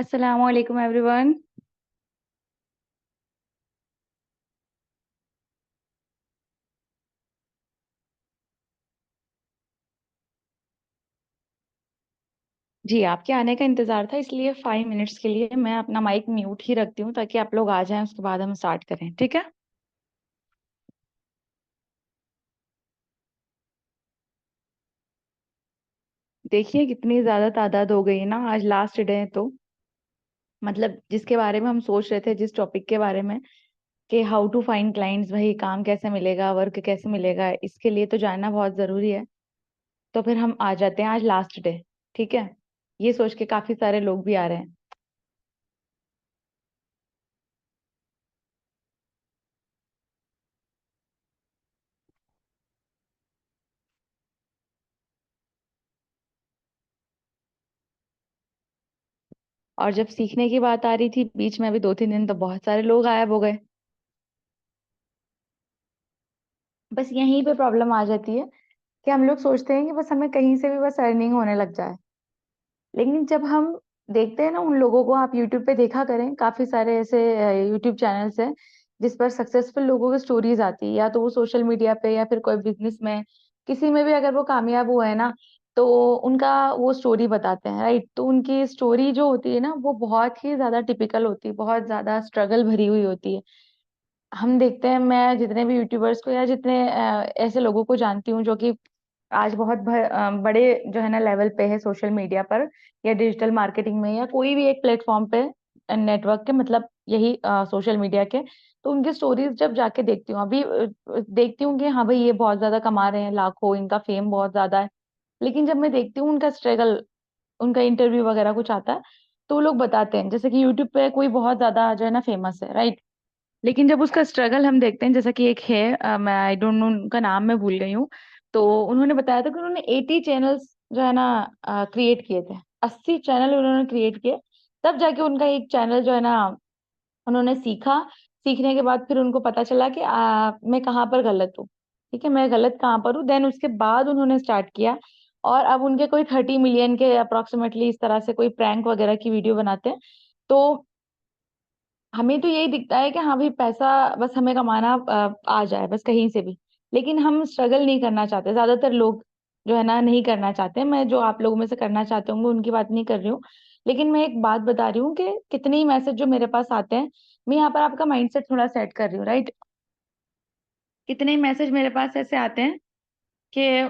अस्सलाम वालेकुम एवरीवन। जी, आपके आने का इंतजार था, इसलिए 5 मिनट्स के लिए मैं अपना माइक म्यूट ही रखती हूँ ताकि आप लोग आ जाएं, उसके बाद हम स्टार्ट करें। ठीक है। देखिए कितनी ज्यादा तादाद हो गई है ना, आज लास्ट डे है तो मतलब जिसके बारे में हम सोच रहे थे, जिस टॉपिक के बारे में कि हाउ टू फाइंड क्लाइंट्स, भाई काम कैसे मिलेगा, वर्क कैसे मिलेगा, इसके लिए तो जानना बहुत जरूरी है। तो फिर हम आ जाते हैं, आज लास्ट डे। ठीक है। ये सोच के काफी सारे लोग भी आ रहे हैं। और जब सीखने की बात आ रही थी बीच में अभी 2-3 दिन, तो बहुत सारे लोग गायब हो गए। बस यहीं पे प्रॉब्लम आ जाती है कि हम लोग सोचते हैं कि बस हमें कहीं से भी बस अर्निंग होने लग जाए। लेकिन जब हम देखते हैं ना उन लोगों को, आप यूट्यूब पे देखा करें, काफी सारे ऐसे यूट्यूब चैनल्स हैं जिस पर सक्सेसफुल लोगों की स्टोरीज आती है, या तो वो सोशल मीडिया पे या फिर कोई बिजनेस में, किसी में भी अगर वो कामयाब हुए हैं ना, तो उनका वो स्टोरी बताते हैं, राइट। तो उनकी स्टोरी जो होती है ना, वो बहुत ही ज्यादा टिपिकल होती है, बहुत ज्यादा स्ट्रगल भरी हुई होती है। हम देखते हैं, मैं जितने भी यूट्यूबर्स को या जितने ऐसे लोगों को जानती हूँ जो कि आज बहुत बड़े जो है ना लेवल पे है सोशल मीडिया पर, या डिजिटल मार्केटिंग में, या कोई भी एक प्लेटफॉर्म पे, नेटवर्क के मतलब यही सोशल मीडिया के, तो उनकी स्टोरीज जब जाके देखती हूँ अभी, देखती हूँ कि हाँ भाई ये बहुत ज्यादा कमा रहे हैं, लाखों, इनका फेम बहुत ज्यादा है। लेकिन जब मैं देखती हूँ उनका स्ट्रगल, उनका इंटरव्यू वगैरह कुछ आता है, तो वो लोग बताते हैं, जैसे कि यूट्यूब पे कोई बहुत ज्यादा जो है ना फेमस है, राइट। लेकिन जब उसका स्ट्रगल हम देखते हैं, जैसा कि एक है, मैं आई डोंट नो उनका नाम, मैं भूल गई हूँ। तो उन्होंने बताया था कि उन्होंने 80 चैनल्स जो है ना क्रिएट किए थे। 80 चैनल उन्होंने क्रिएट किए, तब जाके उनका एक चैनल जो है ना, उन्होंने सीखा। सीखने के बाद फिर उनको पता चला कि मैं कहाँ पर गलत हूँ, ठीक है, मैं गलत कहाँ पर हूँ, देन उसके बाद उन्होंने स्टार्ट किया। और अब उनके कोई 30 मिलियन के अप्रोक्सीमेटली इस तरह से कोई प्रैंक वगैरह की वीडियो बनाते हैं। तो हमें तो यही दिखता है कि हाँ भाई पैसा बस हमें कमाना आ जाए बस कहीं से भी। लेकिन हम स्ट्रगल नहीं करना चाहते, ज्यादातर लोग जो है ना नहीं करना चाहते। मैं जो आप लोगों में से करना चाहते होंगे उनकी बात नहीं कर रही हूँ, लेकिन मैं एक बात बता रही हूँ कि कितने ही मैसेज जो मेरे पास आते हैं, मैं यहाँ पर आपका माइंडसेट थोड़ा सेट कर रही हूँ, राइट। कितने ही मैसेज मेरे पास ऐसे आते हैं कि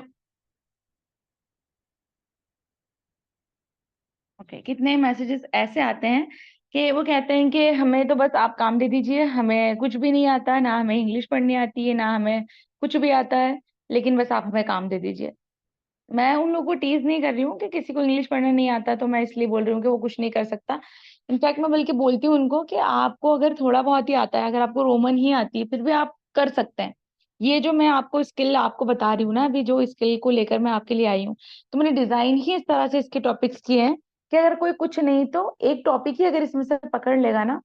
ओके, कितने मैसेजेस ऐसे आते हैं कि वो कहते हैं कि हमें तो बस आप काम दे दीजिए, हमें कुछ भी नहीं आता, ना हमें इंग्लिश पढ़नी आती है, ना हमें कुछ भी आता है, लेकिन बस आप हमें काम दे दीजिए। मैं उन लोगों को टीज नहीं कर रही हूँ कि किसी को इंग्लिश पढ़ना नहीं आता तो मैं इसलिए बोल रही हूँ कि वो कुछ नहीं कर सकता। इनफैक्ट मैं बल्कि बोलती हूँ उनको कि आपको अगर थोड़ा बहुत ही आता है, अगर आपको रोमन ही आती है, फिर भी आप कर सकते हैं। ये जो मैं आपको स्किल आपको बता रही हूँ ना, अभी जो स्किल को लेकर मैं आपके लिए आई हूँ, तो मैंने डिजाइन ही इस तरह से इसके टॉपिक्स किए हैं कि अगर कोई कुछ नहीं तो एक टॉपिक ही अगर इसमें से पकड़ लेगा ना,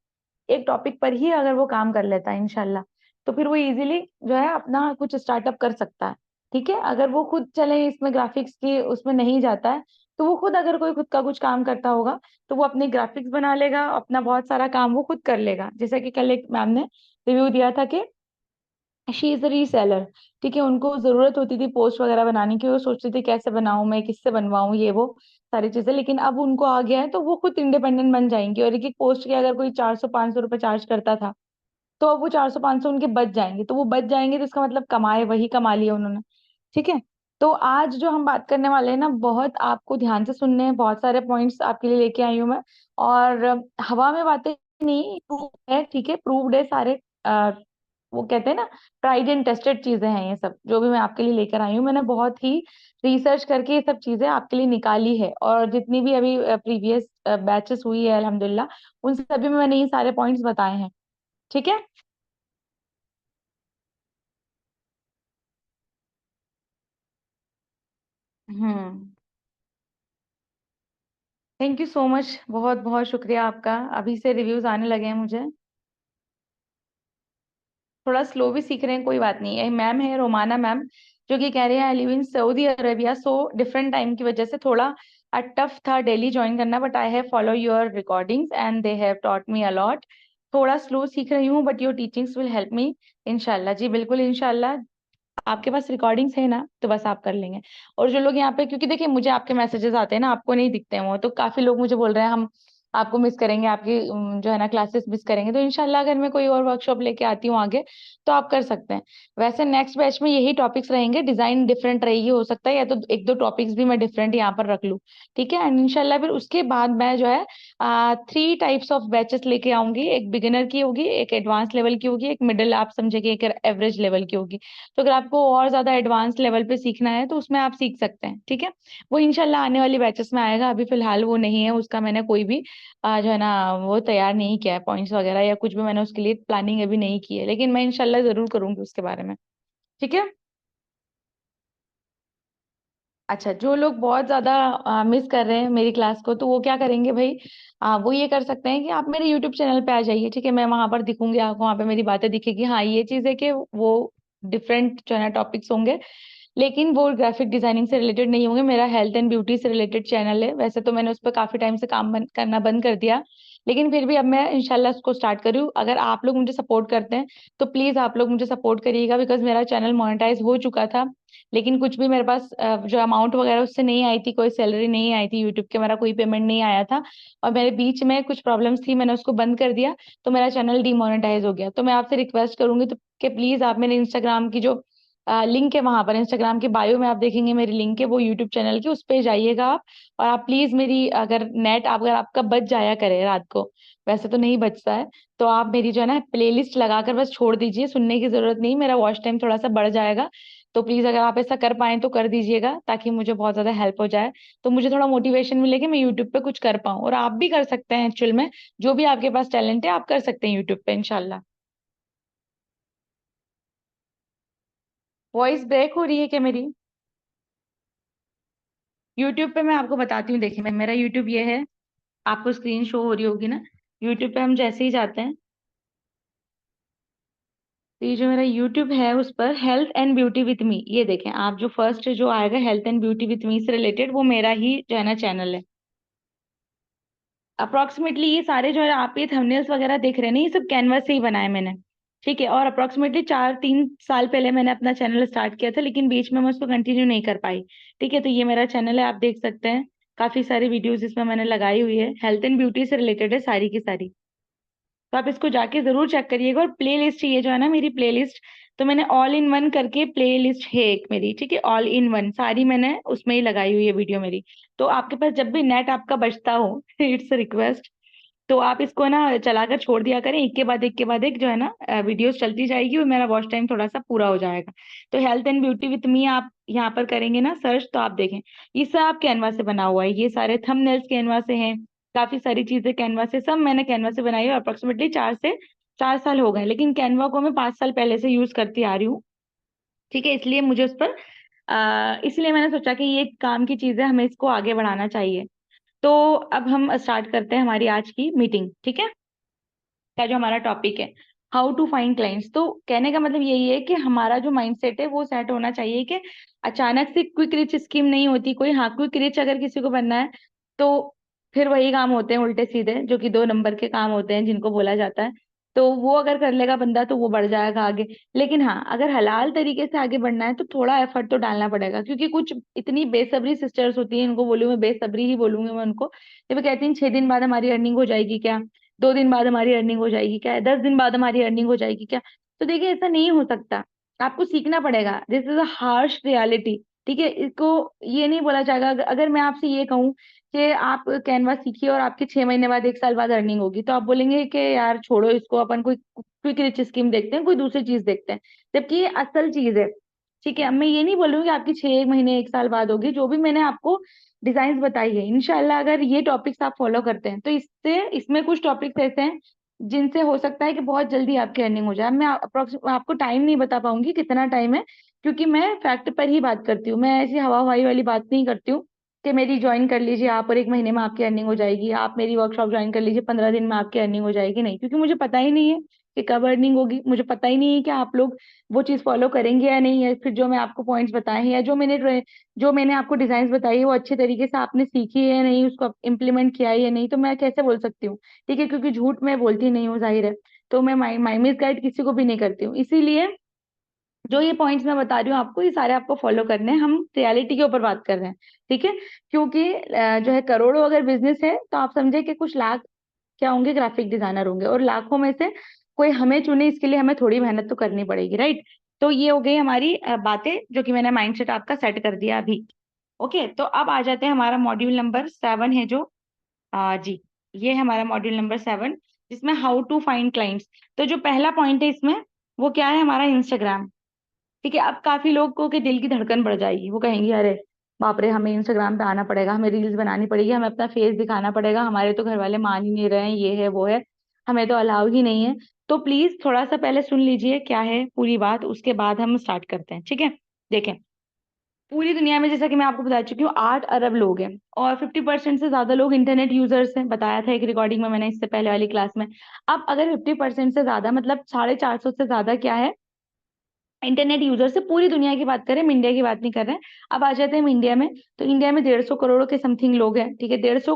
एक टॉपिक पर ही अगर वो काम कर लेता है इंशाल्लाह, तो फिर वो इजीली जो है अपना कुछ स्टार्टअप कर सकता है। ठीक है। अगर वो खुद चले इसमें ग्राफिक्स की उसमें नहीं जाता है, तो वो खुद अगर कोई खुद का कुछ काम करता होगा, तो वो अपने ग्राफिक्स बना लेगा, अपना बहुत सारा काम वो खुद कर लेगा। जैसा कि कल एक मैम ने रिव्यू दिया था कि शी इज अ रीसेलर। ठीक है, उनको जरूरत होती थी पोस्ट वगैरह बनाने की, वो सोचती थी कैसे बनाऊं मैं, किससे बनवाऊं, ये वो सारी चीजें। लेकिन अब उनको आ गया है तो वो खुद इंडिपेंडेंट बन जाएंगी, और एक एक पोस्ट के अगर कोई 400-500 रुपये चार्ज करता था, तो अब वो 400-500 उनके बच जाएंगे। तो वो बच जाएंगे तो इसका मतलब कमाए वही कमा लिया उन्होंने। ठीक है। तो आज जो हम बात करने वाले हैं ना, बहुत आपको ध्यान से सुनने हैं, बहुत सारे पॉइंट्स आपके लिए लेके आई हूँ मैं। और हवा में बातें नहीं, प्रूव है, ठीक है, प्रूव्ड है सारे। वो कहते हैं ना, ट्राइड एंड टेस्टेड चीजें हैं ये सब, जो भी मैं आपके लिए लेकर आई हूँ, मैंने बहुत ही रिसर्च करके ये सब चीजें आपके लिए निकाली है। और जितनी भी अभी प्रीवियस बैचेस हुई है अल्हम्दुलिल्लाह, उन सभी में मैंने ये सारे पॉइंट्स बताए हैं। ठीक है। हम्म। थैंक यू सो मच, बहुत बहुत शुक्रिया आपका। अभी से रिव्यूज आने लगे हैं मुझे। थोड़ा स्लो भी सीख रहे हैं, कोई बात नहीं है। मैम है रोमाना मैम, जो कि कह रहे हैं I live in Saudi Arabia, so different time की वजह से थोड़ा टफ था डेली ज्वाइन करना, but I have follow your recordings and they have taught me a lot. थोड़ा स्लो सीख रही हूँ, but your teachings will help me इंशाल्लाह। जी बिल्कुल इंशाल्लाह। आपके पास रिकॉर्डिंग्स है ना, तो बस आप कर लेंगे। और जो लोग यहाँ पे, क्योंकि देखिए मुझे आपके मैसेजेस आते हैं ना, आपको नहीं दिखते हैं वो, तो काफी लोग मुझे बोल रहे हैं हम आपको मिस करेंगे, आपकी जो है ना क्लासेस मिस करेंगे। तो इंशाल्लाह अगर मैं कोई और वर्कशॉप लेके आती हूँ आगे, तो आप कर सकते हैं। वैसे नेक्स्ट बैच में यही टॉपिक्स रहेंगे, डिजाइन डिफरेंट रहेगी, हो सकता है या तो एक दो टॉपिक्स भी मैं डिफरेंट यहाँ पर रख लूँ। ठीक है, एंड इंशाल्लाह फिर उसके बाद मैं जो है 3 टाइप्स ऑफ बैचेस लेके आऊंगी। एक बिगिनर की होगी, एक एडवांस लेवल की होगी, एक मिडिल आप समझे कि एक एवरेज लेवल की होगी। तो अगर आपको और ज्यादा एडवांस लेवल पे सीखना है तो उसमें आप सीख सकते हैं। ठीक है, वो इंशाल्लाह आने वाली बैचेस में आएगा, अभी फिलहाल वो नहीं है, उसका मैंने कोई भी जो है ना वो तैयार नहीं किया है, पॉइंट्स वगैरह या कुछ भी मैंने उसके लिए प्लानिंग अभी नहीं की है, लेकिन मैं इंशाल्लाह जरूर करूंगी उसके बारे में। ठीक है। अच्छा, जो लोग बहुत ज्यादा मिस कर रहे हैं मेरी क्लास को, तो वो क्या करेंगे भाई, वो ये कर सकते हैं कि आप मेरे यूट्यूब चैनल पे आ जाइए। ठीक है, मैं वहां पर दिखूंगी आपको, वहां पे मेरी बातें दिखेगी। हाँ, ये चीज है कि वो डिफरेंट जो है ना टॉपिक्स होंगे, लेकिन वो ग्राफिक डिजाइनिंग से रिलेटेड नहीं होंगे। मेरा हेल्थ एंड ब्यूटी से रिलेटेड चैनल है, वैसे तो मैंने उस पर काफी टाइम से काम करना बंद कर दिया, लेकिन फिर भी अब मैं इंशाल्लाह उसको स्टार्ट करूँ। अगर आप लोग मुझे सपोर्ट करते हैं तो प्लीज आप लोग मुझे सपोर्ट करिएगा, बिकॉज मेरा चैनल मोनेटाइज हो चुका था, लेकिन कुछ भी मेरे पास जो अमाउंट वगैरह उससे नहीं आई थी, कोई सैलरी नहीं आई थी यूट्यूब के, मेरा कोई पेमेंट नहीं आया था, और मेरे बीच में कुछ प्रॉब्लम्स थी, मैंने उसको बंद कर दिया, तो मेरा चैनल डीमोनेटाइज हो गया। तो मैं आपसे रिक्वेस्ट करूंगी तो कि प्लीज आप मेरे इंस्टाग्राम की जो लिंक है, वहां पर इंस्टाग्राम के बायो में आप देखेंगे मेरी लिंक है, वो यूट्यूब चैनल की, उस पे जाइएगा आप। और आप प्लीज मेरी, अगर नेट अगर आपका बच जाया करे रात को, वैसे तो नहीं बचता है, तो आप मेरी जो है ना प्लेलिस्ट लगाकर बस छोड़ दीजिए, सुनने की जरूरत नहीं, मेरा वॉच टाइम थोड़ा सा बढ़ जाएगा। तो प्लीज अगर आप ऐसा कर पाएं तो कर दीजिएगा, ताकि मुझे बहुत ज्यादा हेल्प हो जाए, तो मुझे थोड़ा मोटिवेशन मिले कि मैं यूट्यूब पे कुछ कर पाऊँ। और आप भी कर सकते हैं एक्चुअल में, जो भी आपके पास टैलेंट है आप कर सकते हैं यूट्यूब पे इंशाल्लाह। वॉइस ब्रेक हो रही है क्या मेरी? यूट्यूब पे मैं आपको बताती हूँ, देखिए मेरा यूट्यूब ये है, आपको स्क्रीन शो हो रही होगी ना। यूट्यूब पे हम जैसे ही जाते हैं, तो ये जो मेरा यूट्यूब है उस पर health and beauty with me, ये देखें आप, जो फर्स्ट जो आएगा health and beauty with me से रिलेटेड, वो मेरा ही जो है ना चैनल है। अप्रोक्सीमेटली ये सारे जो है आप ये थंबनेल्स वगैरह देख रहे हैं ना, ये सब कैनवा से ही बनाए मैंने। ठीक है, और अप्रोक्सीमेटली 4-3 साल पहले मैंने अपना चैनल स्टार्ट किया था, लेकिन बीच में मैं उसको कंटिन्यू नहीं कर पाई। ठीक है, तो ये मेरा चैनल है, आप देख सकते हैं, काफी सारी वीडियोस इसमें मैंने लगाई हुई है, हेल्थ एंड ब्यूटी से रिलेटेड है सारी की सारी। तो आप इसको जाके जरूर चेक करिएगा। और प्ले लिस्ट ये जो है ना मेरी प्ले लिस्ट, तो मैंने ऑल इन वन करके प्ले लिस्ट है एक मेरी, ठीक है, ऑल इन वन सारी मैंने उसमें ही लगाई हुई है वीडियो मेरी। तो आपके पास जब भी नेट आपका बचता हो इट्स रिक्वेस्ट, तो आप इसको ना चलाकर छोड़ दिया करें, एक के बाद एक के बाद एक जो है ना वीडियोस चलती जाएगी, और मेरा वॉच टाइम थोड़ा सा पूरा हो जाएगा। तो health and beauty with me आप यहाँ पर करेंगे ना सर्च, तो आप देखें ये सब कैनवा से बना हुआ है, ये सारे थंबनेल्स कैनवा से हैं, काफी सारी चीजें कैनवा से, सब मैंने कैनवा से बनाई है। अप्रोक्सीमेटली 4 से 4 साल हो गए, लेकिन कैनवा को मैं 5 साल पहले से यूज करती आ रही हूँ। ठीक है, इसलिए मुझे उस पर इसलिए मैंने सोचा कि ये काम की चीज है, हमें इसको आगे बढ़ाना चाहिए। तो अब हम स्टार्ट करते हैं हमारी आज की मीटिंग। ठीक है, का जो हमारा टॉपिक है, हाउ टू फाइंड क्लाइंट्स। तो कहने का मतलब यही है कि हमारा जो माइंडसेट है वो सेट होना चाहिए कि अचानक से क्विक रिच स्कीम नहीं होती कोई। हाँ, क्विक रिच अगर किसी को बनना है तो फिर वही काम होते हैं उल्टे सीधे, जो कि 2 नंबर के काम होते हैं जिनको बोला जाता है। तो वो अगर कर लेगा बंदा तो वो बढ़ जाएगा आगे। लेकिन हाँ, अगर हलाल तरीके से आगे बढ़ना है तो थोड़ा एफर्ट तो डालना पड़ेगा, क्योंकि कुछ इतनी बेसब्री सिस्टर्स होती हैं, इनको बोलूँ मैं बेसब्री ही बोलूंगी मैं उनको, ये वो कहती हैं 6 दिन बाद हमारी अर्निंग हो जाएगी क्या, 2 दिन बाद हमारी अर्निंग हो जाएगी क्या, 10 दिन बाद हमारी अर्निंग हो जाएगी क्या। तो देखिए ऐसा नहीं हो सकता, आपको सीखना पड़ेगा, this is a harsh reality. ठीक है, इसको ये नहीं बोला जाएगा। अगर मैं आपसे ये कहूँ कि आप कैनवा सीखिए और आपके 6 महीने बाद 1 साल बाद अर्निंग होगी, तो आप बोलेंगे कि यार छोड़ो इसको, अपन कोई क्विक रिच स्कीम देखते हैं, कोई दूसरी चीज देखते हैं, जबकि ये असल चीज है। ठीक है, अब मैं ये नहीं बोलूंगी कि आपकी 6 महीने 1 साल बाद होगी, जो भी मैंने आपको डिजाइन बताई है इंशाल्लाह अगर ये टॉपिक्स आप फॉलो करते हैं तो इससे इसमें कुछ टॉपिक्स ऐसे हैं जिनसे हो सकता है कि बहुत जल्दी आपकी अर्निंग हो जाए। मैं आपको टाइम नहीं बता पाऊंगी कितना टाइम है, क्योंकि मैं फैक्ट पर ही बात करती हूँ, मैं ऐसी हवा हवाई वाली बात नहीं करती हूँ कि मेरी ज्वाइन कर लीजिए आप और 1 महीने में आपकी अर्निंग हो जाएगी, आप मेरी वर्कशॉप ज्वाइन कर लीजिए 15 दिन में आपकी अर्निंग हो जाएगी, नहीं, क्योंकि मुझे पता ही नहीं है कि कब अर्निंग होगी, मुझे पता ही नहीं है कि आप लोग वो चीज़ फॉलो करेंगे या नहीं है। फिर जो मैं आपको पॉइंट्स बताए हैं या जो मैंने आपको डिजाइन बताई है वो अच्छे तरीके से आपने सीखी है या नहीं, उसको इम्प्लीमेंट किया है या नहीं, तो मैं कैसे बोल सकती हूँ। ठीक है, क्योंकि झूठ मैं बोलती नहीं हूँ, जाहिर है। तो मैं माइमिस गाइड किसी को भी नहीं करती हूँ, इसीलिए जो ये पॉइंट्स मैं बता रही हूँ आपको, ये सारे आपको फॉलो करने हैं। हम रियलिटी के ऊपर बात कर रहे हैं, ठीक है। क्योंकि जो है करोड़ों अगर बिजनेस है तो आप समझे कि कुछ लाख क्या होंगे, ग्राफिक डिजाइनर होंगे, और लाखों में से कोई हमें चुने, इसके लिए हमें थोड़ी मेहनत तो करनी पड़ेगी, राइट। तो ये हो गई हमारी बातें, जो कि मैंने माइंडसेट आपका सेट कर दिया अभी। ओके, तो अब आ जाते हैं, हमारा मॉड्यूल नंबर 7 है जो जी, ये है हमारा मॉड्यूल नंबर 7, जिसमें हाउ टू फाइंड क्लाइंट्स। तो जो पहला पॉइंट है इसमें, वो क्या है, हमारा इंस्टाग्राम। ठीक है, अब काफी लोगों के दिल की धड़कन बढ़ जाएगी, वो कहेंगे अरे बाप रे, हमें इंस्टाग्राम पे आना पड़ेगा, हमें रील्स बनानी पड़ेगी, हमें अपना फेस दिखाना पड़ेगा, हमारे तो घर वाले मान ही नहीं रहे हैं, ये है वो है, हमें तो अलाउ ही नहीं है। तो प्लीज थोड़ा सा पहले सुन लीजिए क्या है पूरी बात, उसके बाद हम स्टार्ट करते हैं, ठीक है। देखें, पूरी दुनिया में जैसा कि मैं आपको बता चुकी हूँ 8 अरब लोग हैं, और 50% से ज्यादा लोग इंटरनेट यूजर्स हैं, बताया था एक रिकॉर्डिंग में मैंने इससे पहले वाली क्लास में। अब अगर 50% से ज्यादा मतलब 450 से ज्यादा क्या है, इंटरनेट यूजर से, पूरी दुनिया की बात करें, हम इंडिया की बात नहीं कर रहे हैं। अब आ जाते हैं हम इंडिया में, तो इंडिया में 150 करोड़ के समथिंग लोग हैं, ठीक है। 150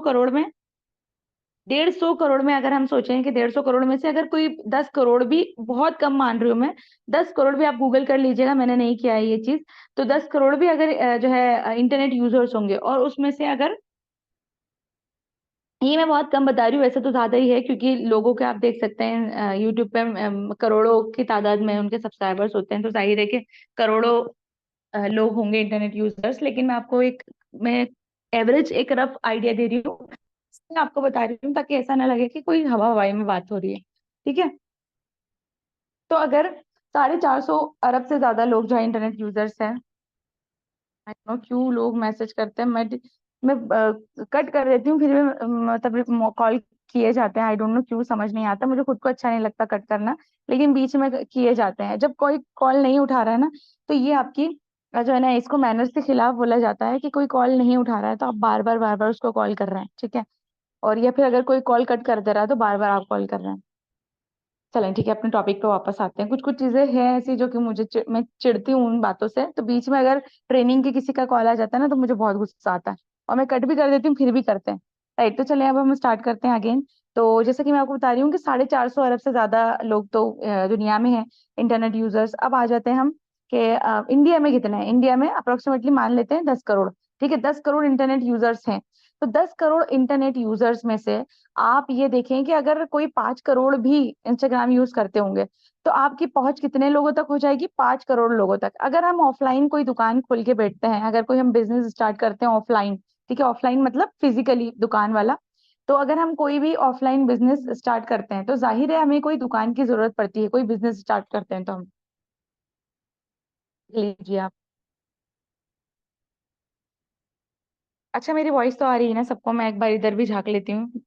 करोड़ में अगर हम सोचें कि 150 करोड़ में से अगर कोई 10 करोड़ भी, बहुत कम मान रही हूँ मैं, 10 करोड़ भी, आप गूगल कर लीजिएगा, मैंने नहीं किया है ये चीज। तो 10 करोड़ भी अगर जो है इंटरनेट यूजर्स होंगे, और उसमें से अगर, ये मैं बहुत कम बता रही हूँ, वैसे तो ज्यादा ही है, क्योंकि लोगों के आप देख सकते हैं यूट्यूब पे करोड़ों की तादाद में उनके सब्सक्राइबर्स होते हैं, तो जाहिर है कि करोड़ों लोग होंगे इंटरनेट यूजर्स। लेकिन मैं एवरेज एक रफ आइडिया दे रही हूँ, मैं आपको बता रही हूँ ताकि ऐसा ना लगे कि कोई हवा हवाई में बात हो रही है, ठीक है। तो अगर 450 अरब से ज्यादा लोग जो है इंटरनेट यूजर्स हैं, आई नो क्यों लोग मैसेज करते हैं, मैं कट कर देती हूँ, फिर भी मतलब कॉल किए जाते हैं, आई डोंट नो क्यों, समझ नहीं आता, मुझे खुद को अच्छा नहीं लगता कट करना, लेकिन बीच में किए जाते हैं। जब कोई कॉल नहीं उठा रहा है ना, तो ये आपकी जो है ना, इसको मैनर्स के खिलाफ बोला जाता है कि कोई कॉल नहीं उठा रहा है तो आप बार बार उसको कॉल कर रहे हैं, ठीक है। और या फिर अगर कोई कॉल कट कर दे रहा है तो बार बार आप कॉल कर रहे हैं। चलें ठीक है, अपने टॉपिक पे वापस आते हैं। कुछ कुछ चीजें हैं ऐसी जो कि मैं चिढ़ती हूँ उन बातों से, तो बीच में अगर ट्रेनिंग की किसी का कॉल आ जाता है ना, तो मुझे बहुत गुस्सा आता है, और मैं कट भी कर देती हूँ, फिर भी करते हैं। राइट, तो चलें अब हम स्टार्ट करते हैं अगेन। तो जैसे कि मैं आपको बता रही हूँ कि 450 अरब से ज्यादा लोग तो दुनिया में हैं इंटरनेट यूजर्स। अब आ जाते हैं हम कि इंडिया में कितने हैं। इंडिया में अप्रोक्सीमेटली मान लेते हैं 10 करोड़, ठीक है, 10 करोड़ इंटरनेट यूजर्स हैं। तो 10 करोड़ इंटरनेट यूजर्स में से आप ये देखें कि अगर कोई 5 करोड़ भी इंस्टाग्राम यूज करते होंगे, तो आपकी पहुंच कितने लोगों तक हो जाएगी, 5 करोड़ लोगों तक। अगर हम ऑफलाइन कोई दुकान खोल के बैठते हैं, अगर कोई हम बिजनेस स्टार्ट करते हैं ऑफलाइन, ठीक है, ऑफलाइन मतलब फिजिकली दुकान वाला, तो अगर हम कोई भी ऑफलाइन बिजनेस स्टार्ट करते हैं, तो जाहिर है हमें कोई दुकान की जरूरत पड़ती है, कोई बिजनेस स्टार्ट करते हैं तो हम, लीजिए आप। अच्छा, मेरी वॉइस तो आ रही है ना सबको, मैं एक बार इधर भी झांक लेती हूँ।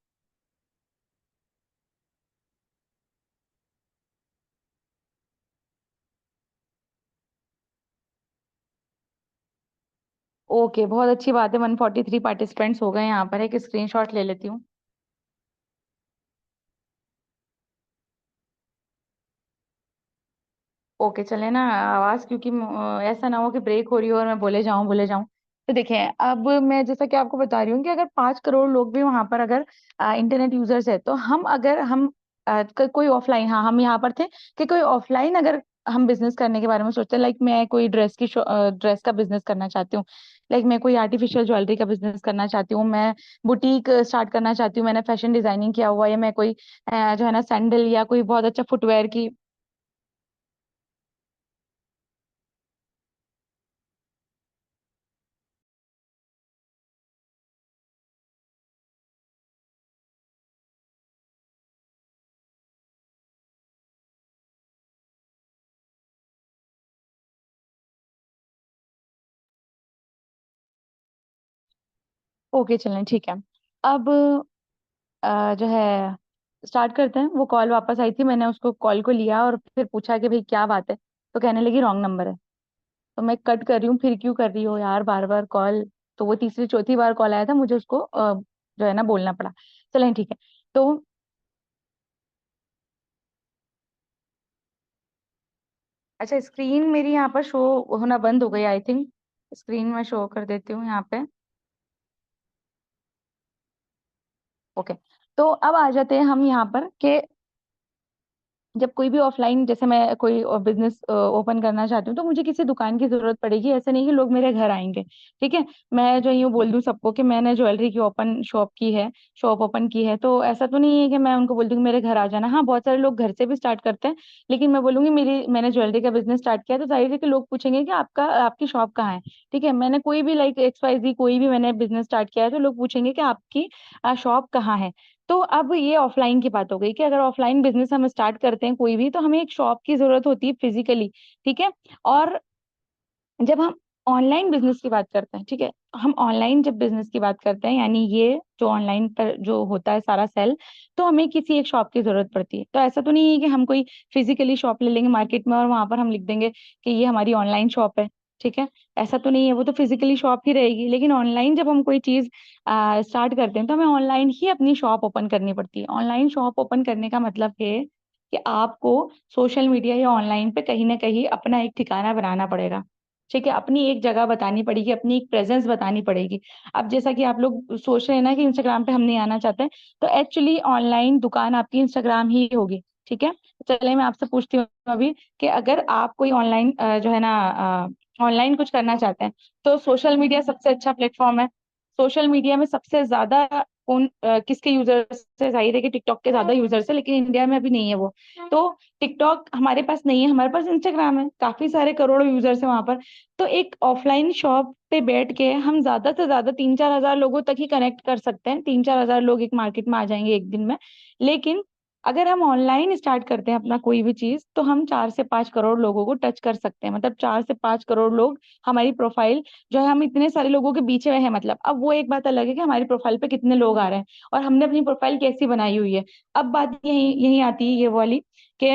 ओके, बहुत अच्छी बात है, 143 पार्टिसिपेंट्स हो गए यहाँ पर, एक स्क्रीनशॉट ले लेती हूँ। ओके, चले ना आवाज, क्योंकि ऐसा ना हो कि ब्रेक हो रही हो और मैं बोले जाऊं। तो देखें, अब मैं जैसा कि आपको बता रही हूँ कि अगर 5 करोड़ लोग भी वहां पर अगर इंटरनेट यूजर्स है, तो अगर हम कोई ऑफलाइन, हाँ हम यहाँ पर थे कि कोई ऑफलाइन अगर हम बिजनेस करने के बारे में सोचते हैं, लाइक मैं कोई ड्रेस का बिजनेस करना चाहती हूँ, लाइक मैं कोई आर्टिफिशियल ज्वेलरी का बिजनेस करना चाहती हूँ, मैं बुटीक स्टार्ट करना चाहती हूँ, मैंने फैशन डिजाइनिंग किया हुआ है, या मैं कोई जो है ना सैंडल या कोई बहुत अच्छा फुटवेयर की। ओके, चलें ठीक है। अब जो है स्टार्ट करते हैं। वो कॉल वापस आई थी, मैंने उसको कॉल को लिया और फिर पूछा कि भाई क्या बात है, तो कहने लगी रॉन्ग नंबर है। तो मैं कट कर रही हूँ, फिर क्यों कर रही हो यार बार बार कॉल। तो वो तीसरी चौथी बार कॉल आया था, मुझे उसको जो है ना बोलना पड़ा। चलें ठीक है। तो अच्छा, स्क्रीन मेरी यहाँ पर शो होना बंद हो गई आई थिंक। स्क्रीन में शो कर देती हूँ यहाँ पे। ओके। तो अब आ जाते हैं हम यहाँ पर कि जब कोई भी ऑफलाइन, जैसे मैं कोई बिजनेस ओपन करना चाहती हूँ, तो मुझे किसी दुकान की जरूरत पड़ेगी। ऐसा नहीं कि लोग मेरे घर आएंगे। ठीक है। मैं जो यूँ बोल दूँ सबको कि मैंने ज्वेलरी की ओपन शॉप की है, शॉप ओपन की है, तो ऐसा तो नहीं है कि मैं उनको बोल दूँ कि मेरे घर आ जाना। हाँ, बहुत सारे लोग घर से भी स्टार्ट करते हैं, लेकिन मैं बोलूंगी मैंने ज्वेलरी का बिजनेस स्टार्ट किया, तो जाहिर है कि लोग पूछेंगे कि आपकी शॉप कहाँ है। ठीक है। मैंने कोई भी लाइक XYZ कोई भी मैंने बिजनेस स्टार्ट किया है, तो लोग पूछेंगे कि आपकी शॉप कहाँ है। तो अब ये ऑफलाइन की बात हो गई कि अगर ऑफलाइन बिजनेस हम स्टार्ट करते हैं कोई भी, तो हमें एक शॉप की जरूरत होती है फिजिकली। ठीक है। और जब हम ऑनलाइन बिजनेस की बात करते हैं, ठीक है, हम ऑनलाइन जब बिजनेस की बात करते हैं, यानी ये जो ऑनलाइन पर जो होता है सारा सेल, तो हमें किसी एक शॉप की जरूरत पड़ती है। तो ऐसा तो नहीं है कि हम कोई फिजिकली शॉप ले लेंगे मार्केट में और वहां पर हम लिख देंगे कि ये हमारी ऑनलाइन शॉप है। ठीक है। ऐसा तो नहीं है, वो तो फिजिकली शॉप ही रहेगी। लेकिन ऑनलाइन जब हम कोई चीज स्टार्ट करते हैं, तो हमें ऑनलाइन ही अपनी शॉप ओपन करनी पड़ती है। ऑनलाइन शॉप ओपन करने का मतलब है कि आपको सोशल मीडिया या ऑनलाइन पे कहीं ना कहीं अपना एक ठिकाना बनाना पड़ेगा। ठीक है। अपनी एक जगह बतानी पड़ेगी, अपनी एक प्रेजेंस बतानी पड़ेगी। अब जैसा कि आप लोग सोच रहे हैं ना कि इंस्टाग्राम पे हम नहीं आना चाहते हैं, तो एक्चुअली ऑनलाइन दुकान आपकी इंस्टाग्राम ही होगी। ठीक है। चलिए मैं आपसे पूछती हूँ अभी कि अगर आप कोई ऑनलाइन जो है ना ऑनलाइन कुछ करना चाहते हैं, तो सोशल मीडिया सबसे अच्छा प्लेटफॉर्म है। सोशल मीडिया में सबसे ज्यादा कौन किसके यूजर्स है? जाहिर है कि टिकटॉक के ज्यादा यूजर्स है, लेकिन इंडिया में अभी नहीं है वो। तो टिकटॉक हमारे पास नहीं है, हमारे पास इंस्टाग्राम है, काफी सारे करोड़ों यूजर्स है वहां पर। तो एक ऑफलाइन शॉप पे बैठ के हम ज्यादा से ज्यादा 3-4 हजार लोगों तक ही कनेक्ट कर सकते हैं। 3-4 हजार लोग एक मार्केट में आ जाएंगे एक दिन में। लेकिन अगर हम ऑनलाइन स्टार्ट करते हैं अपना कोई भी चीज, तो हम 4 से 5 करोड़ लोगों को टच कर सकते हैं। मतलब 4 से 5 करोड़ लोग हमारी प्रोफाइल जो है, हम इतने सारे लोगों के बीच में है। मतलब अब वो एक बात अलग है कि हमारी प्रोफाइल पे कितने लोग आ रहे हैं और हमने अपनी प्रोफाइल कैसी बनाई हुई है। अब बात यही यही आती है ये वाली कि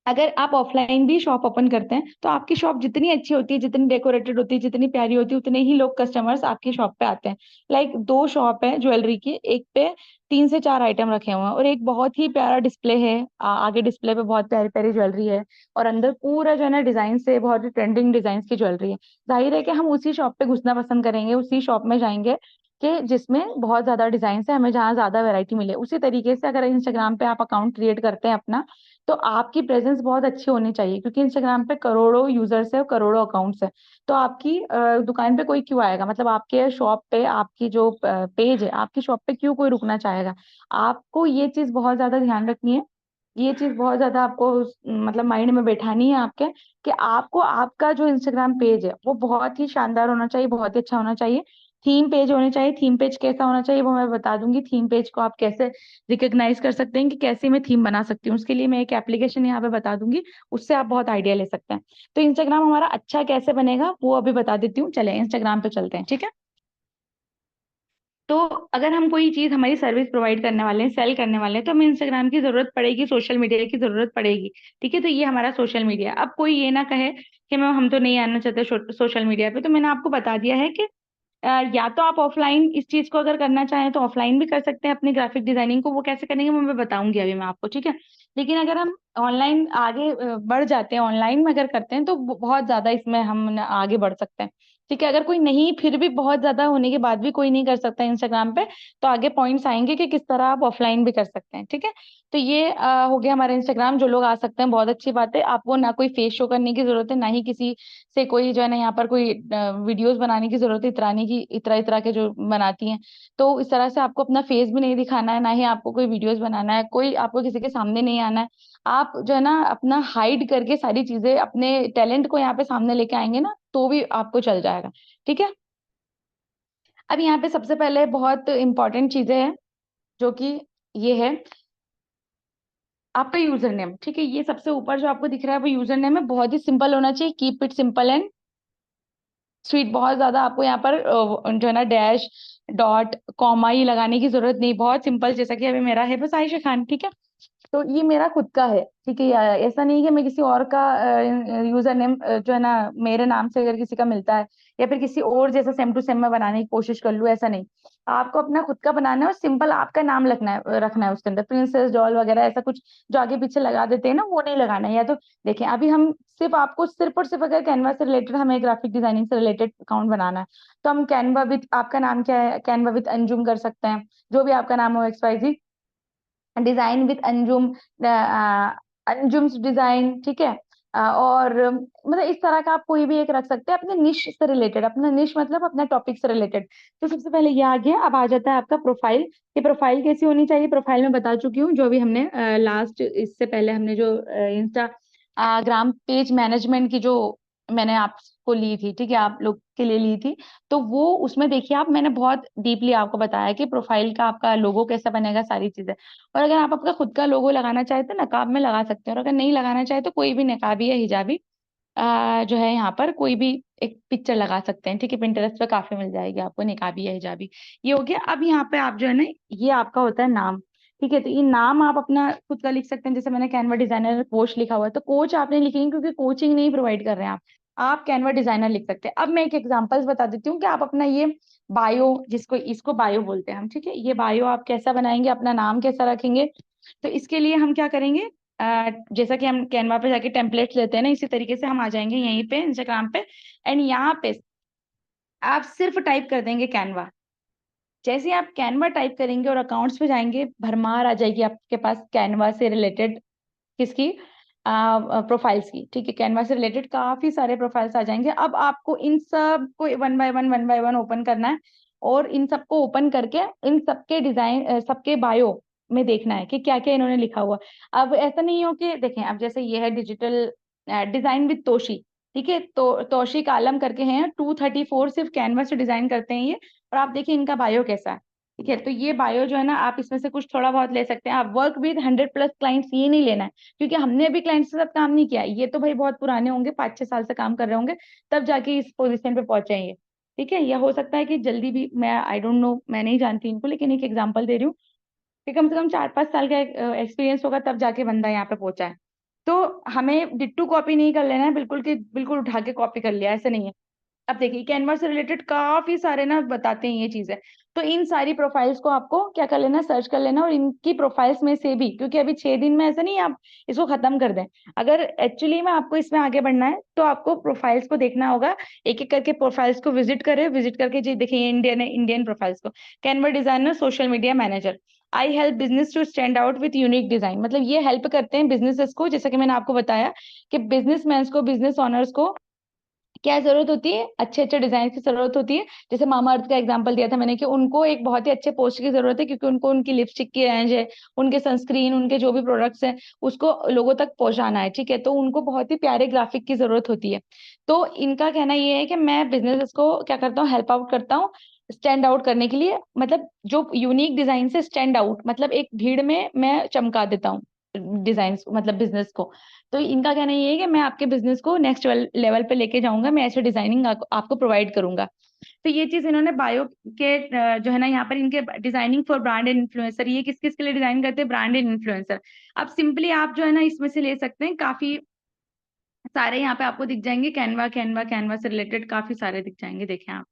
अगर आप ऑफलाइन भी शॉप ओपन करते हैं, तो आपकी शॉप जितनी अच्छी होती है, जितनी डेकोरेटेड होती है, जितनी प्यारी होती है, उतने ही लोग कस्टमर्स आपकी शॉप पे आते हैं। लाइक दो शॉप है ज्वेलरी की, एक पे 3 से 4 आइटम रखे हुए हैं और एक बहुत ही प्यारा डिस्प्ले है। आगे डिस्प्ले पे बहुत प्यारी प्यारी ज्वेलरी है और अंदर पूरा जो है ना डिजाइन से बहुत ही ट्रेंडिंग डिजाइन की ज्वेलरी है। जाहिर है कि हम उसी शॉप पे घुसना पसंद करेंगे, उसी शॉप में जाएंगे कि जिसमें बहुत ज्यादा डिजाइन है, हमें जहाँ ज्यादा वैरायटी मिले। उसी तरीके से अगर इंस्टाग्राम पे आप अकाउंट क्रिएट करते हैं अपना, तो आपकी प्रेजेंस बहुत अच्छी होनी चाहिए, क्योंकि इंस्टाग्राम पे करोड़ों यूजर्स है और करोड़ों अकाउंट्स है। तो आपकी दुकान पे कोई क्यों आएगा? मतलब आपके शॉप पे, आपकी जो पेज है, आपकी शॉप पे क्यों कोई रुकना चाहेगा? आपको ये चीज बहुत ज्यादा ध्यान रखनी है। ये चीज बहुत ज्यादा आपको मतलब माइंड में बैठानी है आपके, कि आपको आपका जो इंस्टाग्राम पेज है वो बहुत ही शानदार होना चाहिए, बहुत ही अच्छा होना चाहिए। थीम पेज होने चाहिए। थीम पेज कैसा होना चाहिए वो मैं बता दूंगी। थीम पेज को आप कैसे रिकॉग्नाइज कर सकते हैं कि कैसे मैं थीम बना सकती हूँ, उसके लिए मैं एक एप्लीकेशन यहाँ पे बता दूंगी, उससे आप बहुत आइडिया ले सकते हैं। तो इंस्टाग्राम हमारा अच्छा कैसे बनेगा वो अभी बता देती हूँ। चले इंस्टाग्राम पे चलते हैं, ठीक है। तो अगर हम कोई चीज, हमारी सर्विस प्रोवाइड करने वाले हैं, सेल करने वाले हैं, तो हमें इंस्टाग्राम की जरूरत पड़ेगी, सोशल मीडिया की जरूरत पड़ेगी। ठीक है। तो ये हमारा सोशल मीडिया। अब कोई ये ना कहे कि मैम हम तो नहीं आना चाहते सोशल मीडिया पे, तो मैंने आपको बता दिया है कि या तो आप ऑफलाइन इस चीज को अगर करना चाहें तो ऑफलाइन भी कर सकते हैं अपनी ग्राफिक डिजाइनिंग को। वो कैसे करेंगे वो मैं बताऊंगी अभी मैं आपको, ठीक है। लेकिन अगर हम ऑनलाइन आगे बढ़ जाते हैं, ऑनलाइन में अगर करते हैं, तो बहुत ज्यादा इसमें हम आगे बढ़ सकते हैं। ठीक है। अगर कोई नहीं, फिर भी बहुत ज्यादा होने के बाद भी कोई नहीं कर सकता इंस्टाग्राम पे, तो आगे पॉइंट्स आएंगे कि किस तरह आप ऑफलाइन भी कर सकते हैं। ठीक है। तो ये हो गया हमारा इंस्टाग्राम। जो लोग आ सकते हैं बहुत अच्छी बात है। आपको ना कोई फेस शो करने की जरूरत है, ना ही किसी से कोई जो है ना यहाँ पर कोई वीडियोस बनाने की जरूरत है, इतराने की, इतरा इतरा के जो बनाती हैं। तो इस तरह से आपको अपना फेस भी नहीं दिखाना है, ना ही आपको कोई वीडियोस बनाना है, कोई आपको किसी के सामने नहीं आना है। आप जो है ना अपना हाइड करके सारी चीजें, अपने टैलेंट को यहाँ पे सामने लेके आएंगे ना, तो भी आपको चल जाएगा। ठीक है। अब यहाँ पे सबसे पहले बहुत इंपॉर्टेंट चीजें हैं, जो कि ये है आपका यूजर नेम। ठीक है। ये सबसे ऊपर जो आपको दिख रहा है वो यूजर नेम है। बहुत ही सिंपल होना चाहिए। Keep it simple and sweet. बहुत ज्यादा आपको यहाँ पर जो है ना डैश, डॉट, कॉमा ही लगाने की जरूरत नहीं। बहुत सिंपल, जैसा कि अभी मेरा है बस आयशा खान। ठीक है। तो ये मेरा खुद का है। ठीक है। ऐसा नहीं कि मैं किसी और का यूजर नेम जो है ना मेरे नाम से अगर किसी का मिलता है या फिर किसी और जैसा सेम टू सेम मैं बनाने की कोशिश कर लूँ, ऐसा नहीं। आपको अपना खुद का बनाना है और सिंपल आपका नाम रखना है उसके अंदर, प्रिंसेस डॉल वगैरह ऐसा कुछ जो आगे पीछे लगा देते हैं ना, वो नहीं लगाना है। या तो देखें, अभी हम सिर्फ आपको सिर्फ और सिर्फ अगर कैनवा से रिलेटेड, हमें ग्राफिक डिजाइनिंग से रिलेटेड अकाउंट बनाना है, तो हम कैनवा विद, आपका नाम क्या है, कैनवा विद अंजुम कर सकते हैं, जो भी आपका नाम हो, XYZ design with Anjum, Anjum's design, ठीक है। और मतलब इस तरह का आप कोई भी एक रख सकते हैं अपने निश से रिलेटेड, अपना निश मतलब अपना टॉपिक से रिलेटेड। तो सबसे पहले ये आ गया। अब आ जाता है आपका प्रोफाइल। ये प्रोफाइल कैसी होनी चाहिए, प्रोफाइल में बता चुकी हूँ, जो भी हमने लास्ट, इससे पहले हमने जो इंस्टाग्राम पेज मैनेजमेंट की जो मैंने आपको ली थी, ठीक है, आप लोग के लिए ली थी, तो वो उसमें देखिए आप, मैंने बहुत डीपली आपको बताया कि प्रोफाइल का आपका लोगो कैसा बनेगा, सारी चीजें। और अगर आप आपका खुद का लोगो लगाना चाहे तो नकाब में लगा सकते हैं, और अगर नहीं लगाना चाहे तो कोई भी नकाबी या हिजाबी जो है यहाँ पर कोई भी एक पिक्चर लगा सकते हैं, ठीक है। पिंटरेस्ट पे काफी मिल जाएगी आपको निकाबी या हिजाबी। ये हो गया। अब यहाँ पे आप जो है ना, ये आपका होता है नाम, ठीक है। तो ये नाम आप अपना खुद का लिख सकते हैं, जैसे मैंने कैनवा डिजाइनर कोच लिखा हुआ है, तो कोच आपने लिखेंगे क्योंकि कोचिंग नहीं प्रोवाइड कर रहे हैं आप कैनवा डिजाइनर लिख सकते हैं। अब मैं एक एग्जांपल्स बता देती हूँ कि आप अपना ये बायो, जिसको इसको बायो बोलते हैं हम, ठीक है, ये बायो आप कैसा बनाएंगे, अपना नाम कैसा रखेंगे। तो इसके लिए हम क्या करेंगे, जैसा कि हम कैनवा पे जाके टेम्पलेट्स लेते हैं ना, इसी तरीके से हम आ जाएंगे यहीं पे इंस्टाग्राम पे, एंड यहाँ पे आप सिर्फ टाइप कर देंगे कैनवा। जैसे ही आप कैनवा टाइप करेंगे और अकाउंट्स पे जाएंगे, भरमार आ जाएगी आपके पास कैनवा से रिलेटेड, किसकी, प्रोफाइल्स की, ठीक है। कैनवा से रिलेटेड काफी सारे प्रोफाइल्स आ जाएंगे। अब आपको इन सब को वन बाय वन ओपन करना है, और इन सबको ओपन करके इन सबके डिजाइन, सबके बायो में देखना है कि क्या क्या इन्होंने लिखा हुआ। अब ऐसा नहीं हो कि देखें, अब जैसे ये है डिजिटल डिजाइन विद तोशी, ठीक है, तो तोशी कालम करके हैं 234, सिर्फ कैनवा से डिजाइन करते हैं ये। और आप देखिए इनका बायो कैसा है, ठीक है। तो ये बायो जो है ना, आप इसमें से कुछ थोड़ा बहुत ले सकते हैं। आप वर्क विद 100+ क्लाइंट्स, ये नहीं लेना है, क्योंकि हमने अभी क्लाइंट्स के साथ काम नहीं किया। ये तो भाई बहुत पुराने होंगे, 5-6 साल से काम कर रहे होंगे, तब जाके इस पोजीशन पे पहुंचे हैं ये, ठीक है। या हो सकता है कि जल्दी भी, मैं आई डोंट नो, मैं नहीं जानती इनको, लेकिन एक एग्जांपल दे रही हूँ कि कम से कम 4-5 साल का एक्सपीरियंस होगा, तब जाके बंदा यहाँ पे पहुंचा है। तो हमें डिट्टू कॉपी नहीं कर लेना है बिल्कुल, कि बिल्कुल उठा के कॉपी कर लिया, ऐसे नहीं है। अब देखिए कैनवा से रिलेटेड काफी सारे ना बताते हैं ये चीजें। तो इन सारी प्रोफाइल्स को आपको क्या कर लेना, सर्च कर लेना, और इनकी प्रोफाइल्स में से भी, क्योंकि अभी 6 दिन में ऐसा नहीं है आप इसको खत्म कर दें। अगर एक्चुअली में आपको इसमें आगे बढ़ना है, तो आपको प्रोफाइल्स को देखना होगा, एक एक करके प्रोफाइल्स को विजिट करें, विजिट करके जी देखिए, इंडियन है, इंडियन प्रोफाइल्स को, Canva designer, social media manager, I help business to stand out with unique design. मतलब ये हेल्प करते हैं बिजनेसेस को, जैसा कि मैंने आपको बताया कि बिजनेसमैन को, बिजनेस ओनर्स को क्या जरूरत होती है, अच्छे अच्छे डिजाइन की जरूरत होती है। जैसे मामा अर्थ का एग्जांपल दिया था मैंने, कि उनको एक बहुत ही अच्छे पोस्ट की जरूरत है, क्योंकि उनको उनकी लिपस्टिक की रेंज है, उनके सनस्क्रीन, उनके जो भी प्रोडक्ट्स हैं, उसको लोगों तक पहुंचाना है, ठीक है। तो उनको बहुत ही प्यारे ग्राफिक की जरूरत होती है। तो इनका कहना ये है कि मैं बिजनेस को क्या करता हूँ, हेल्प आउट करता हूँ स्टैंड आउट करने के लिए, मतलब जो यूनिक डिजाइन से स्टैंड आउट, मतलब एक भीड़ में मैं चमका देता हूँ डिजाइन, मतलब बिजनेस को। तो इनका कहना ये है कि मैं आपके बिजनेस को नेक्स्ट लेवल पे लेके जाऊंगा, मैं ऐसे डिजाइनिंग आपको प्रोवाइड करूंगा। तो ये चीज इन्होंने बायो के जो है ना, यहाँ पर इनके designing for brand and influencer, ये किस किस के लिए डिजाइन करते हैं, ब्रांड एंड इन्फ्लुएंसर। अब सिंपली आप जो है ना इसमें से ले सकते हैं, काफी सारे यहाँ पे आपको दिख जाएंगे, कैनवा कैनवा कैनवा से रिलेटेड काफी सारे दिख जाएंगे। देखें आप,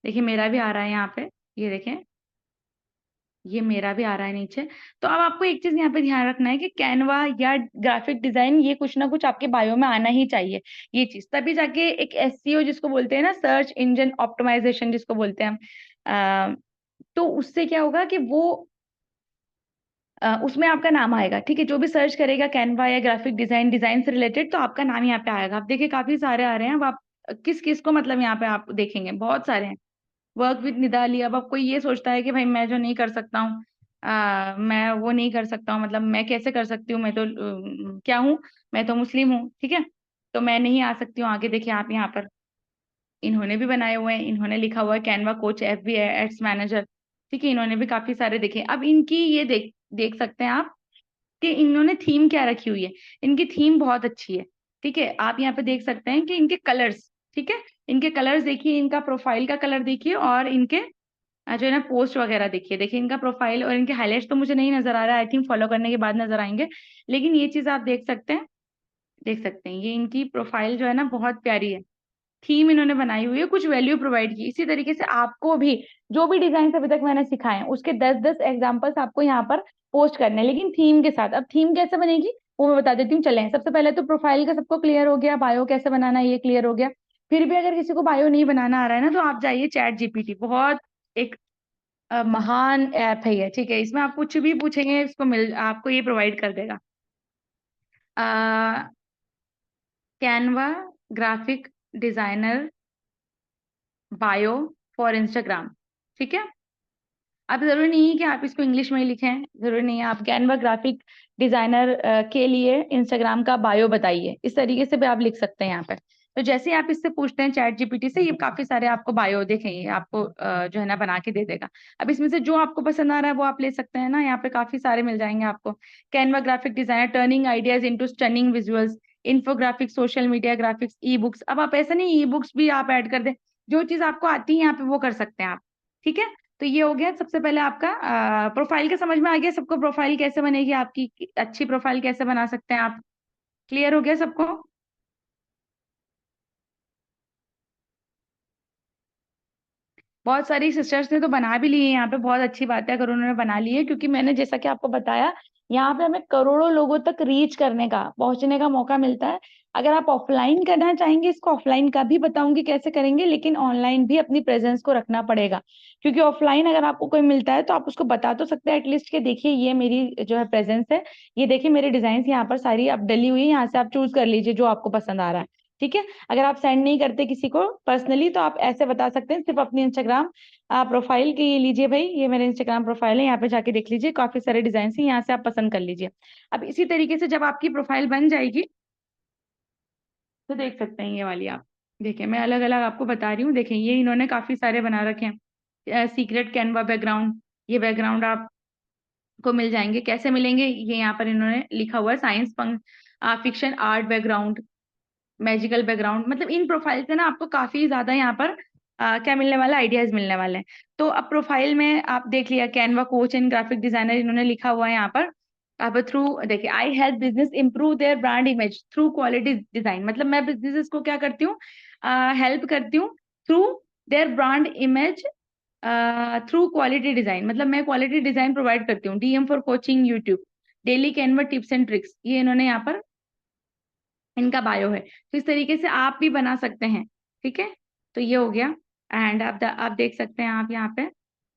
देखिए मेरा भी आ रहा है यहाँ पे, ये देखें, ये मेरा भी आ रहा है नीचे। तो अब आपको एक चीज यहाँ पे ध्यान रखना है कि कैनवा या ग्राफिक डिजाइन, ये कुछ ना कुछ आपके बायो में आना ही चाहिए। ये चीज तभी जाके एक एसईओ जिसको बोलते हैं ना, सर्च इंजन ऑप्टिमाइजेशन जिसको बोलते हैं हम, तो उससे क्या होगा कि वो उसमें आपका नाम आएगा, ठीक है। जो भी सर्च करेगा कैनवा या ग्राफिक डिजाइन, डिजाइन से रिलेटेड, तो आपका नाम यहाँ पे आएगा। आप देखिए काफी सारे आ रहे हैं। अब आप किस किस को, मतलब यहाँ पे आप देखेंगे बहुत सारे हैं। Work with Nidali. अब कोई ये सोचता है कि भाई मैं जो नहीं कर सकता हूँ, मैं वो नहीं कर सकता हूँ, मतलब मैं कैसे कर सकती हूँ, मैं तो क्या हूँ, मैं तो मुस्लिम हूँ, ठीक है, तो मैं नहीं आ सकती हूँ आगे। देखिए आप यहाँ पर इन्होंने भी बनाए हुए हैं, इन्होंने लिखा हुआ है Canva coach FB ads manager, ठीक है। इन्होंने भी काफी सारे देखे। अब इनकी ये देख देख सकते हैं आप कि इन्होंने थीम क्या रखी हुई है। इनकी थीम बहुत अच्छी है, ठीक है। आप यहाँ पे देख सकते हैं कि इनके कलर्स, ठीक है, इनके कलर्स देखिए, इनका प्रोफाइल का कलर देखिए, और इनके जो है ना पोस्ट वगैरह देखिए। देखिए इनका प्रोफाइल और इनके हाईलाइट्स तो मुझे नहीं नजर आ रहा है, आई थिंक फॉलो करने के बाद नजर आएंगे, लेकिन ये चीज आप देख सकते हैं, देख सकते हैं ये इनकी प्रोफाइल जो है ना बहुत प्यारी है, थीम इन्होंने बनाई हुई है, कुछ वैल्यू प्रोवाइड की। इसी तरीके से आपको भी जो भी डिजाइन अभी तक मैंने सिखाए हैं उसके 10-10 एग्जाम्पल्स आपको यहाँ पर पोस्ट करने हैं, लेकिन थीम के साथ। अब थीम कैसे बनेगी वो मैं बता देती हूँ। चलें, सबसे पहले तो प्रोफाइल का सबको क्लियर हो गया, बायो कैसे बनाना है ये क्लियर हो गया। फिर भी अगर किसी को बायो नहीं बनाना आ रहा है ना, तो आप जाइए चैट जीपीटी, बहुत एक महान ऐप है ये, ठीक है। इसमें आप कुछ भी पूछेंगे इसको मिल आपको ये प्रोवाइड कर देगा। Canva graphic designer bio for Instagram, ठीक है। अब जरूरी नहीं है कि आप इसको इंग्लिश में ही लिखें, जरूरी नहीं है। आप कैनवा ग्राफिक डिजाइनर के लिए इंस्टाग्राम का बायो बताइए, इस तरीके से भी आप लिख सकते हैं यहाँ पे। तो जैसे ही आप इससे पूछते हैं चैट जीपीटी से, ये काफी सारे आपको बायो देखेंगे, आपको जो है ना बना के दे देगा। अब इसमें से जो आपको पसंद आ रहा है वो आप ले सकते हैं ना, यहाँ पे काफी सारे मिल जाएंगे आपको। Canva graphic designer turning ideas into stunning visuals, infographics, social media graphics, e books. अब आप ऐसा नहीं ई बुक्स भी आप ऐड कर दें, जो चीज आपको आती है यहाँ पे वो कर सकते हैं आप, ठीक है। तो ये हो गया सबसे पहले आपका प्रोफाइल का। समझ में आ गया सबको प्रोफाइल कैसे बनेगी आपकी, अच्छी प्रोफाइल कैसे बना सकते हैं आप? क्लियर हो गया सबको? बहुत सारी सिस्टर्स ने तो बना भी ली है यहाँ पे, बहुत अच्छी बात है अगर उन्होंने बना ली है, क्योंकि मैंने जैसा कि आपको बताया यहाँ पे हमें करोड़ों लोगों तक रीच करने का, पहुंचने का मौका मिलता है। अगर आप ऑफलाइन करना चाहेंगे इसको, ऑफलाइन का भी बताऊंगी कैसे करेंगे, लेकिन ऑनलाइन भी अपनी प्रेजेंस को रखना पड़ेगा। क्योंकि ऑफलाइन अगर आपको कोई मिलता है तो आप उसको बता तो सकते हैं एटलीस्ट कि देखिए ये मेरी जो है प्रेजेंस है, ये देखिए मेरे डिजाइन यहाँ पर सारी अब डली हुई है, यहाँ से आप चूज कर लीजिए जो आपको पसंद आ रहा है, ठीक है। अगर आप सेंड नहीं करते किसी को पर्सनली तो आप ऐसे बता सकते हैं सिर्फ अपनी इंस्टाग्राम प्रोफाइल की, ये लीजिए भाई ये मेरे इंस्टाग्राम प्रोफाइल है, यहाँ पे जाके देख लीजिए काफी सारे डिजाइन हैं, यहाँ से आप पसंद कर लीजिए। अब इसी तरीके से जब आपकी प्रोफाइल बन जाएगी तो देख सकते हैं ये वाली आप, देखिए मैं अलग अलग आपको बता रही हूँ। देखें ये इन्होंने काफी सारे बना रखे हैं। सीक्रेट कैनवा बैकग्राउंड, ये बैकग्राउंड आपको मिल जाएंगे। कैसे मिलेंगे ये यहाँ पर इन्होंने लिखा हुआ है, science fiction art background, magical background. मतलब इन प्रोफाइल से ना आपको काफी ज्यादा यहाँ पर क्या मिलने वाला, आइडियाज मिलने वाले हैं। तो अब प्रोफाइल में आप देख लिया Canva coach and graphic designer इन्होंने लिखा हुआ है यहाँ पर। अब थ्रू देखिए आई help business improve their brand image through quality design, मतलब मैं बिजनेस को क्या करती हूँ, हेल्प करती हूँ through their brand image through quality design, मतलब मैं क्वालिटी डिजाइन प्रोवाइड करती हूँ। DM for coaching YouTube, daily Canva tips and tricks, ये इन्होंने यहाँ पर इनका बायो है। तो इस तरीके से आप भी बना सकते हैं, ठीक है। तो ये हो गया। एंड आप देख सकते हैं आप यहाँ पे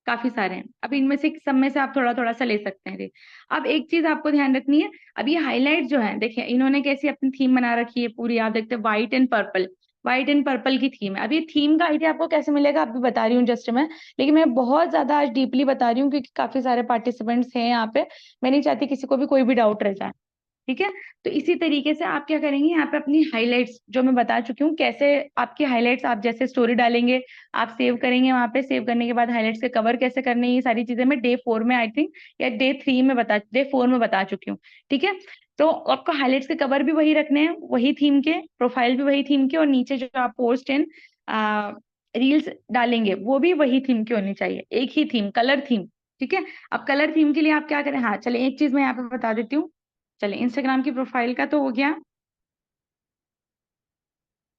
काफी सारे हैं। अब इनमें से सब में से आप थोड़ा थोड़ा सा ले सकते हैं। अब एक चीज आपको ध्यान रखनी है, अब ये हाईलाइट जो है देखिए इन्होंने कैसी अपनी थीम बना रखी है पूरी, आप देखते हैं white and purple, white and purple की थीम है। अब ये थीम का आइडिया आपको कैसे मिलेगा आप भी बता रही हूँ जस्ट मैं, लेकिन मैं बहुत ज्यादा आज डीपली बता रही हूँ क्योंकि काफी सारे पार्टिसिपेंट्स हैं यहाँ पे, मैं नहीं चाहती किसी को भी कोई भी डाउट रह जाए, ठीक है। तो इसी तरीके से आप क्या करेंगे, यहाँ पे अपनी हाइलाइट्स जो मैं बता चुकी हूँ कैसे आपकी हाइलाइट्स, आप जैसे स्टोरी डालेंगे आप सेव करेंगे, वहां पे सेव करने के बाद हाइलाइट्स के कवर कैसे करने हैं, ये सारी चीजें मैं डे 4 में आई थिंक या डे 4 में बता चुकी हूँ, ठीक है। तो आपको हाइलाइट्स के कवर भी वही रखने हैं, वही थीम के, प्रोफाइल भी वही थीम के, और नीचे जो आप पोस्ट एंड रील्स डालेंगे वो भी वही थीम की होनी चाहिए, एक ही थीम, कलर थीम, ठीक है। अब कलर थीम के लिए आप क्या करें, हाँ चले एक चीज मैं यहाँ पे बता देती हूँ। चले इंस्टाग्राम की प्रोफाइल का तो हो गया।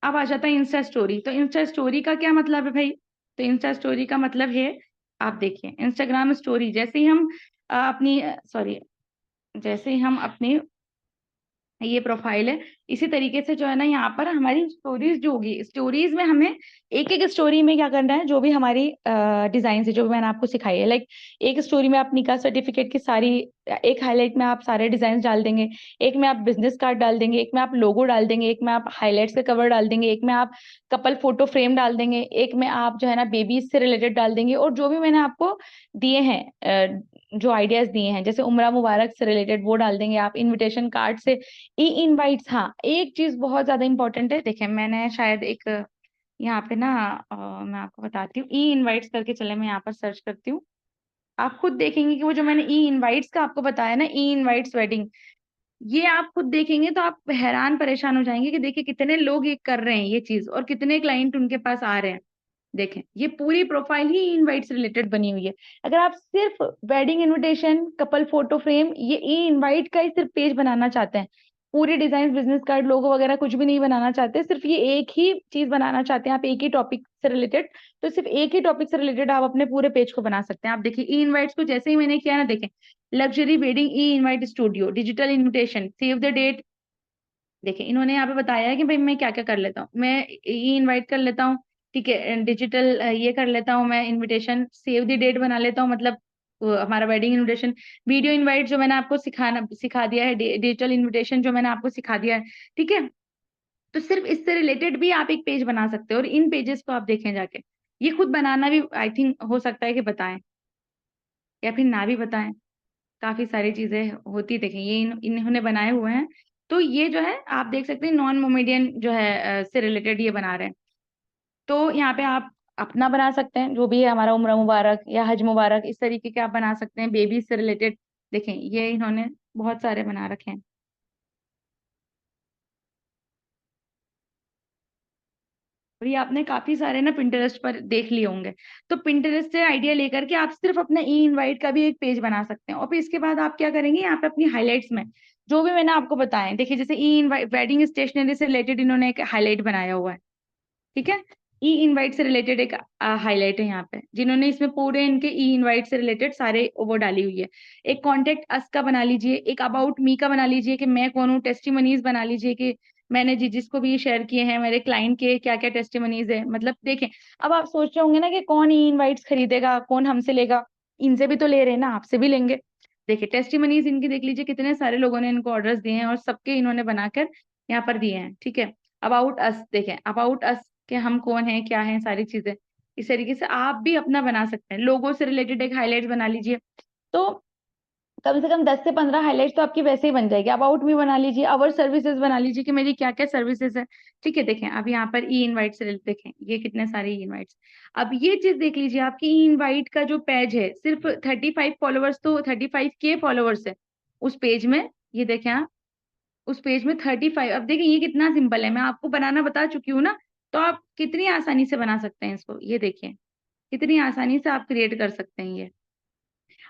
अब आ जाता है इंस्टा स्टोरी। तो इंस्टा स्टोरी का क्या मतलब है भाई, तो इंस्टा स्टोरी का मतलब है, आप देखिए इंस्टाग्राम स्टोरी जैसे ही हम अपनी सॉरी जैसे ही हम अपनी ये प्रोफाइल है, इसी तरीके से जो है ना यहाँ पर हमारी स्टोरीज जो होगी, स्टोरीज में हमें एक एक स्टोरी में क्या करना है, जो भी हमारी डिजाइन है जो भी मैंने आपको सिखाई है, लाइक एक स्टोरी में आप निकाह सर्टिफिकेट की सारी, एक हाईलाइट में आप सारे डिजाइन डाल देंगे, एक में आप बिजनेस कार्ड डाल देंगे, एक में आप लोगो डाल देंगे, एक में आप हाईलाइट्स का कवर डाल देंगे, एक में आप कपल फोटो फ्रेम डाल देंगे, एक में आप जो है ना बेबीज से रिलेटेड डाल देंगे, और जो भी मैंने आपको दिए हैं जो आइडियाज दिए हैं जैसे उमरा मुबारक से रिलेटेड वो डाल देंगे आप, इनविटेशन कार्ड से, ई इनवाइट्स। हाँ एक चीज बहुत ज्यादा इंपॉर्टेंट है, देखिए मैंने शायद एक यहाँ पे ना मैं आपको बताती हूँ, ई इनवाइट्स करके, चले मैं यहाँ पर सर्च करती हूँ, आप खुद देखेंगे कि वो जो मैंने ई इनवाइट्स का आपको बताया ना, ई इनवाइट्स वेडिंग, ये आप खुद देखेंगे तो आप हैरान परेशान हो जाएंगे कि देखिए कितने लोग ये कर रहे हैं ये चीज, और कितने क्लाइंट उनके पास आ रहे हैं। देखें ये पूरी प्रोफाइल ही इनवाइट से रिलेटेड बनी हुई है। अगर आप सिर्फ wedding invitation, couple photo frame, ये ई इनवाइट का ही सिर्फ पेज बनाना चाहते हैं पूरे डिजाइन, बिजनेस कार्ड, लोगो वगैरह कुछ भी नहीं बनाना चाहते, सिर्फ ये एक ही चीज बनाना चाहते हैं आप, एक ही टॉपिक से रिलेटेड, तो सिर्फ एक ही टॉपिक से रिलेटेड आप अपने पूरे पेज को बना सकते हैं। आप देखिए ई इनवाइट्स को जैसे ही मैंने किया ना, देखें luxury wedding e invite studio, digital invitation, save the date. देखिए इन्होंने यहाँ पे बताया है कि भाई मैं क्या क्या कर लेता हूँ, मैं ई इनवाइट कर लेता हूँ, ठीक है, डिजिटल ये कर लेता हूँ मैं इनविटेशन, सेव द डेट बना लेता हूँ, मतलब हमारा वेडिंग इनविटेशन, वीडियो इनवाइट जो मैंने आपको सिखा दिया है, डिजिटल इनविटेशन जो मैंने आपको सिखा दिया है, ठीक है। तो सिर्फ इससे रिलेटेड भी आप एक पेज बना सकते हो, और इन पेजेस को आप देखें जाके, ये खुद बनाना भी आई थिंक हो सकता है कि बताएं, या फिर ना भी बताएं, काफी सारी चीजें होती देखें, ये इन्होंने बनाए हुए हैं। तो ये जो है आप देख सकते हैं नॉन मोमेडियन जो है से रिलेटेड ये बना रहे हैं। तो यहाँ पे आप अपना बना सकते हैं, जो भी है हमारा उम्र मुबारक या हज मुबारक, इस तरीके के आप बना सकते हैं, बेबी से रिलेटेड। देखें ये इन्होंने बहुत सारे बना रखे हैं, और ये आपने काफी सारे ना पिंटरेस्ट पर देख लिए होंगे। तो पिंटरेस्ट से आइडिया लेकर के आप सिर्फ अपना ई इनवाइट का भी एक पेज बना सकते हैं, और फिर इसके बाद आप क्या करेंगे, यहाँ पे अपनी हाइलाइट्स में जो भी मैंने आपको बताया, देखिए जैसे ई इनवाइट वेडिंग स्टेशनरी से रिलेटेड इन्होंने एक हाईलाइट बनाया हुआ है, ठीक है। ई इनवाइट से रिलेटेड एक हाईलाइट है यहाँ पे, जिन्होंने इसमें पूरे इनके ई इनवाइट से रिलेटेड सारे वो डाली हुई है। एक कॉन्टेक्ट अस का बना लीजिए, एक अबाउट मी का बना लीजिए कि मैं कौन हूँ, टेस्टिमनीज बना लीजिए कि मैंने जिसको भी शेयर किए हैं मेरे क्लाइंट के क्या क्या टेस्टिमनीज है, मतलब देखें। अब आप सोच रहे होंगे ना कि कौन ई इनवाइट्स खरीदेगा, कौन हमसे लेगा, इनसे भी तो ले रहे हैं ना, आपसे भी लेंगे। देखिए टेस्टिमनीज इनकी देख लीजिए, कितने सारे लोगों ने इनको ऑर्डर्स दिए हैं, और सबके इन्होंने बनाकर यहाँ पर दिए हैं, ठीक है। अबाउट अस देखें, अबाउट अस कि हम कौन है, क्या है, सारी चीजें इस तरीके से आप भी अपना बना सकते हैं। लोगों से रिलेटेड एक हाईलाइट बना लीजिए, तो कम से कम 10 से 15 हाईलाइट तो आपकी वैसे ही बन जाएगी। अबाउट मी बना लीजिए, अवर सर्विसेज बना लीजिए कि मेरी क्या क्या सर्विसेज है, ठीक है। देखें अब यहाँ पर ई इनवाइट से देखें ये कितने सारे ई इनवाइट्स। अब ये चीज देख लीजिए, आपकी ई इनवाइट का जो पेज है सिर्फ 35 फॉलोअर्स, तो 35K फॉलोअर्स है उस पेज में, ये देखें आप, उस पेज में 35। अब देखिए ये कितना सिंपल है, मैं आपको बनाना बता चुकी हूँ ना, तो आप कितनी आसानी से बना सकते हैं इसको, ये देखिए कितनी आसानी से आप क्रिएट कर सकते हैं ये।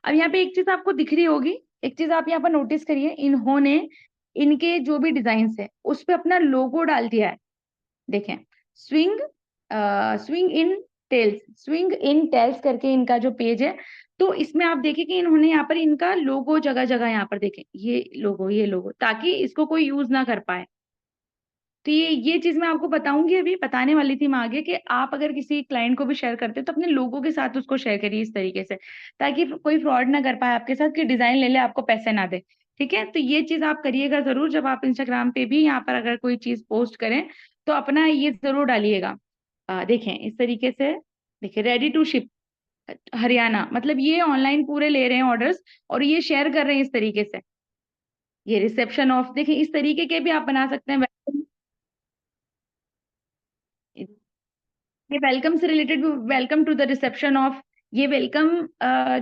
अब यहाँ पे एक चीज आपको दिख रही होगी, एक चीज आप यहाँ पर नोटिस करिए, इन्होंने इनके जो भी डिजाइन है उस पे अपना लोगो डाल दिया है। देखें swing swing in tales, swing in tales करके इनका जो पेज है, तो इसमें आप देखिए कि इन्होंने यहाँ पर इनका लोगो जगह जगह यहाँ पर देखें, ये लोगो, ताकि इसको कोई यूज ना कर पाए। तो ये चीज मैं आपको बताऊंगी, अभी बताने वाली थी मैं आगे, कि आप अगर किसी क्लाइंट को भी शेयर करते हो तो अपने लोगों के साथ उसको शेयर करिए इस तरीके से, ताकि कोई फ्रॉड ना कर पाए आपके साथ कि डिजाइन ले ले आपको पैसे ना दे, ठीक है। तो ये चीज आप करिएगा जरूर, जब आप इंस्टाग्राम पे भी यहाँ पर अगर कोई चीज पोस्ट करें तो अपना ये जरूर डालिएगा। देखें इस तरीके से, देखिए रेडी टू शिप हरियाणा, मतलब ये ऑनलाइन पूरे ले रहे हैं ऑर्डर्स, और ये शेयर कर रहे हैं इस तरीके से। ये रिसेप्शन ऑफ, देखिए इस तरीके के भी आप बना सकते हैं। ये वेलकम से related, welcome to the reception of, ये वेलकम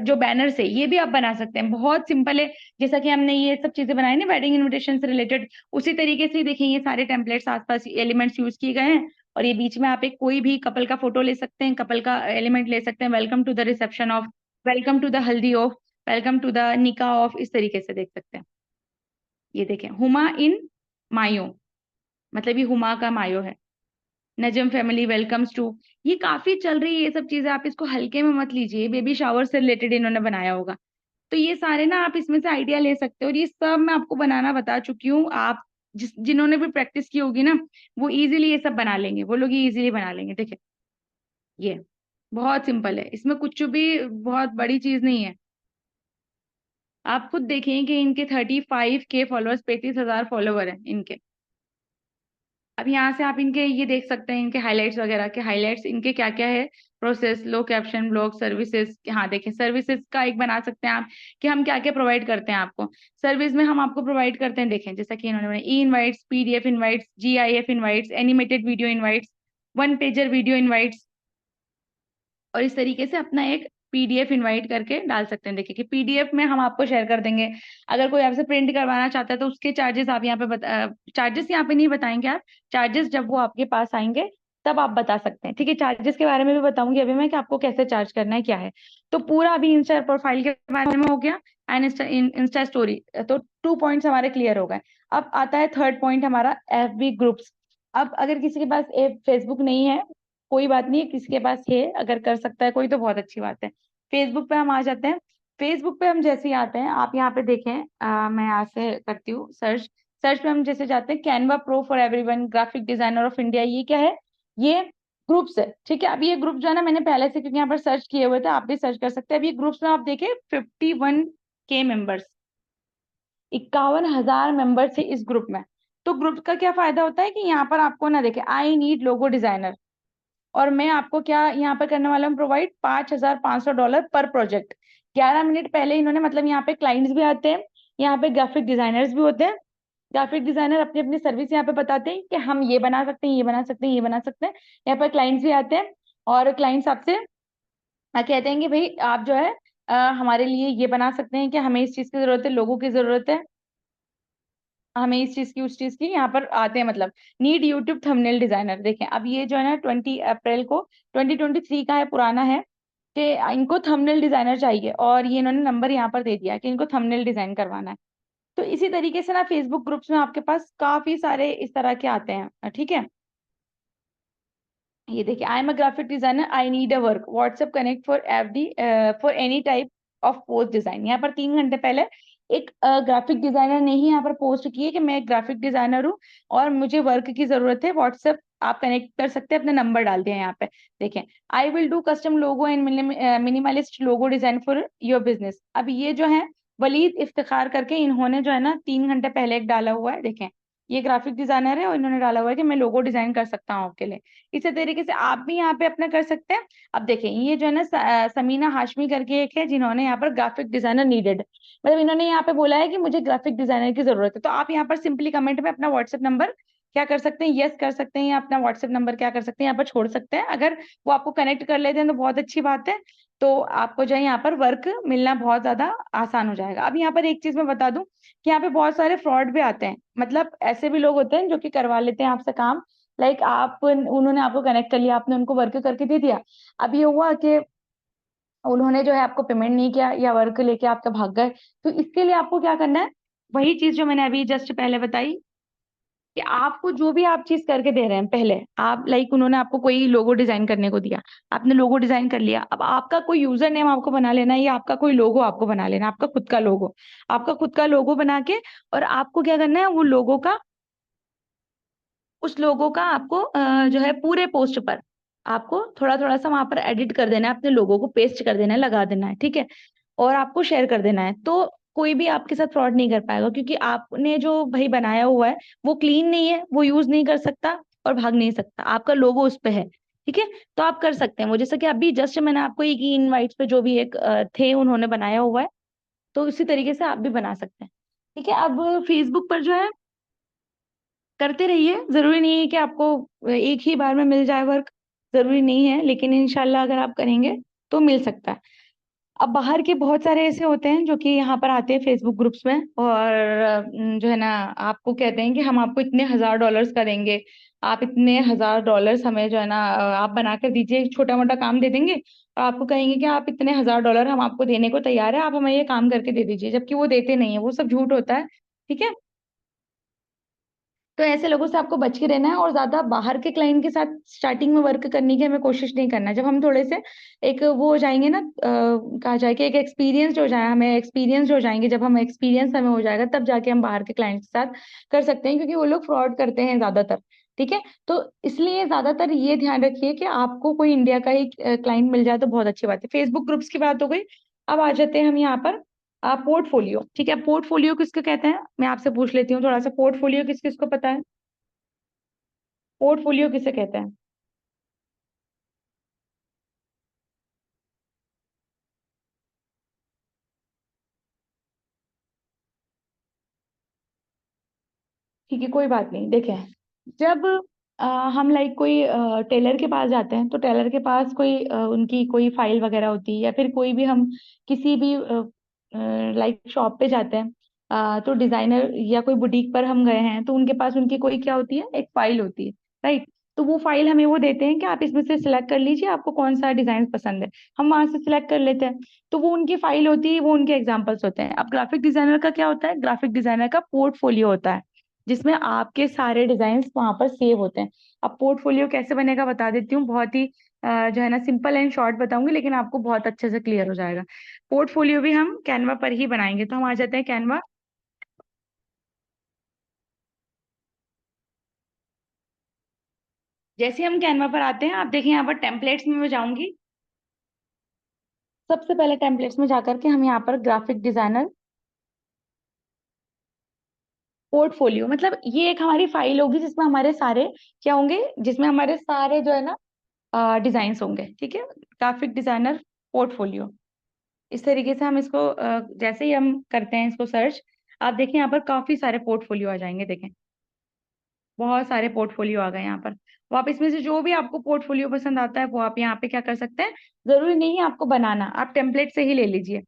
जो बैनर्स है ये भी आप बना सकते हैं, बहुत सिंपल है। जैसा कि हमने ये सब चीजें बनाई ना वेडिंग इनविटेशन से रिलेटेड, उसी तरीके से देखिए ये सारे टेम्पलेट्स आसपास एलिमेंट्स यूज किए गए हैं, और ये बीच में आप एक कोई भी कपल का फोटो ले सकते हैं, कपल का एलिमेंट ले सकते हैं, welcome to the reception of, welcome to the haldi of, welcome to the nikah of, इस तरीके से देख सकते हैं। ये देखें हुमा इन मायो, मतलब ये हुमा का मायो है, नजम फैमिली वेलकम्स टू, ये काफी चल रही है ये सब चीजें, आप इसको हल्के में मत लीजिए, बेबी शावर से रिलेटेड इन्होंने बनाया होगा। तो ये सारे ना आप इसमें से आइडिया ले सकते हो, और ये सब मैं आपको बनाना बता चुकी हूँ। आप जिन्होंने भी प्रैक्टिस की होगी ना, वो इजीली ये सब बना लेंगे, वो लोग ये इजीली बना लेंगे। देखिए ये बहुत सिंपल है, इसमें कुछ भी बहुत बड़ी चीज नहीं है। आप खुद देखें कि इनके 35K फॉलोअर्स, 35,000 फॉलोवर है इनके। अब यहाँ से आप इनके ये देख सकते हैं, इनके हाइलाइट्स वगैरह के, हाइलाइट्स इनके क्या क्या है, प्रोसेस, लो कैप्शन, ब्लॉग, सर्विसेज। हाँ देखें सर्विसेज का एक बना सकते हैं आप कि हम क्या क्या प्रोवाइड करते हैं आपको। सर्विस में हम आपको प्रोवाइड करते हैं, देखें जैसा कि इन्होंने e invites, PDF invites, GIF invites, animated video invites, one pager video invites, और इस तरीके से अपना एक पीडीएफ इनवाइट करके डाल सकते हैं। देखिए कि पीडीएफ में हम आपको शेयर कर देंगे, अगर कोई आपसे प्रिंट करवाना चाहता है तो उसके चार्जेस आप यहाँ पे चार्जेस यहाँ पे नहीं बताएंगे आप, चार्जेस जब वो आपके पास आएंगे तब आप बता सकते हैं। ठीक है, चार्जेस के बारे में भी बताऊंगी अभी मैं कि आपको कैसे चार्ज करना है क्या है। तो पूरा अभी इंस्टा प्रोफाइल के बारे में हो गया, एंड इंस्टा स्टोरी। तो 2 पॉइंट्स हमारे क्लियर हो गए। अब आता है थर्ड पॉइंट हमारा, एफबी ग्रुप्स। अब अगर किसी के पास फेसबुक नहीं है, कोई बात नहीं है, किसी के पास है, अगर कर सकता है कोई तो बहुत अच्छी बात है। फेसबुक पे हम आ जाते हैं। फेसबुक पे हम जैसे ही आते हैं, आप यहाँ पे देखें, मैं यहाँ से करती हूँ सर्च। सर्च पे हम जैसे जाते हैं, Canva pro for everyone, graphic designer of India, ये क्या है? ये ग्रुप्स है। ठीक है, अब ये ग्रुप जो है ना, मैंने पहले से क्योंकि यहाँ पर सर्च किए हुए थे, आप भी सर्च कर सकते हैं। अब ये ग्रुप्स में आप देखें 51K मेंबर्स, 51,000 मेंबर्स है इस ग्रुप में। तो ग्रुप का क्या फायदा होता है कि यहाँ पर आपको ना, देखे, आई नीड लोगो डिजाइनर, और मैं आपको क्या यहाँ पर करने वाला हूँ प्रोवाइड, $5,500 पर प्रोजेक्ट। 11 मिनट पहले इन्होंने, मतलब यहाँ पे क्लाइंट्स भी आते हैं, यहाँ पे ग्राफिक डिजाइनर्स भी होते हैं। ग्राफिक डिजाइनर अपनी अपनी सर्विस यहाँ पे बताते हैं कि हम ये बना सकते हैं, ये बना सकते हैं, ये बना सकते हैं। यहाँ पर क्लाइंट्स भी आते हैं, और क्लाइंट्स आपसे कहते हैं कि भाई आप जो है हमारे लिए ये बना सकते हैं, कि हमें इस चीज की जरूरत है, लोगों की जरूरत है, हमें इस चीज की, उस चीज की, यहाँ पर आते हैं। मतलब नीड यूट्यूब थंबनेल डिजाइनर, देखें अब ये जो है ना 20 अप्रैल को 2023 का है, पुराना है, कि इनको थंबनेल डिजाइनर चाहिए, और ये इन्होंने नंबर यहाँ पर दे दिया कि इनको थंबनेल डिजाइन करवाना है। तो इसी तरीके से ना फेसबुक ग्रुप्स में आपके पास काफी सारे इस तरह के आते हैं। ठीक है, ये देखिए, I am a graphic designer, I need a work, WhatsApp connect for every, for any type of post design. यहाँ पर 3 घंटे पहले एक ग्राफिक डिजाइनर ने ही यहाँ पर पोस्ट की है कि मैं एक ग्राफिक डिजाइनर हूँ और मुझे वर्क की जरूरत है, व्हाट्सएप आप कनेक्ट कर सकते हैं, अपना नंबर डाल दिया यहाँ पे। देखें, I will do custom logo and minimalist logo design for your business. अब ये जो है वलीद इफ्तिखार करके इन्होंने जो है ना 3 घंटे पहले एक डाला हुआ है। देखें, ये ग्राफिक डिजाइनर है और इन्होंने डाला हुआ है कि मैं लोगो डिजाइन कर सकता हूँ आपके लिए। इसी तरीके से आप भी यहाँ पे अपना कर सकते हैं। अब देखें, ये जो है ना समीना हाशमी करके एक है, जिन्होंने यहाँ पर ग्राफिक डिजाइनर नीडेड, मतलब इन्होंने यहाँ पे बोला है कि मुझे ग्राफिक डिजाइनर की जरूरत है। तो आप यहाँ पर सिंपली कमेंट में अपना व्हाट्सएप नंबर क्या कर सकते हैं, यस कर सकते हैं, या अपना व्हाट्सएप नंबर क्या कर सकते हैं यहाँ पर छोड़ सकते हैं। अगर वो आपको कनेक्ट कर लेते हैं तो बहुत अच्छी बात है। तो आपको जो है यहाँ पर वर्क मिलना बहुत ज्यादा आसान हो जाएगा। अब यहाँ पर एक चीज मैं बता दूं कि यहाँ पे बहुत सारे फ्रॉड भी आते हैं, मतलब ऐसे भी लोग होते हैं जो कि करवा लेते हैं आपसे काम। लाइक आप, उन्होंने आपको कनेक्ट कर लिया, आपने उनको वर्क करके दे दिया। अब ये हुआ कि उन्होंने जो है आपको पेमेंट नहीं किया, या वर्क लेके आपका भाग गए। तो इसके लिए आपको क्या करना है, वही चीज जो मैंने अभी जस्ट पहले बताई, कि आपको जो भी आप चीज करके दे रहे हैं, पहले आप, लाइक उन्होंने आपको कोई लोगो डिजाइन करने को दिया, आपने लोगो डिजाइन कर लिया, अब आपका कोई यूजर नेम आपको बना लेना है, या आपका कोई लोगो आपको बना लेना है, आपका खुद का लोगो, आपका खुद का लोगो बना के, और आपको क्या करना है, वो लोगो का, उस लोगो का आपको जो है पूरे पोस्ट पर आपको थोड़ा थोड़ा सा वहां पर एडिट कर देना है, अपने लोगों को पेस्ट कर देना है, लगा देना है। ठीक है, और आपको शेयर कर देना है। तो कोई भी आपके साथ फ्रॉड नहीं कर पाएगा, क्योंकि आपने जो भाई बनाया हुआ है वो क्लीन नहीं है, वो यूज नहीं कर सकता और भाग नहीं सकता, आपका लोगो उस पे है। ठीक है, तो आप कर सकते हैं वो, जैसे कि अभी जस्ट मैंने आपको एक ही इनवाइट पे जो भी एक थे उन्होंने बनाया हुआ है, तो उसी तरीके से आप भी बना सकते हैं। ठीक है, अब फेसबुक पर जो है करते रहिए, जरूरी नहीं है कि आपको एक ही बार में मिल जाए वर्क, जरूरी नहीं है, लेकिन इंशाल्लाह अगर आप करेंगे तो मिल सकता है। अब बाहर के बहुत सारे ऐसे होते हैं जो कि यहाँ पर आते हैं फेसबुक ग्रुप्स में, और जो है ना आपको कहते हैं कि हम आपको इतने $1,000 का देंगे, आप इतने $1,000 हमें जो है ना आप बना कर दीजिए, एक छोटा मोटा काम दे देंगे, और आपको कहेंगे कि आप इतने $1,000 हम आपको देने को तैयार है, आप हमें ये काम करके दे दीजिए, जबकि वो देते नहीं है, वो सब झूठ होता है। ठीक है, तो ऐसे लोगों से आपको बच के रहना है, और ज्यादा बाहर के क्लाइंट के साथ स्टार्टिंग में वर्क करने की हमें कोशिश नहीं करना है। जब हम थोड़े से एक वो हो जाएंगे ना, कहा जाए कि एक एक्सपीरियंस हो जाए, हमें एक्सपीरियंस हो जाएंगे, जब हम एक्सपीरियंस हमें हो जाएगा तब जाके हम बाहर के क्लाइंट के साथ कर सकते हैं, क्योंकि वो लोग फ्रॉड करते हैं ज्यादातर। ठीक है, तो इसलिए ज्यादातर ये ध्यान रखिए कि आपको कोई इंडिया का ही क्लाइंट मिल जाए तो बहुत अच्छी बात है। फेसबुक ग्रुप्स की बात हो गई, अब आ जाते हैं हम यहाँ पर पोर्टफोलियो। ठीक है, पोर्टफोलियो किसको कहते हैं, मैं आपसे पूछ लेती हूँ थोड़ा सा, पोर्टफोलियो किस किस को पता है, पोर्टफोलियो किसे कहते हैं? ठीक है, कोई बात नहीं। देखें, जब हम लाइक कोई टेलर के पास जाते हैं, तो टेलर के पास कोई उनकी कोई फाइल वगैरह होती है, या फिर कोई भी हम किसी भी लाइक शॉप पे जाते हैं, तो डिजाइनर या कोई बुटीक पर हम गए हैं, तो उनके पास उनकी कोई क्या होती है, एक फाइल होती है, राइट? तो वो फाइल हमें वो देते हैं कि आप इसमें से सिलेक्ट कर लीजिए, आपको कौन सा डिजाइन पसंद है। हम वहां से सिलेक्ट कर लेते हैं। तो वो उनकी फाइल होती है, वो उनके एग्जाम्पल्स होते हैं। अब ग्राफिक डिजाइनर का क्या होता है? ग्राफिक डिजाइनर का पोर्टफोलियो होता है, जिसमें आपके सारे डिजाइन वहां पर सेव होते हैं। अब पोर्टफोलियो कैसे बनेगा बता देती हूँ, बहुत ही जो है ना सिंपल एंड शॉर्ट बताऊंगी, लेकिन आपको बहुत अच्छे से क्लियर हो जाएगा। पोर्टफोलियो भी हम कैनवा पर ही बनाएंगे। तो हम आ जाते हैं कैनवा। जैसे हम कैनवा पर आते हैं, आप देखिए यहाँ पर टेम्पलेट्स में मैं जाऊंगी। सबसे पहले टेम्पलेट्स में जाकर के हम यहाँ पर ग्राफिक डिजाइनर पोर्टफोलियो, मतलब ये एक हमारी फाइल होगी जिसमें हमारे सारे क्या होंगे, जिसमें हमारे सारे जो है ना डिजाइन होंगे। ठीक है, ग्राफिक डिजाइनर पोर्टफोलियो। इस तरीके से हम इसको जैसे ही हम करते हैं इसको सर्च, आप देखें यहाँ पर काफी सारे पोर्टफोलियो आ जाएंगे। देखें, बहुत सारे पोर्टफोलियो आ गए यहाँ पर। वो आप इसमें से जो भी आपको पोर्टफोलियो पसंद आता है वो आप यहाँ पे क्या कर सकते हैं। जरूरी नहीं है आपको बनाना, आप टेम्पलेट से ही ले लीजिए।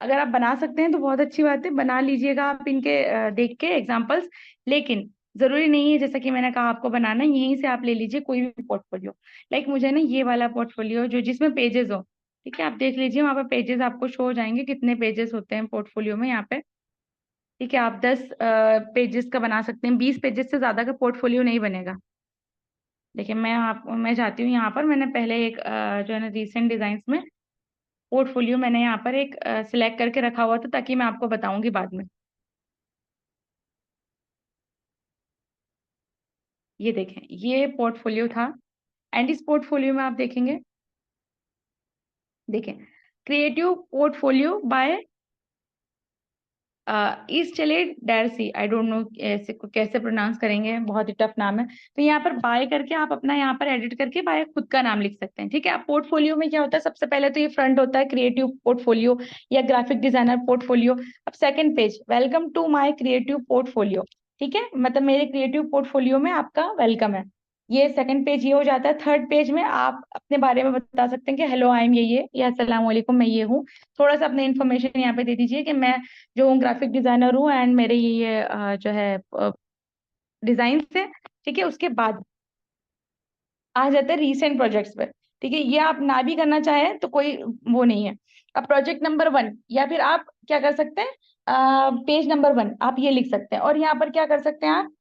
अगर आप बना सकते हैं तो बहुत अच्छी बात है, बना लीजिएगा आप इनके देख के एग्जांपल्स। लेकिन जरूरी नहीं है, जैसा कि मैंने कहा आपको बनाना है, यहीं से आप ले लीजिए कोई भी पोर्टफोलियो। लाइक मुझे ना ये वाला पोर्टफोलियो जो जिसमें पेजेस हो, ठीक है, आप देख लीजिए वहां पर पेजेस आपको शो हो जाएंगे, कितने पेजेस होते हैं पोर्टफोलियो में यहाँ पे। ठीक है, आप 10 पेजेस का बना सकते हैं, 20 पेजेस से ज्यादा का पोर्टफोलियो नहीं बनेगा। देखिए मैं जाती हूँ यहाँ पर, मैंने पहले एक जो है ना रिसेंट डिजाइन में पोर्टफोलियो मैंने यहाँ पर एक सिलेक्ट करके रखा हुआ था, ताकि मैं आपको बताऊंगी बाद में। ये देखें, ये पोर्टफोलियो था। एंड इस पोर्टफोलियो में आप देखेंगे, देखें, क्रिएटिव पोर्टफोलियो बाय इस चले डैरसी, आई डोंट नो ऐसे को कैसे प्रोनाउंस करेंगे, बहुत ही टफ नाम है। तो यहाँ पर बाय करके आप अपना यहाँ पर एडिट करके बाय खुद का नाम लिख सकते हैं। ठीक है, आप पोर्टफोलियो में क्या होता है, सबसे पहले तो ये फ्रंट होता है क्रिएटिव पोर्टफोलियो या ग्राफिक डिजाइनर पोर्टफोलियो। अब second page, welcome to my creative portfolio. ठीक है, मतलब मेरे क्रिएटिव पोर्टफोलियो में आपका वेलकम है। ये सेकंड पेज ये हो जाता है। थर्ड पेज में आप अपने बारे में बता सकते हैं कि हेलो आई एम ये या अस्सलाम वालेकुम मैं ये हूँ। थोड़ा सा अपने इन्फॉर्मेशन यहाँ पे दे दीजिए कि मैं जो हूँ ग्राफिक डिजाइनर हूँ, एंड मेरे ये जो है डिजाइन से। ठीक है, उसके बाद आ जाता है रीसेंट प्रोजेक्ट्स पे। ठीक है, ये आप ना भी करना चाहें तो कोई वो नहीं है। अब प्रोजेक्ट नंबर 1, या फिर आप क्या कर सकते हैं, पेज नंबर 1 आप ये लिख सकते हैं। और यहाँ पर क्या कर सकते हैं आप,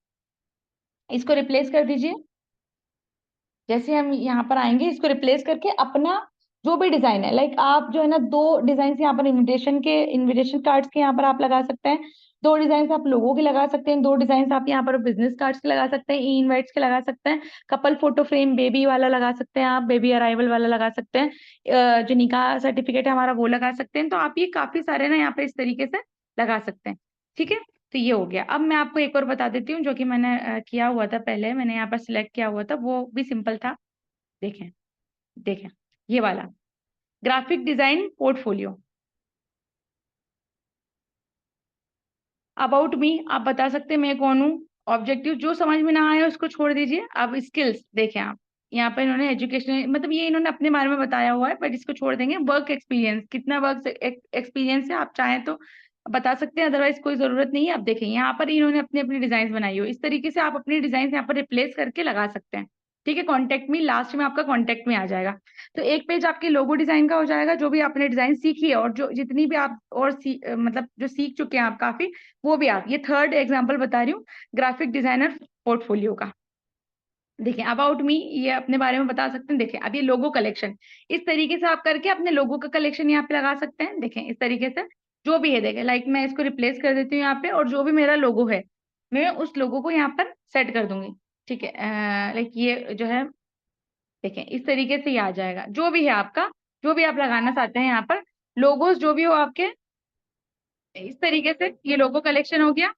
इसको रिप्लेस कर दीजिए। जैसे हम यहाँ पर आएंगे, इसको रिप्लेस करके अपना जो भी डिजाइन है, लाइक आप जो है ना 2 डिजाइन यहाँ पर इनविटेशन कार्ड्स के यहाँ पर आप लगा सकते हैं। 2 डिजाइन आप लोगों के लगा सकते हैं, 2 डिजाइन आप यहाँ पर बिजनेस कार्ड्स के लगा सकते हैं, ई इनवाइट्स के लगा सकते हैं। कपल फोटो फ्रेम बेबी वाला लगा सकते हैं, आप बेबी अराइवल वाला लगा सकते हैं। जो निकाह सर्टिफिकेट है हमारा वो लगा सकते हैं। तो आप ये काफी सारे ना यहाँ पे इस तरीके से लगा सकते हैं। ठीक है, तो ये हो गया। अब मैं आपको एक और बता देती हूँ, जो कि मैंने किया हुआ था पहले, मैंने यहाँ पर सिलेक्ट किया हुआ था, वो भी सिंपल था। देखें, देखें, ये वाला graphic design portfolio. About me आप बता सकते हैं मैं कौन हूँ। ऑब्जेक्टिव जो समझ में ना आए उसको छोड़ दीजिए। अब स्किल्स देखें आप, यहाँ पर इन्होंने एजुकेशन मतलब ये इन्होंने अपने बारे में बताया हुआ है, बट इसको छोड़ देंगे। वर्क एक्सपीरियंस, कितना वर्क एक्सपीरियंस है आप चाहें तो बता सकते हैं, अदरवाइज कोई जरूरत नहीं है। आप देखें यहाँ पर इन्होंने अपनी अपनी डिजाइन बनाई हो, इस तरीके से आप अपनी डिजाइन यहाँ पर रिप्लेस करके लगा सकते हैं। ठीक है, कॉन्टेक्ट में लास्ट में आपका कॉन्टेक्ट में आ जाएगा। तो एक पेज आपके लोगो डिजाइन का हो जाएगा, जो भी आपने डिजाइन सीखी है और जो जितनी भी आप और मतलब जो सीख चुके हैं आप काफी, वो भी आप, ये थर्ड एग्जांपल बता रही हूँ ग्राफिक डिजाइनर पोर्टफोलियो का। देखिए अबाउट मी, ये अपने बारे में बता सकते हैं। देखिए अब ये लोगो कलेक्शन, इस तरीके से आप करके अपने लोगो का कलेक्शन यहाँ पे लगा सकते हैं। देखें इस तरीके से जो भी है, देखें लाइक मैं इसको रिप्लेस कर देती हूँ यहाँ पे, और जो भी मेरा लोगो है मैं उस लोगो को यहाँ पर सेट कर दूंगी। ठीक है, लाइक ये जो है, देखें इस तरीके से ये आ जाएगा। जो भी है आपका, जो भी आप लगाना चाहते हैं यहाँ पर लोगोस जो भी हो आपके, इस तरीके से ये लोगो कलेक्शन हो गया।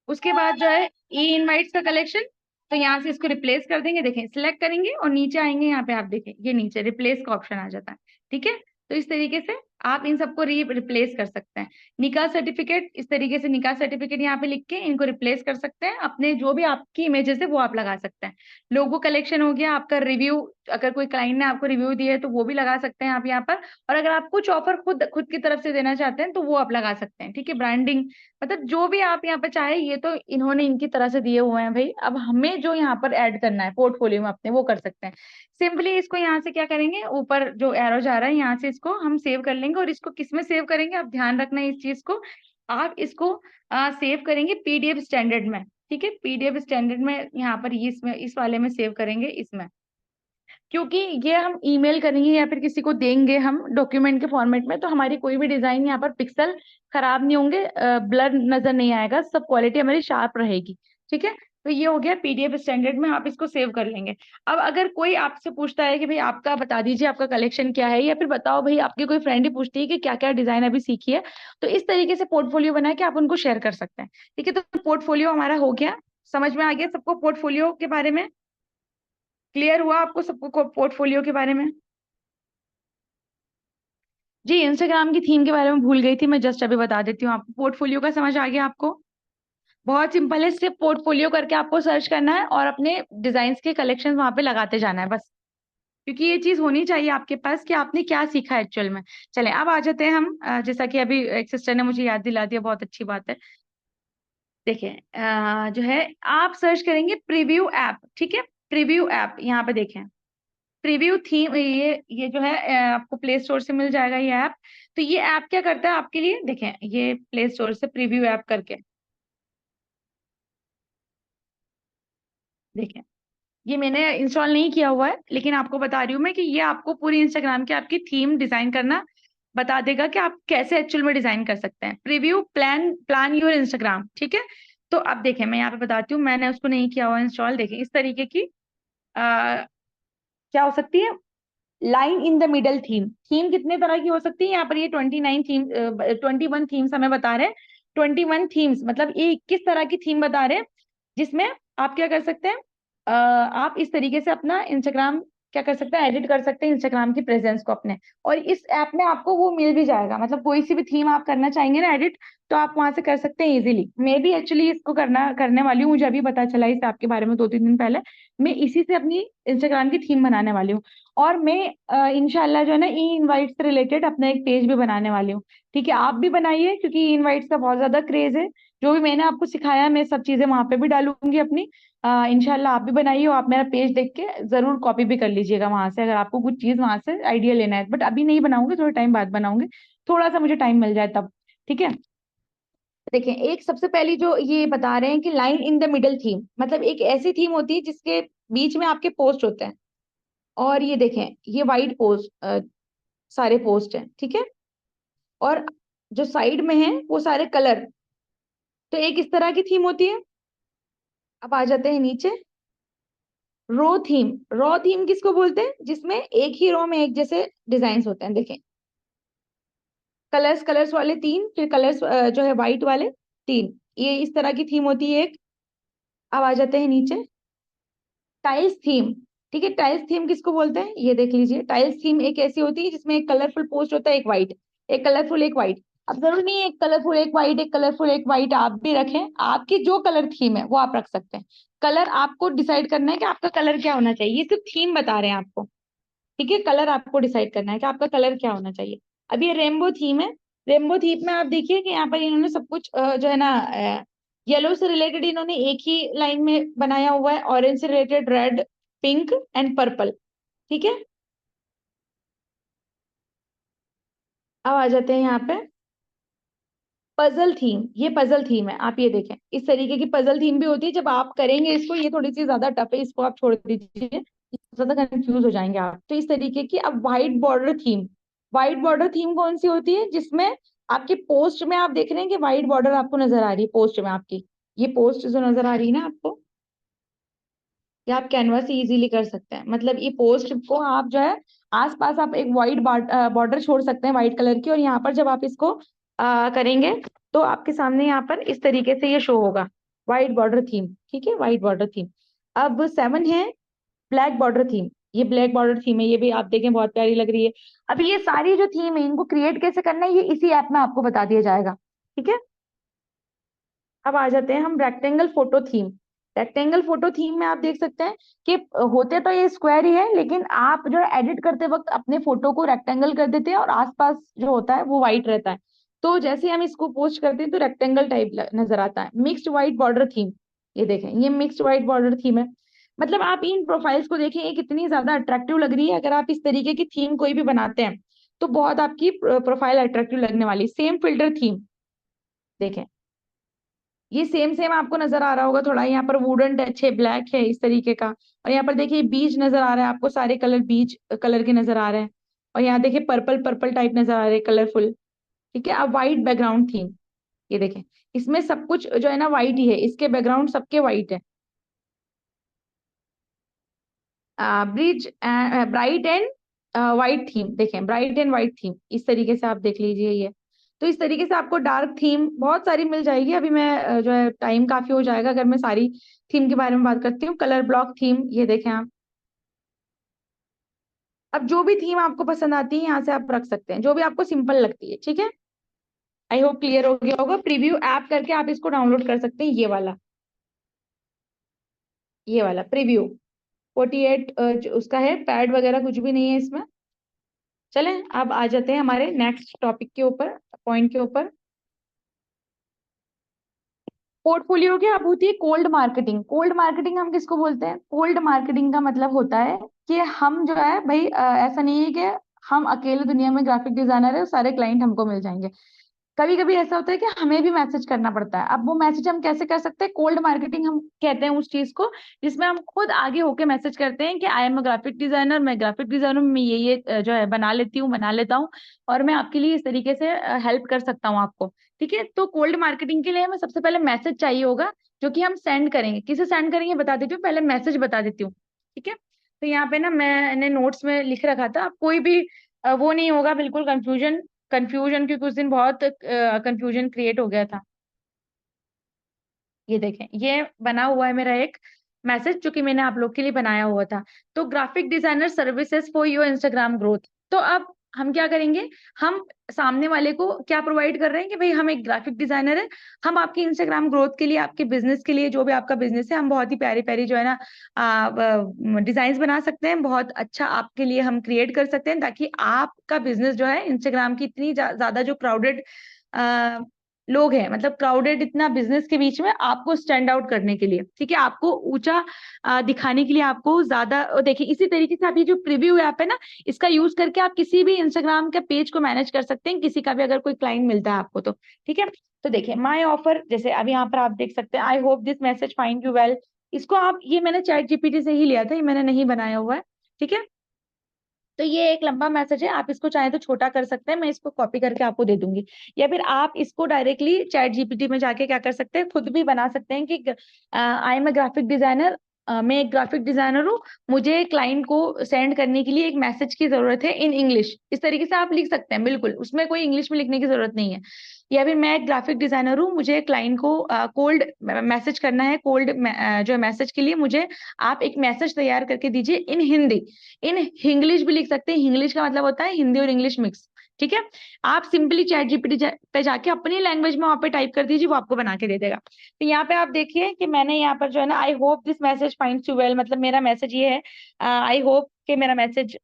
उसके बाद जो है ई इनवाइट्स का कलेक्शन, तो यहाँ से इसको रिप्लेस कर देंगे। देखें सिलेक्ट करेंगे और नीचे आएंगे, यहाँ पे आप देखें ये नीचे रिप्लेस का ऑप्शन आ जाता है। ठीक है, तो इस तरीके से आप इन सबको रिप्लेस कर सकते हैं। निकाह सर्टिफिकेट, इस तरीके से निकाह सर्टिफिकेट यहाँ पे लिख के इनको रिप्लेस कर सकते हैं। अपने जो भी आपकी इमेजेस है वो आप लगा सकते हैं। लोगो कलेक्शन हो गया, आपका रिव्यू, अगर कोई क्लाइंट ने आपको रिव्यू दिया है तो वो भी लगा सकते हैं आप यहाँ पर। और अगर आप कुछ ऑफर खुद खुद की तरफ से देना चाहते हैं तो वो आप लगा सकते हैं। ठीक है, ब्रांडिंग, मतलब जो भी आप यहाँ पे चाहे, ये तो इन्होंने इनकी तरह से दिए हुए हैं भाई। अब हमें जो यहाँ पर ऐड करना है पोर्टफोलियो में अपने, वो कर सकते हैं। सिंपली इसको यहाँ से क्या करेंगे, ऊपर जो एरो जा रहा है यहाँ से इसको हम सेव कर लेंगे। और इसको किस में सेव करेंगे, आप ध्यान रखना है इस चीज को। आप इसको सेव करेंगे पीडीएफ स्टैंडर्ड में। ठीक है, पीडीएफ स्टैंडर्ड में यहाँ पर इसमें, इस वाले में सेव करेंगे इसमें, क्योंकि ये हम ईमेल करेंगे या फिर किसी को देंगे हम डॉक्यूमेंट के फॉर्मेट में, तो हमारी कोई भी डिजाइन यहाँ पर पिक्सल खराब नहीं होंगे, ब्लर नजर नहीं आएगा, सब क्वालिटी हमारी शार्प रहेगी। ठीक है, तो ये हो गया पीडीएफ स्टैंडर्ड में, आप इसको सेव कर लेंगे। अब अगर कोई आपसे पूछता है कि भाई आपका बता दीजिए आपका कलेक्शन क्या है, या फिर बताओ भाई, आपकी कोई फ्रेंड ही पूछती है कि क्या क्या डिजाइन अभी सीखी है, तो इस तरीके से पोर्टफोलियो बना के आप उनको शेयर कर सकते हैं। ठीक है, तो पोर्टफोलियो हमारा हो गया। समझ में आ गया सबको पोर्टफोलियो के बारे में? क्लियर हुआ आपको सबको पोर्टफोलियो के बारे में? जी, इंस्टाग्राम की थीम के बारे में भूल गई थी, मैं जस्ट अभी बता देती हूँ आपको। पोर्टफोलियो का समझ आ गया आपको? बहुत सिंपल है, सिर्फ पोर्टफोलियो करके आपको सर्च करना है और अपने डिजाइन्स के कलेक्शन वहां पे लगाते जाना है बस। क्योंकि ये चीज होनी चाहिए आपके पास कि आपने क्या सीखा एक्चुअल में। चले अब आ जाते हैं हम, जैसा कि अभी एक सिस्टर ने मुझे याद दिला दिया, बहुत अच्छी बात है। देखिए, जो है, आप सर्च करेंगे प्रीव्यू ऐप। ठीक है, प्रीव्यू ऐप यहाँ पे देखें, प्रीव्यू थीम, ये जो है आपको प्ले स्टोर से मिल जाएगा ये ऐप। तो ये ऐप क्या करता है आपके लिए, देखें, ये प्ले स्टोर से प्रीव्यू ऐप करके देखें, ये मैंने इंस्टॉल नहीं किया हुआ है, लेकिन आपको बता रही हूँ मैं कि ये आपको पूरी इंस्टाग्राम की आपकी थीम डिजाइन करना बता देगा कि आप कैसे एक्चुअल में डिजाइन कर सकते हैं। Preview plan plan your Instagram. ठीक है, तो अब देखें, मैं यहाँ पे बताती हूँ, मैंने उसको नहीं किया हुआ इंस्टॉल। देखें इस तरीके की आ, क्या हो सकती है, line in the middle theme. Theme कितने तरह की हो सकती है यहाँ पर, ये 21 थीम्स हमें बता रहे हैं। 21 थीम्स मतलब ये 21 तरह की थीम बता रहे हैं, जिसमें आप क्या कर सकते हैं, आप इस तरीके से अपना इंस्टाग्राम क्या कर सकते हैं, एडिट कर सकते हैं इंस्टाग्राम की प्रेजेंस को अपने। और इस ऐप में आपको वो मिल भी जाएगा, मतलब कोई सी भी थीम आप करना चाहेंगे ना एडिट, तो आप वहां से कर सकते हैं इजीली। मैं भी एक्चुअली इसको करने वाली हूँ, मुझे अभी पता चला इस ऐप के बारे में 2-3 दिन पहले। मैं इसी से अपनी इंस्टाग्राम की थीम बनाने वाली हूँ। और मैं इंशाल्लाह जो है ना, ई इनवाइट से रिलेटेड अपना एक पेज भी बनाने वाली हूँ। ठीक है, आप भी बनाइए, क्योंकि ई इनवाइट्स का बहुत ज्यादा क्रेज है। जो भी मैंने आपको सिखाया मैं सब चीजें वहां पे भी डालूंगी अपनी। इंशाल्लाह आप भी बनाइए, और आप मेरा पेज देख के जरूर कॉपी भी कर लीजिएगा वहां से, अगर आपको कुछ चीज वहां से आइडिया लेना है। बट अभी नहीं बनाऊंगी, थोड़े टाइम बाद बनाऊंगी, थोड़ा सा मुझे टाइम मिल जाए तब। ठीक है, देखें, एक सबसे पहली जो ये बता रहे हैं कि line in the middle theme, मतलब एक ऐसी थीम होती है जिसके बीच में आपके पोस्ट होते हैं। और ये देखें, ये वाइट पोस्ट, सारे पोस्ट हैं। ठीक है, और जो साइड में है वो सारे कलर। तो एक इस तरह की थीम होती है। अब आ जाते हैं नीचे, रो थीम। रो थीम किसको बोलते हैं, जिसमें एक ही रो में एक जैसे डिजाइन होते हैं। देखें, कलर्स कलर्स वाले तीन, फिर कलर्स जो है व्हाइट वाले तीन, ये इस तरह की थीम होती है एक। अब आ जाते हैं नीचे, टाइल्स थीम। ठीक है, टाइल्स थीम किसको बोलते हैं, ये देख लीजिए। टाइल्स थीम एक ऐसी होती है जिसमें एक कलरफुल पोस्ट होता है, एक व्हाइट, एक कलरफुल एक व्हाइट। अब जरूरी नहीं है एक कलरफुल एक व्हाइट, एक कलरफुल एक व्हाइट आप भी रखें, आपकी जो कलर थीम है वो आप रख सकते हैं। कलर आपको डिसाइड करना है कि आपका कलर क्या होना चाहिए, ये सिर्फ थीम बता रहे हैं आपको। ठीक है, कलर आपको डिसाइड करना है कि आपका कलर क्या होना चाहिए। अब ये रेनबो थीम है। रेनबो थीम में आप देखिए कि यहाँ पर इन्होंने सब कुछ जो है ना, येलो से रिलेटेड इन्होंने एक ही लाइन में बनाया हुआ है, ऑरेंज से related red, pink and purple. ठीक है, अब आ जाते हैं यहाँ पे पजल थीम। ये पजल थीम है, आप ये देखें, इस तरीके की पजल थीम भी होती है। जब आप करेंगे इसको, ये थोड़ी सी ज्यादा टफ है, इसको आप छोड़ दीजिए, ज्यादा कंफ्यूज हो जाएंगे आप। तो इस तरीके की अब white border theme. White border theme कौन सी होती है, जिसमें आपके पोस्ट में आप देख रहे हैं कि व्हाइट बॉर्डर आपको नजर आ रही है पोस्ट में आपकी, ये पोस्ट जो नजर आ रही है ना आपको, ये आप कैनवा से इजीली कर सकते हैं। मतलब ये पोस्ट को आप जो है आसपास आप एक व्हाइट बॉर्डर छोड़ सकते हैं व्हाइट कलर की, और यहाँ पर जब आप इसको करेंगे तो आपके सामने यहाँ पर इस तरीके से ये शो होगा, व्हाइट बॉर्डर थीम। ठीक है, व्हाइट बॉर्डर थीम। अब 7 है ब्लैक बॉर्डर थीम। ये ब्लैक बॉर्डर थीम है, ये भी आप देखें बहुत प्यारी लग रही है। अब ये सारी जो थीम है इनको क्रिएट कैसे करना है ये इसी ऐप में आपको बता दिया जाएगा। ठीक है, अब आ जाते हैं हम rectangle photo theme. Rectangle photo theme में आप देख सकते हैं कि होते तो ये स्क्वायर ही है, लेकिन आप जो है एडिट करते वक्त अपने फोटो को रेक्टेंगल कर देते हैं और आसपास जो होता है वो व्हाइट रहता है। तो जैसे हम इसको पोस्ट करते हैं तो रेक्टेंगल टाइप नजर आता है। मिक्स्ड व्हाइट बॉर्डर थीम, ये देखें ये मिक्स्ड व्हाइट बॉर्डर थीम है। मतलब आप इन प्रोफाइल्स को देखें, ये कितनी ज्यादा अट्रैक्टिव लग रही है। अगर आप इस तरीके की थीम कोई भी बनाते हैं तो बहुत आपकी प्रोफाइल अट्रैक्टिव लगने वाली। सेम फिल्टर थीम देखें, ये सेम सेम आपको नजर आ रहा होगा। थोड़ा यहाँ पर वुडन टच है, ब्लैक है इस तरीके का। और यहाँ पर देखिए बीच नजर आ रहा है आपको, सारे कलर बीच कलर के नजर आ रहे हैं। और यहाँ देखिए पर्पल पर्पल टाइप नजर आ रहे हैं, कलरफुल। ठीक है, अब व्हाइट बैकग्राउंड थीम, ये देखें इसमें सब कुछ जो है ना व्हाइट ही है, इसके बैकग्राउंड सबके व्हाइट है। Bridge bright and white theme, देखें ब्राइट एंड व्हाइट थीम इस तरीके से आप देख लीजिए ये। तो इस तरीके से आपको डार्क थीम बहुत सारी मिल जाएगी। अभी मैं जो है टाइम काफी हो जाएगा अगर मैं सारी थीम के बारे में बात करती हूँ। कलर ब्लॉक थीम, ये देखें आप। अब जो भी थीम आपको पसंद आती है यहाँ से आप रख सकते हैं, जो भी आपको सिंपल लगती है। ठीक है, आई होप क्लियर हो गया होगा। प्रीव्यू ऐप करके आप इसको डाउनलोड कर सकते हैं, ये वाला प्रीव्यू 48 उसका है, पैड वगैरह कुछ भी नहीं है इसमें। चलें अब आ जाते हैं हमारे नेक्स्ट टॉपिक के ऊपर, पॉइंट के ऊपर। पोर्टफोलियो की अब होती है कोल्ड मार्केटिंग। कोल्ड मार्केटिंग हम किसको बोलते हैं? कोल्ड मार्केटिंग का मतलब होता है कि हम जो है भाई ऐसा नहीं है कि हम अकेले दुनिया में ग्राफिक डिजाइनर है और सारे क्लाइंट हमको मिल जाएंगे। कभी कभी ऐसा होता है कि हमें भी मैसेज करना पड़ता है। अब वो मैसेज हम कैसे कर सकते हैं? कोल्ड मार्केटिंग हम कहते हैं उस चीज को जिसमें हम खुद आगे होके मैसेज करते हैं कि I am a graphic designer, मैं ग्राफिक डिजाइनर में ये जो है बना लेती हूँ, बना लेता हूँ, और मैं आपके लिए इस तरीके से हेल्प कर सकता हूँ आपको। ठीक है, तो कोल्ड मार्केटिंग के लिए हमें सबसे पहले मैसेज चाहिए होगा जो कि हम सेंड करेंगे। किसे सेंड करेंगे बता देती हूँ, पहले मैसेज बता देती हूँ। ठीक है, तो यहाँ पे ना मैंने नोट्स में लिख रखा था, कोई भी वो नहीं होगा बिल्कुल कंफ्यूजन। कंफ्यूजन क्योंकि उस दिन बहुत कंफ्यूजन क्रिएट हो गया था। ये देखें ये बना हुआ है मेरा एक मैसेज जो कि मैंने आप लोग के लिए बनाया हुआ था। तो graphic designer services for your Instagram growth. तो अब हम क्या करेंगे, हम सामने वाले को क्या प्रोवाइड कर रहे हैं कि भाई हम एक ग्राफिक डिजाइनर है, हम आपके इंस्टाग्राम ग्रोथ के लिए, आपके बिजनेस के लिए, जो भी आपका बिजनेस है, हम बहुत ही प्यारी प्यारी जो है ना डिजाइन बना सकते हैं, बहुत अच्छा आपके लिए हम क्रिएट कर सकते हैं, ताकि आपका बिजनेस जो है इंस्टाग्राम की इतनी ज्यादा जो क्राउडेड लोग हैं, मतलब क्राउडेड इतना बिजनेस के बीच में आपको स्टैंड आउट करने के लिए, ठीक है, आपको ऊंचा दिखाने के लिए, आपको ज्यादा देखिए इसी तरीके से आप ये जो प्रीव्यू ऐप है ना, इसका यूज करके आप किसी भी इंस्टाग्राम के पेज को मैनेज कर सकते हैं, किसी का भी अगर कोई क्लाइंट मिलता है आपको तो। ठीक है, तो देखिए माय ऑफर, जैसे अब यहाँ पर आप देख सकते हैं, I hope this message find you well. इसको आप, ये मैंने चैट जीपीटी से ही लिया था, ये मैंने नहीं बनाया हुआ है। ठीक है, तो ये एक लंबा मैसेज है, आप इसको चाहे तो छोटा कर सकते हैं, मैं इसको कॉपी करके आपको दे दूंगी। या फिर आप इसको डायरेक्टली चैट जीपीटी में जाके क्या कर सकते हैं, खुद भी बना सकते हैं कि I am a graphic designer, मैं एक ग्राफिक डिजाइनर हूँ, मुझे क्लाइंट को सेंड करने के लिए एक मैसेज की जरूरत है इन इंग्लिश। इस तरीके से आप लिख सकते हैं, बिल्कुल उसमें कोई इंग्लिश में लिखने की जरूरत नहीं है। या फिर मैं एक ग्राफिक डिजाइनर हूँ, मुझे क्लाइंट को कोल्ड मैसेज करना है, कोल्ड जो मैसेज के लिए मुझे आप एक मैसेज तैयार करके दीजिए इन हिंदी। इन इंग्लिश भी लिख सकते हैं, इंग्लिश का मतलब होता है हिंदी और इंग्लिश मिक्स। ठीक है, आप सिंपली चैट जीपीटी पे जाके अपनी लैंग्वेज में वहां पे टाइप कर दीजिए, वो आपको बना के दे देगा। तो यहाँ पे आप देखिए कि मैंने यहाँ पर जो है ना, I hope this message finds you well, मतलब मेरा मैसेज ये है, आई होप कि मेरा मैसेज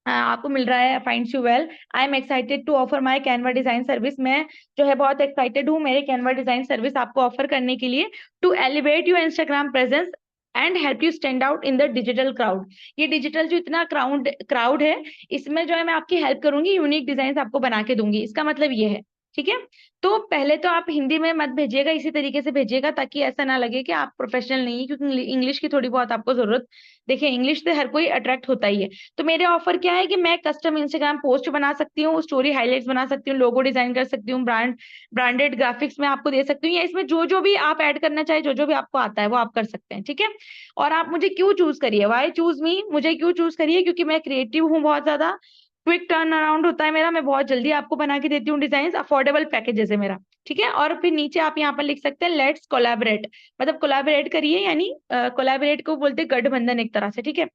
आपको मिल रहा है, finds you well. I am excited to offer my Canva design service. मैं जो है बहुत एक्साइटेड हूँ मेरे कैनवा डिजाइन सर्विस आपको ऑफर करने के लिए, to elevate your Instagram presence and help you stand out in the digital crowd. ये डिजिटल जो इतना क्राउड क्राउड है, इसमें जो है मैं आपकी हेल्प करूंगी, यूनिक डिजाइन आपको बना के दूंगी, इसका मतलब ये है। ठीक है, तो पहले तो आप हिंदी में मत भेजिएगा, इसी तरीके से भेजिएगा ताकि ऐसा ना लगे कि आप प्रोफेशनल नहीं है, क्योंकि इंग्लिश की थोड़ी बहुत आपको जरूरत, देखिए इंग्लिश से हर कोई अट्रैक्ट होता ही है। तो मेरे ऑफर क्या है कि मैं कस्टम इंस्टाग्राम पोस्ट बना सकती हूँ, स्टोरी हाइलाइट्स बना सकती हूँ, लोगो डिजाइन कर सकती हूँ, ब्रांडेड ग्राफिक्स में आपको दे सकती हूँ, या इसमें जो जो भी आप ऐड करना चाहे, जो जो भी आपको आता है वो आप कर सकते हैं। ठीक है, और आप मुझे क्यों चूज करिए, वाई चूज मी, मुझे क्यों चूज करिए, क्योंकि मैं क्रिएटिव हूँ बहुत ज्यादा, क्विक टर्न अराउंड होता है मेरा, मैं बहुत जल्दी आपको बना के देती हूँ डिजाइन, अफोर्डेबल पैकेजेस है मेरा। ठीक है। और फिर नीचे आप यहाँ पर लिख सकते हैं लेट्स कोलैबोरेट, मतलब कोलैबोरेट करिए, यानी कोलैबोरेट को बोलते हैं गठबंधन एक तरह से, ठीक है।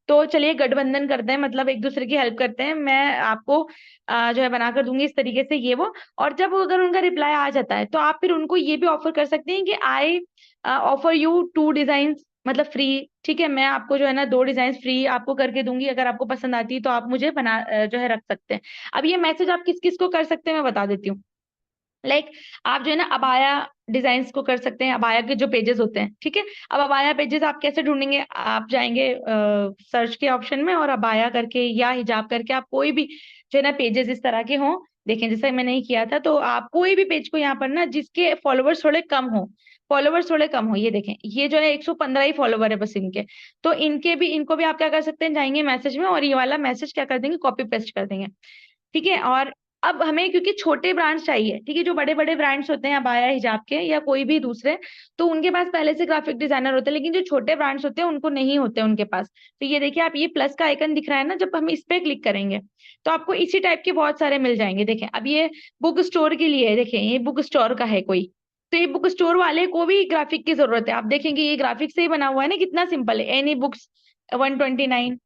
तो चलिए गठबंधन करते हैं, मतलब एक दूसरे की हेल्प करते हैं। मैं आपको जो है बनाकर दूंगी इस तरीके से ये वो। और जब अगर उनका रिप्लाई आ जाता है तो आप फिर उनको ये भी ऑफर कर सकते हैं कि I offer you to design, मतलब फ्री, ठीक है। मैं आपको जो है ना दो डिजाइन फ्री आपको करके दूंगी, अगर आपको पसंद आती है तो आप मुझे बना जो है रख सकते हैं। अब ये मैसेज आप किस किस को कर सकते हैं मैं बता देती हूँ। लाइक आप जो है ना अबाया डिजाइन्स को कर सकते हैं, अबाया के जो पेजेस होते हैं, ठीक है। अब अबाया पेजेस आप कैसे ढूंढेंगे, आप जाएंगे सर्च के ऑप्शन में और अबाया करके या हिजाब करके आप कोई भी जो है ना पेजेस इस तरह के हों, देखें जैसे मैंने ही किया था, तो आप कोई भी पेज को यहाँ पर ना जिसके फॉलोवर्स थोड़े कम हो, फॉलोवर्स थोड़े कम हो, ये देखें ये जो है 115 ही फॉलोवर है बस इनके। तो इनको भी आप क्या कर सकते हैं, जाएंगे मैसेज में और ये वाला मैसेज क्या कर देंगे, कॉपी पेस्ट कर देंगे, ठीक है। और अब हमें क्योंकि छोटे ब्रांड्स चाहिए, ठीक है, जो बड़े बड़े ब्रांड्स होते हैं अबाया हिजाब के या कोई भी दूसरे, तो उनके पास पहले से ग्राफिक डिजाइनर होते हैं, लेकिन जो छोटे ब्रांड्स होते हैं उनको नहीं होते उनके पास। तो ये देखिए आप, ये प्लस का आइकन दिख रहा है ना, जब हम इस पे क्लिक करेंगे तो आपको इसी टाइप के बहुत सारे मिल जाएंगे। देखें अब ये बुक स्टोर के लिए है, देखें ये बुक स्टोर का है कोई, तो ये बुक स्टोर वाले को भी ग्राफिक की जरूरत है। आप देखेंगे ये ग्राफिक से ही बना हुआ है ना, कितना सिंपल है, एनी बुक्स 129,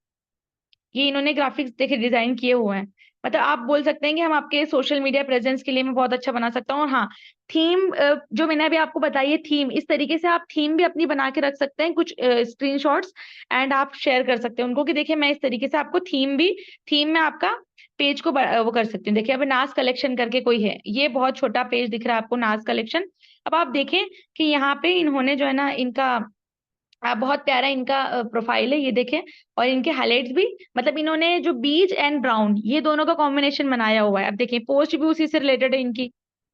ये इन्होंने ग्राफिक्स देखे डिजाइन किए हुए हैं। मतलब आप बोल सकते हैं कि हम आपके सोशल मीडिया प्रेजेंस के लिए मैं बहुत अच्छा बना सकता हूँ। और हाँ, थीम जो मैंने अभी आपको बताई है थीम, इस तरीके से आप थीम भी अपनी बना के रख सकते हैं कुछ स्क्रीनशॉट्स, एंड आप शेयर कर सकते हैं उनको कि देखिए मैं इस तरीके से आपको थीम में आपका पेज को वो कर सकती हूँ। देखिए अभी नाज कलेक्शन करके कोई है, ये बहुत छोटा पेज दिख रहा है आपको, नाज कलेक्शन। अब आप देखें कि यहाँ पे इन्होंने जो है ना इनका बहुत प्यारा इनका प्रोफाइल है, ये देखें। और इनके हाइलाइट्स भी, मतलब इन्होंने जो बीज एंड ब्राउन ये दोनों का कॉम्बिनेशन बनाया हुआ है। अब देखें पोस्ट भी उसी से रिलेटेड है इनकी,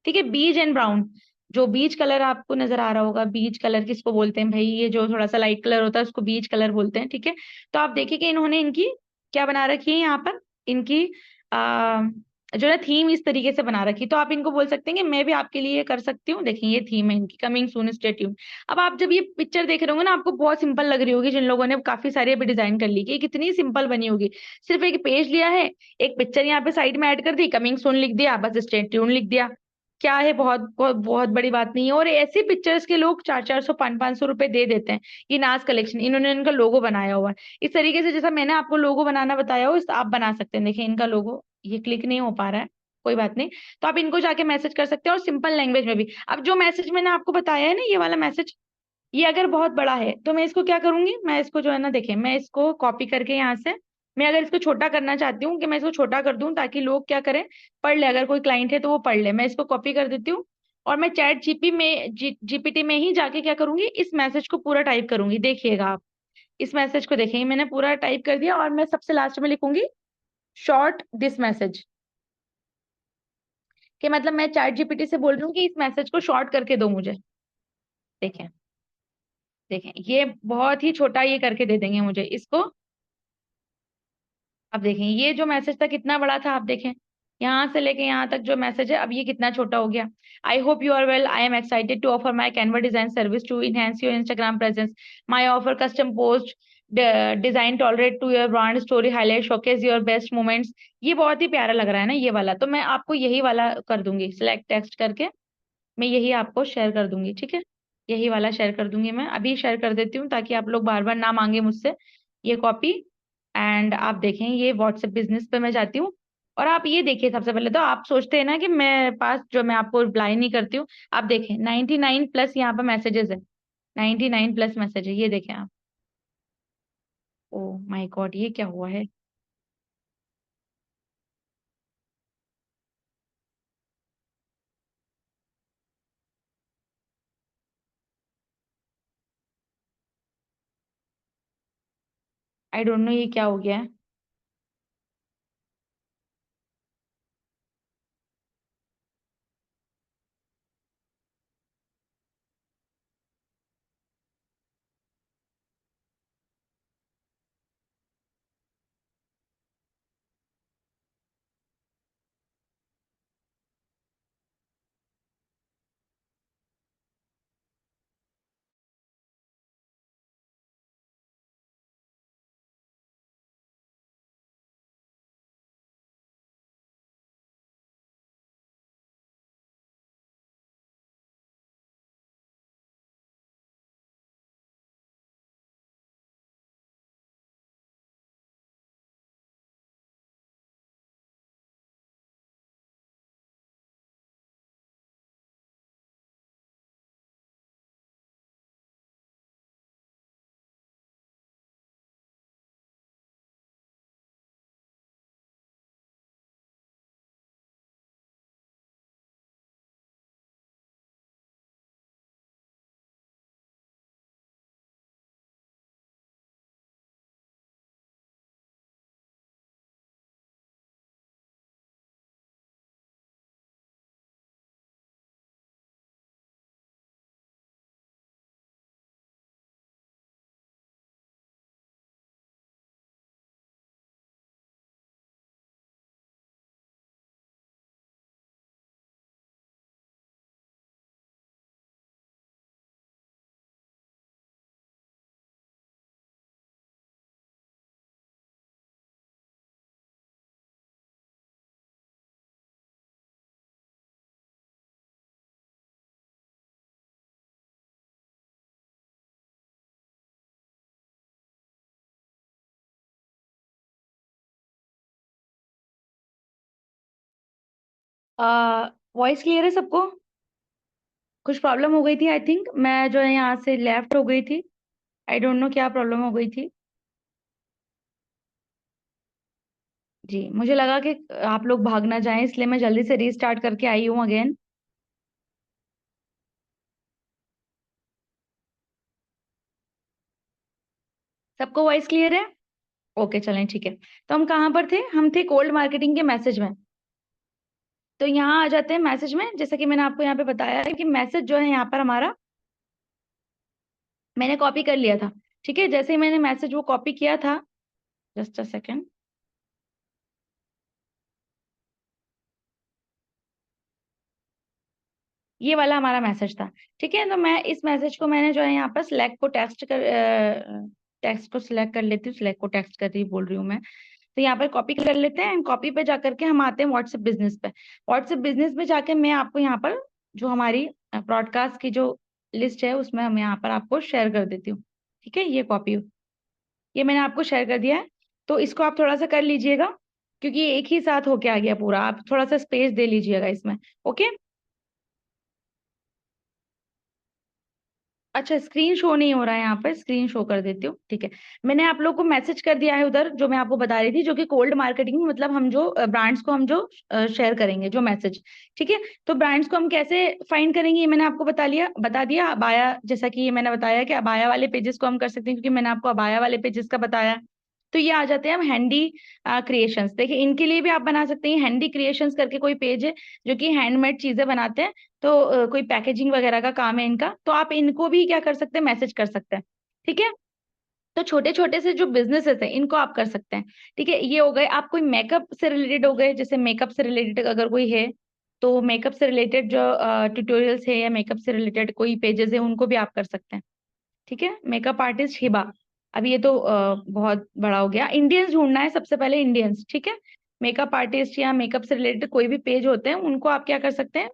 ठीक है। बीज एंड ब्राउन, जो बीज कलर आपको नजर आ रहा होगा, बीज कलर किसको बोलते हैं भाई, ये जो थोड़ा सा लाइट कलर होता है उसको बीज कलर बोलते हैं, ठीक है। तो आप देखिए कि इन्होंने इनकी क्या बना रखी है यहाँ पर, इनकी आ, जो है थीम इस तरीके से बना रखी। तो आप इनको बोल सकते हैं कि मैं भी आपके लिए कर सकती हूँ, देखिए ये थीम है इनकी, कमिंग सून स्टे ट्यून्ड। अब आप जब ये पिक्चर देख रहे होंगे ना, आपको बहुत सिंपल लग रही होगी, जिन लोगों ने काफी सारी अभी डिजाइन कर ली कि ये कितनी सिंपल बनी होगी। सिर्फ एक पेज लिया है, एक पिक्चर यहाँ पे साइड में ऐड कर दी, कमिंग सून लिख दिया, बस स्टे ट्यून लिख दिया, क्या है, बहुत बहुत बहुत बड़ी बात नहीं है। और ऐसे पिक्चर्स के लोग 400 400 500 500 रुपए दे देते हैं। ये नाज कलेक्शन इन्होंने इनका लोगो बनाया हुआ है इस तरीके से, जैसा मैंने आपको लोगो बनाना बताया हो इस आप बना सकते हैं। देखिए इनका लोगो, ये क्लिक नहीं हो पा रहा है, कोई बात नहीं। तो आप इनको जाके मैसेज कर सकते हैं और सिंपल लैंग्वेज में भी। अब जो मैसेज मैंने आपको बताया है ना, ये वाला मैसेज, ये अगर बहुत बड़ा है तो मैं इसको क्या करूंगी, मैं इसको जो है ना, देखें मैं इसको कॉपी करके यहाँ से, मैं अगर इसको छोटा करना चाहती हूँ कि मैं इसको छोटा कर दूं ताकि लोग क्या करें, पढ़ ले, अगर कोई क्लाइंट है तो वो पढ़ ले, मैं इसको कॉपी कर देती हूँ। और मैं चैट जीपीटी में ही जाके क्या करूंगी, इस मैसेज को पूरा टाइप करूंगी। देखिएगा आप इस मैसेज को देखेंगे, मैंने पूरा टाइप कर दिया और मैं सबसे लास्ट में लिखूंगी शॉर्ट दिस मैसेज, कि मतलब मैं चैट जीपीटी से बोल रही हूँ कि इस मैसेज को शॉर्ट करके दो मुझे। देखें, देखें ये बहुत ही छोटा ये करके दे देंगे मुझे इसको। अब देखें ये जो मैसेज था कितना बड़ा था, आप देखें यहाँ से लेके यहाँ तक जो मैसेज है, अब ये कितना छोटा हो गया। I hope you are well, I am excited to offer my Canva design service to enhance your Instagram presence. My offer custom post design tailored to your brand story highlight showcase your best moments. ये बहुत ही प्यारा लग रहा है ना ये वाला, तो मैं आपको यही वाला कर दूंगी, सिलेक्ट टेक्स्ट करके मैं यही आपको शेयर कर दूंगी, ठीक है। यही वाला शेयर कर दूंगी, मैं अभी शेयर कर देती हूँ ताकि आप लोग बार बार ना मांगे मुझसे ये कॉपी। एंड आप देखें ये व्हाट्सएप बिजनेस पे मैं जाती हूँ। और आप ये देखिए, सबसे पहले तो आप सोचते हैं ना कि मैं पास जो मैं आपको रिप्लाई नहीं करती हूँ, आप देखें 99 प्लस यहाँ पर मैसेजेस है, 99 प्लस मैसेज है, ये देखें आप। ओ माय गॉड, ये क्या हुआ है। आई डोंट नो ये क्या हो गया है। वॉइस क्लियर है सबको? कुछ प्रॉब्लम हो गई थी, आई थिंक मैं जो है यहाँ से लेफ्ट हो गई थी। आई डोंट नो क्या प्रॉब्लम हो गई थी। जी, मुझे लगा कि आप लोग भाग ना जाएं, इसलिए मैं जल्दी से रीस्टार्ट करके आई हूँ अगेन। सबको वॉइस क्लियर है? ओके, चलें ठीक है। तो हम कहाँ पर थे? हम थे कोल्ड मार्केटिंग के मैसेज में। तो यहाँ आ जाते हैं मैसेज में। जैसा कि मैंने आपको यहाँ पे बताया है कि मैसेज जो है यहाँ पर हमारा, मैंने कॉपी कर लिया था। ठीक है, जैसे ही मैंने मैसेज वो कॉपी किया था, जस्ट अ सेकेंड, ये वाला हमारा मैसेज था। ठीक है, तो मैं इस मैसेज को मैंने जो है यहाँ पर सिलेक्ट को टेक्स्ट कर, टेक्स्ट को सिलेक्ट कर लेती हूँ, सिलेक्ट को टेक्स्ट कर रही बोल रही हूँ मैं। तो यहाँ पर कॉपी कर लेते हैं, कॉपी पे जाकर के हम आते हैं व्हाट्सएप बिजनेस पे। व्हाट्सएप बिजनेस पे जाके मैं आपको यहाँ पर जो हमारी ब्रॉडकास्ट की जो लिस्ट है उसमें हम यहाँ पर आपको शेयर कर देती हूँ। ठीक है, ये कॉपी, ये मैंने आपको शेयर कर दिया है। तो इसको आप थोड़ा सा कर लीजिएगा, क्योंकि ये एक ही साथ होके आ गया पूरा, आप थोड़ा सा स्पेस दे लीजिएगा इसमें। ओके। अच्छा, स्क्रीन शो नहीं हो रहा है यहाँ पर, स्क्रीन शो कर देती हूँ, ठीक है। मैंने आप लोग को मैसेज कर दिया है उधर, जो मैं आपको बता रही थी, जो कि कोल्ड मार्केटिंग मतलब हम जो ब्रांड्स को हम जो शेयर करेंगे जो मैसेज। ठीक है, तो ब्रांड्स को हम कैसे फाइंड करेंगे ये मैंने आपको बता दिया। अबाया, जैसा कि ये मैंने बताया कि अबाया वाले पेजेस को हम कर सकते हैं, क्योंकि मैंने आपको अबाया वाले पेजेस का बताया। तो ये आ जाते हैं हम हैंडी क्रिएशंस। देखिए, इनके लिए भी आप बना सकते हैं। हैंडी क्रिएशंस करके कोई पेज है जो कि हैंडमेड चीजें बनाते हैं। तो कोई पैकेजिंग वगैरह का काम है इनका, तो आप इनको भी क्या कर सकते हैं, मैसेज कर सकते हैं। ठीक है, तो छोटे छोटे से जो बिजनेसेस हैं इनको आप कर सकते हैं। ठीक है, ये हो गए। आप कोई मेकअप से रिलेटेड हो गए, जैसे मेकअप से रिलेटेड अगर कोई है, तो मेकअप से रिलेटेड जो ट्यूटोरियल्स है या मेकअप से रिलेटेड कोई पेजेस है उनको भी आप कर सकते हैं। ठीक है, मेकअप आर्टिस्ट हिबा। अब ये तो बहुत बड़ा हो गया। इंडियंस ढूंढना है सबसे पहले, इंडियंस। ठीक है, मेकअप आर्टिस्ट या मेकअप से रिलेटेड कोई भी पेज होते हैं उनको आप क्या कर सकते हैं,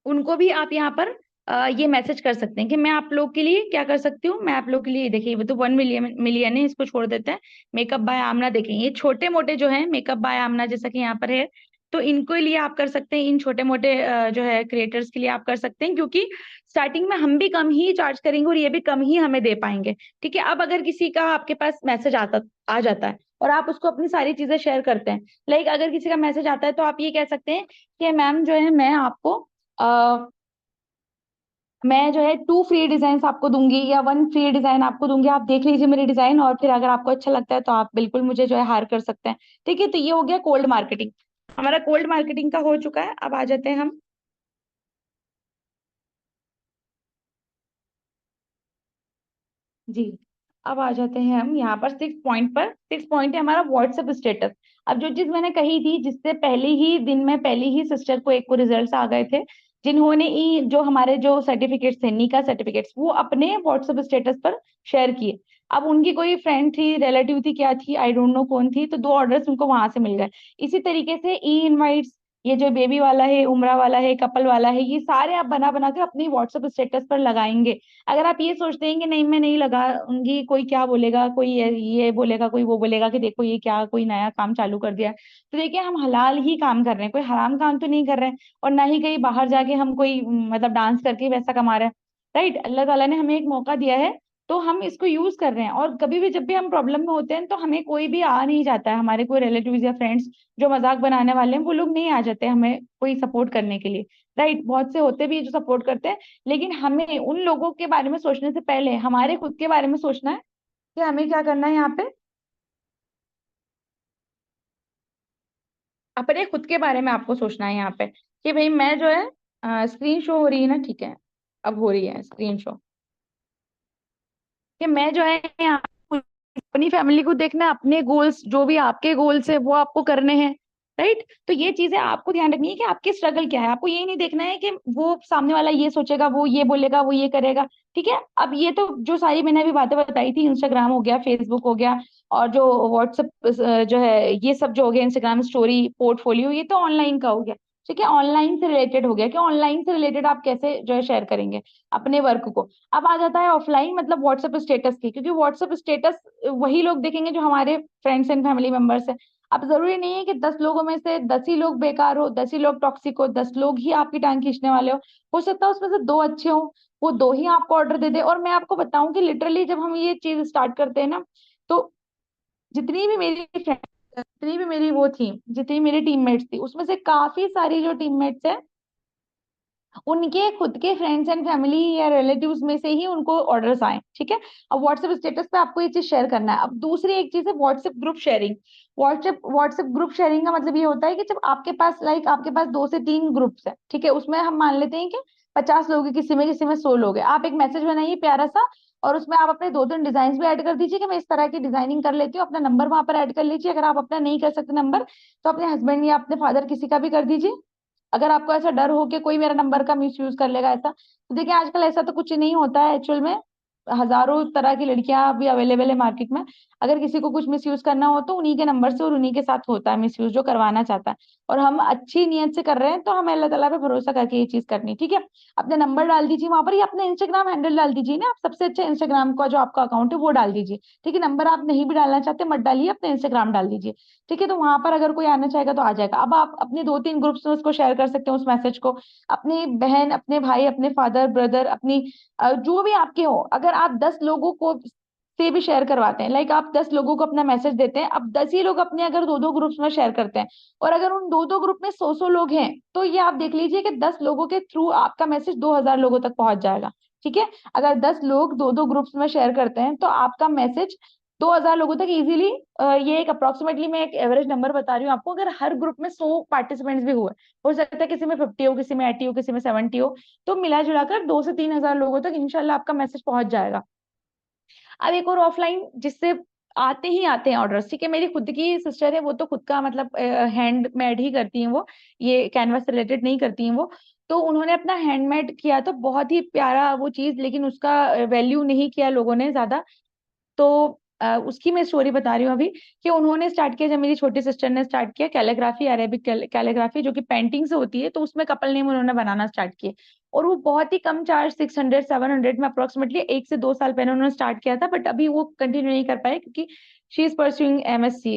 उनको भी आप यहाँ पर ये मैसेज कर सकते हैं कि मैं आप लोग के लिए क्या कर सकती हूँ। मैं आप लोग के लिए, देखिए वो तो 1 मिलियन मिलियन है, इसको छोड़ देते हैं। मेकअप बाय आमना, देखें ये छोटे मोटे जो है मेकअप बाय आमना जैसा कि यहाँ पर है, तो इनको लिए आप कर सकते हैं। इन छोटे मोटे जो है क्रिएटर्स के लिए आप कर सकते हैं, क्योंकि स्टार्टिंग में हम भी कम ही चार्ज करेंगे और ये भी कम ही हमें दे पाएंगे। ठीक है, अब अगर किसी का आपके पास मैसेज आ जाता है और आप उसको अपनी सारी चीजें शेयर करते हैं, लाइक अगर किसी का मैसेज आता है तो आप ये कह सकते हैं कि मैम जो है मैं आपको मैं जो है 2 फ्री डिजाइन आपको दूंगी या 1 फ्री डिजाइन आपको दूंगी, आप देख लीजिए मेरे डिजाइन, और फिर अगर आपको अच्छा लगता है तो आप बिल्कुल मुझे जो है हायर कर सकते हैं। ठीक है, तो ये हो गया कोल्ड मार्केटिंग। हमारा कोल्ड मार्केटिंग का हो चुका है। अब आ जाते हैं हम, जी, अब आ जाते हैं हम यहाँ पर 6 पॉइंट पर। 6 पॉइंट है हमारा व्हाट्सएप स्टेटस। अब जो चीज मैंने कही थी, जिससे पहले ही दिन में पहली ही सिस्टर को एक को रिजल्ट्स आ गए थे, जिन्होंने जो हमारे जो सर्टिफिकेट्स थे, नीका सर्टिफिकेट्स, वो अपने व्हाट्सएप स्टेटस पर शेयर किए। अब उनकी कोई फ्रेंड थी, रिलेटिव थी, क्या थी, आई डोंट नो कौन थी, तो 2 ऑर्डर्स उनको वहां से मिल गए। इसी तरीके से ई इनवाइट्स, ये जो बेबी वाला है, उमरा वाला है, कपल वाला है, ये सारे आप बना बना कर अपनी व्हाट्सएप स्टेटस पर लगाएंगे। अगर आप ये सोचते हैं कि नहीं मैं नहीं लगाऊंगी, कोई क्या बोलेगा, कोई ये बोलेगा, कोई वो बोलेगा कि देखो ये क्या कोई नया काम चालू कर दिया है, तो देखिए हम हलाल ही काम कर रहे हैं, कोई हराम काम तो नहीं कर रहे हैं। और ना ही कहीं बाहर जाके हम कोई मतलब डांस करके पैसा कमा रहे हैं। राइट, अल्लाह ताला ने हमें एक मौका दिया है, तो हम इसको यूज कर रहे हैं। और कभी भी जब भी हम प्रॉब्लम में होते हैं तो हमें कोई भी आ नहीं जाता है, हमारे कोई रिलेटिव्स या फ्रेंड्स जो मजाक बनाने वाले हैं वो लोग नहीं आ जाते हमें कोई सपोर्ट करने के लिए। राइट, बहुत से होते भी हैं जो सपोर्ट करते हैं, लेकिन हमें उन लोगों के बारे में सोचने से पहले हमारे खुद के बारे में सोचना है कि हमें क्या करना है यहाँ पे, अपने खुद के बारे में आपको सोचना है यहाँ पे कि भाई मैं जो है, स्क्रीन शो हो रही है ना, ठीक है, अब हो रही है स्क्रीन शो, कि मैं जो है यहाँ अपनी फैमिली को देखना है, अपने गोल्स जो भी आपके गोल्स है वो आपको करने हैं। राइट, तो ये चीजें आपको ध्यान रखनी है कि आपकी स्ट्रगल क्या है। आपको ये नहीं देखना है कि वो सामने वाला ये सोचेगा, वो ये बोलेगा, वो ये करेगा। ठीक है, अब ये तो जो सारी मैंने अभी बातें बताई थी, इंस्टाग्राम हो गया, फेसबुक हो गया, और जो व्हाट्सएप जो है, ये सब जो हो गया, इंस्टाग्राम स्टोरी, पोर्टफोलियो, ये तो ऑनलाइन का हो गया। ठीक है, ऑनलाइन से रिलेटेड हो गया कि ऑनलाइन से रिलेटेड आप कैसे जो है शेयर करेंगे अपने वर्क को। अब आ जाता है ऑफलाइन, मतलब व्हाट्सएप स्टेटस की, क्योंकि व्हाट्सएप स्टेटस वही लोग देखेंगे जो हमारे फ्रेंड्स एंड फैमिली मेंबर्स है। अब जरूरी नहीं है कि 10 लोगों में से 10 ही लोग बेकार हो, 10 ही लोग टॉक्सिक हो, 10 लोग ही आपकी टांग खींचने वाले हो सकता है उसमें से 2 अच्छे हो, वो 2 ही आपको ऑर्डर दे दे। और मैं आपको बताऊं कि लिटरली जब हम ये चीज स्टार्ट करते हैं ना, तो जितनी भी मेरी फ्रेंड, जितनी भी मेरी वो थी, जितनी मेरी टीममेट्स थी, उसमें से काफी सारी जो टीममेट्स है उनके खुद के फ्रेंड्स एंड फैमिली या रिलेटिव्स में से ही उनको ऑर्डर्स आए। ठीक है, अब व्हाट्सएप स्टेटस पे आपको ये चीज शेयर करना है। अब दूसरी एक चीज है WhatsApp group sharing. WhatsApp group sharing का मतलब ये होता है कि जब आपके पास आपके पास 2 से 3 ग्रुप्स है, ठीक है, उसमें हम मान लेते हैं कि 50 लोग हैं, किसी में 100 लोग हैं, आप एक मैसेज बनाइए प्यारा सा, और उसमें आप अपने 2-3 डिजाइन भी ऐड कर दीजिए कि मैं इस तरह की डिजाइनिंग कर लेती हूँ। अपना नंबर वहां पर ऐड कर लीजिए, अगर आप अपना नहीं कर सकते नंबर तो अपने हस्बैंड या अपने फादर किसी का भी कर दीजिए। अगर आपको ऐसा डर हो कि कोई मेरा नंबर का मिस यूज कर लेगा ऐसा, तो देखिए आजकल ऐसा तो कुछ नहीं होता है एक्चुअल में, हजारों तरह की लड़कियां भी अवेलेबल है मार्केट में। अगर किसी को कुछ मिस यूज करना हो तो उन्हीं के नंबर से और उन्हीं के साथ होता है मिस यूज, जो करवाना चाहता है। और हम अच्छी नीयत से कर रहे हैं तो हमें अल्लाह ताला पे भरोसा करके ये चीज करनी, ठीक है। अपने नंबर डाल दीजिए वहां पर, या अपना इंस्टाग्राम हैंडल डाल दीजिए ना, आप सबसे अच्छा इंस्टाग्राम का जो आपका अकाउंट है वो डाल दीजिए। ठीक है, नंबर आप नहीं भी डालना चाहते मत डालिए, अपना इंस्टाग्राम डाल दीजिए। ठीक है, तो वहां पर अगर कोई आना चाहेगा तो आ जाएगा। अब आप अपने 2-3 ग्रुप्स में उसको शेयर कर सकते हैं उस मैसेज को, अपनी बहन, अपने भाई, अपने फादर ब्रदर, अपनी जो भी आपके हो। अगर आप 10 लोगों को से भी शेयर करवाते हैं, आप 10 लोगों को अपना मैसेज देते हैं, अब 10 ही लोग अपने अगर 2-2 ग्रुप्स में शेयर करते हैं, और अगर उन 2-2 ग्रुप में 100-100 लोग हैं, तो ये आप देख लीजिए कि 10 लोगों के थ्रू आपका मैसेज 2,000 लोगों तक पहुंच जाएगा। ठीक है, अगर 10 लोग 2-2 ग्रुप्स में शेयर करते हैं तो आपका मैसेज 2,000 लोगों तक इजीली, ये एक अप्रोक्सीमेटली मैं एक एवरेज नंबर बता रही हूँ आपको, अगर हर ग्रुप में 100 पार्टिसिपेंट्स भी हुए, हो सकता है किसी में 50 हो, किसी में 80 हो, किसी में 70 हो, तो मिला जुला कर 2 से 3 हजार लोगों तक इंशाल्लाह आपका मैसेज पहुंच जाएगा। अब एक और ऑफलाइन जिससे आते ही आते हैं ऑर्डर्स, ठीक है, मेरी खुद की सिस्टर है, वो तो खुद का मतलब हैंडमेड ही करती हैं वो, ये कैनवस से रिलेटेड नहीं करती हैं वो। तो उन्होंने अपना हैंडमेड किया तो बहुत ही प्यारा वो चीज, लेकिन उसका वैल्यू नहीं किया लोगों ने ज्यादा। तो उसकी मैं स्टोरी बता रही हूँ अभी, कि उन्होंने स्टार्ट किया, जब मेरी छोटी सिस्टर ने स्टार्ट किया कैलीग्राफी, अरेबिक कैलीग्राफी जो कि पेंटिंग से होती है, तो उसमें कपल नेम उन्होंने बनाना स्टार्ट किए। और वो बहुत ही कम चार्ज, 600-700 में अप्रोक्सीमेटली 1 से 2 साल पहले उन्होंने स्टार्ट किया था, बट अभी वो कंटिन्यू नहीं कर पाए क्योंकि शी इज परस्यूइंग MSc,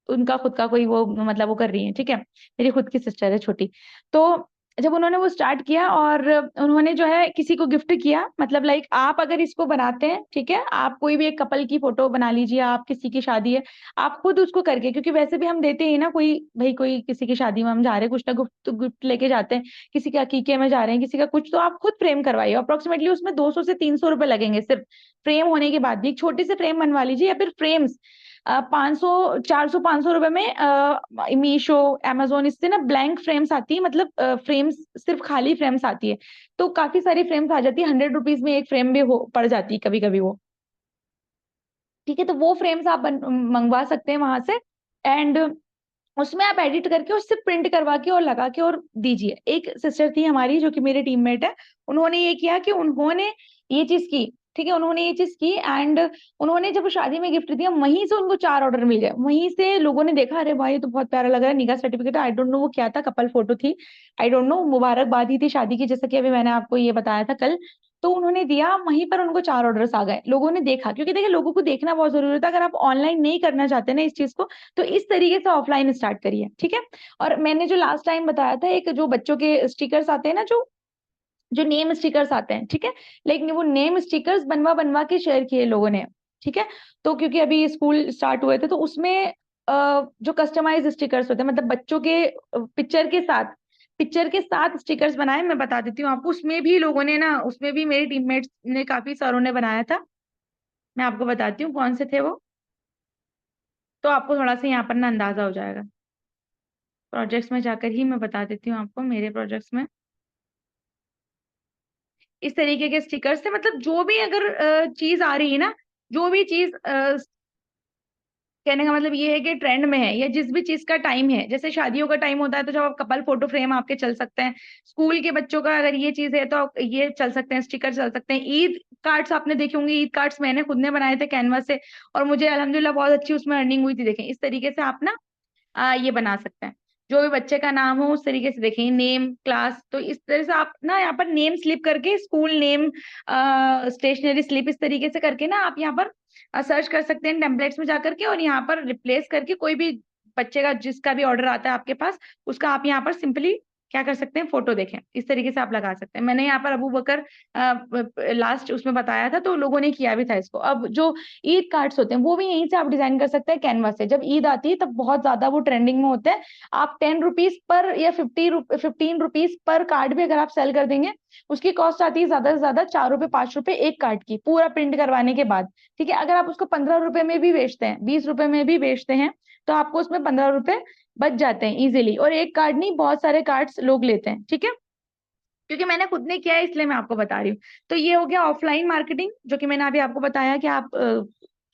उनका खुद का कोई वो मतलब वो कर रही है। ठीक है, मेरी खुद की सिस्टर है छोटी। तो जब उन्होंने वो स्टार्ट किया और उन्होंने जो है किसी को गिफ्ट किया, मतलब आप अगर इसको बनाते हैं, ठीक है, आप कोई भी एक कपल की फोटो बना लीजिए, आप किसी की शादी है, आप खुद उसको करके, क्योंकि वैसे भी हम देते हैं ना, कोई भाई कोई किसी की शादी में हम जा रहे हैं, कुछ ना कुछ तो गिफ्ट लेके जाते हैं, किसी के अकीके में जा रहे हैं, किसी का कुछ, तो आप खुद फ्रेम करवाइए। अप्रोक्सीमेटली उसमें 200 से 300 रुपए लगेंगे सिर्फ फ्रेम होने के बाद भी। एक छोटी सी फ्रेम बनवा लीजिए, या फिर फ्रेम्स 500, 400, 500 रुपए में मीशो, amazon, इससे ना ब्लैंक फ्रेम्स आती है, मतलब फ्रेम्स सिर्फ खाली फ्रेम्स आती है, तो काफी सारी फ्रेम्स आ जाती है, 100 रुपीज में एक फ्रेम भी हो पड़ जाती है कभी कभी वो। ठीक है, तो वो फ्रेम्स आप मंगवा सकते हैं वहां से, एंड उसमें आप एडिट करके उससे प्रिंट करवा के और लगा के और दीजिए। एक सिस्टर थी हमारी जो कि मेरे टीममेट है, उन्होंने ये किया कि उन्होंने ये चीज की, ठीक है, उन्होंने ये चीज की, एंड उन्होंने जब शादी में गिफ्ट दिया, वहीं से उनको 4 ऑर्डर मिल गए। वहीं से लोगों ने देखा, अरे भाई ये तो बहुत प्यारा लग रहा है, निकाह सर्टिफिकेट, आई डोंट नो वो क्या था, कपल फोटो थी, आई डोंट नो, मुबारकबाद ही थी शादी की, जैसा कि अभी मैंने आपको ये बताया था कल। तो उन्होंने दिया, वहीं पर उनको 4 ऑर्डर्स आ गए, लोगों ने देखा, क्योंकि देखिए लोगों को देखना बहुत जरूरी होता है। अगर आप ऑनलाइन नहीं करना चाहते ना इस चीज को, तो इस तरीके से ऑफलाइन स्टार्ट करिए। ठीक है, और मैंने जो लास्ट टाइम बताया था, एक जो बच्चों के स्टिकर्स आते हैं ना, जो जो नेम स्टिकर्स आते हैं, ठीक है, लेकिन वो नेम स्टिकर्स बनवा बनवा के शेयर किए लोगों ने। ठीक है, तो क्योंकि अभी स्कूल स्टार्ट हुए थे, तो उसमें जो कस्टमाइज स्टिकर्स होते हैं, मतलब बच्चों के पिक्चर के साथ स्टिकर्स बनाए, मैं बता देती हूँ आपको, उसमें भी लोगों ने ना, उसमें भी मेरी टीममेट्स ने, काफी सारों ने बनाया था। मैं आपको बताती हूँ कौन से थे वो, तो आपको थोड़ा सा यहाँ पर ना अंदाजा हो जाएगा। प्रोजेक्ट्स में जाकर ही मैं बता देती हूँ आपको, मेरे प्रोजेक्ट्स में इस तरीके के स्टिकर्स थे, मतलब जो भी अगर चीज आ रही है ना, जो भी चीज, कहने का मतलब ये है कि ट्रेंड में है, या जिस भी चीज का टाइम है, जैसे शादियों का टाइम होता है तो जब आप कपल फोटो फ्रेम आपके चल सकते हैं, स्कूल के बच्चों का अगर ये चीज है तो आप ये चल सकते हैं, स्टिकर चल सकते हैं, ईद कार्ड्स आपने देखे होंगे, ईद कार्ड्स मैंने खुद ने बनाए थे कैनवास से, और मुझे अल्हम्दुलिल्लाह बहुत अच्छी उसमें अर्निंग हुई थी। देखें, इस तरीके से आप ना ये बना सकते हैं, जो भी बच्चे का नाम हो उस तरीके से देखेंगे, नेम, क्लास। तो इस तरह से आप ना यहाँ पर नेम स्लिप करके, स्कूल नेम, स्टेशनरी स्लिप, इस तरीके से करके ना आप यहाँ पर सर्च कर सकते हैं टेम्पलेट्स में जाकर के, और यहाँ पर रिप्लेस करके कोई भी बच्चे का जिसका भी ऑर्डर आता है आपके पास, उसका आप यहाँ पर सिंपली क्या कर सकते हैं, फोटो देखें, इस तरीके से आप लगा सकते हैं। मैंने यहाँ पर अबू बकर लास्ट उसमें बताया था, तो लोगों ने किया भी था इसको। अब जो ईद कार्ड्स होते हैं वो भी यहीं से आप डिजाइन कर सकते हैं कैनवा से। जब ईद आती है तब बहुत ज्यादा वो ट्रेंडिंग में होते हैं। आप 10 रुपीज पर या 15 रुपीज पर कार्ड भी अगर आप सेल कर देंगे, उसकी कॉस्ट आती है ज्यादा से ज्यादा 4 रुपए 5 रुपए एक कार्ड की, पूरा प्रिंट करवाने के बाद। ठीक है, अगर आप उसको 15 रुपए में भी बेचते हैं, 20 रुपए में भी बेचते हैं, तो आपको उसमें 15 रुपए बच जाते हैं इजीली। और एक कार्ड नहीं, बहुत सारे कार्ड्स लोग लेते हैं। ठीक है, क्योंकि मैंने खुद ने किया है इसलिए मैं आपको बता रही हूँ। तो ये हो गया ऑफलाइन मार्केटिंग, जो कि मैंने अभी आपको बताया कि आप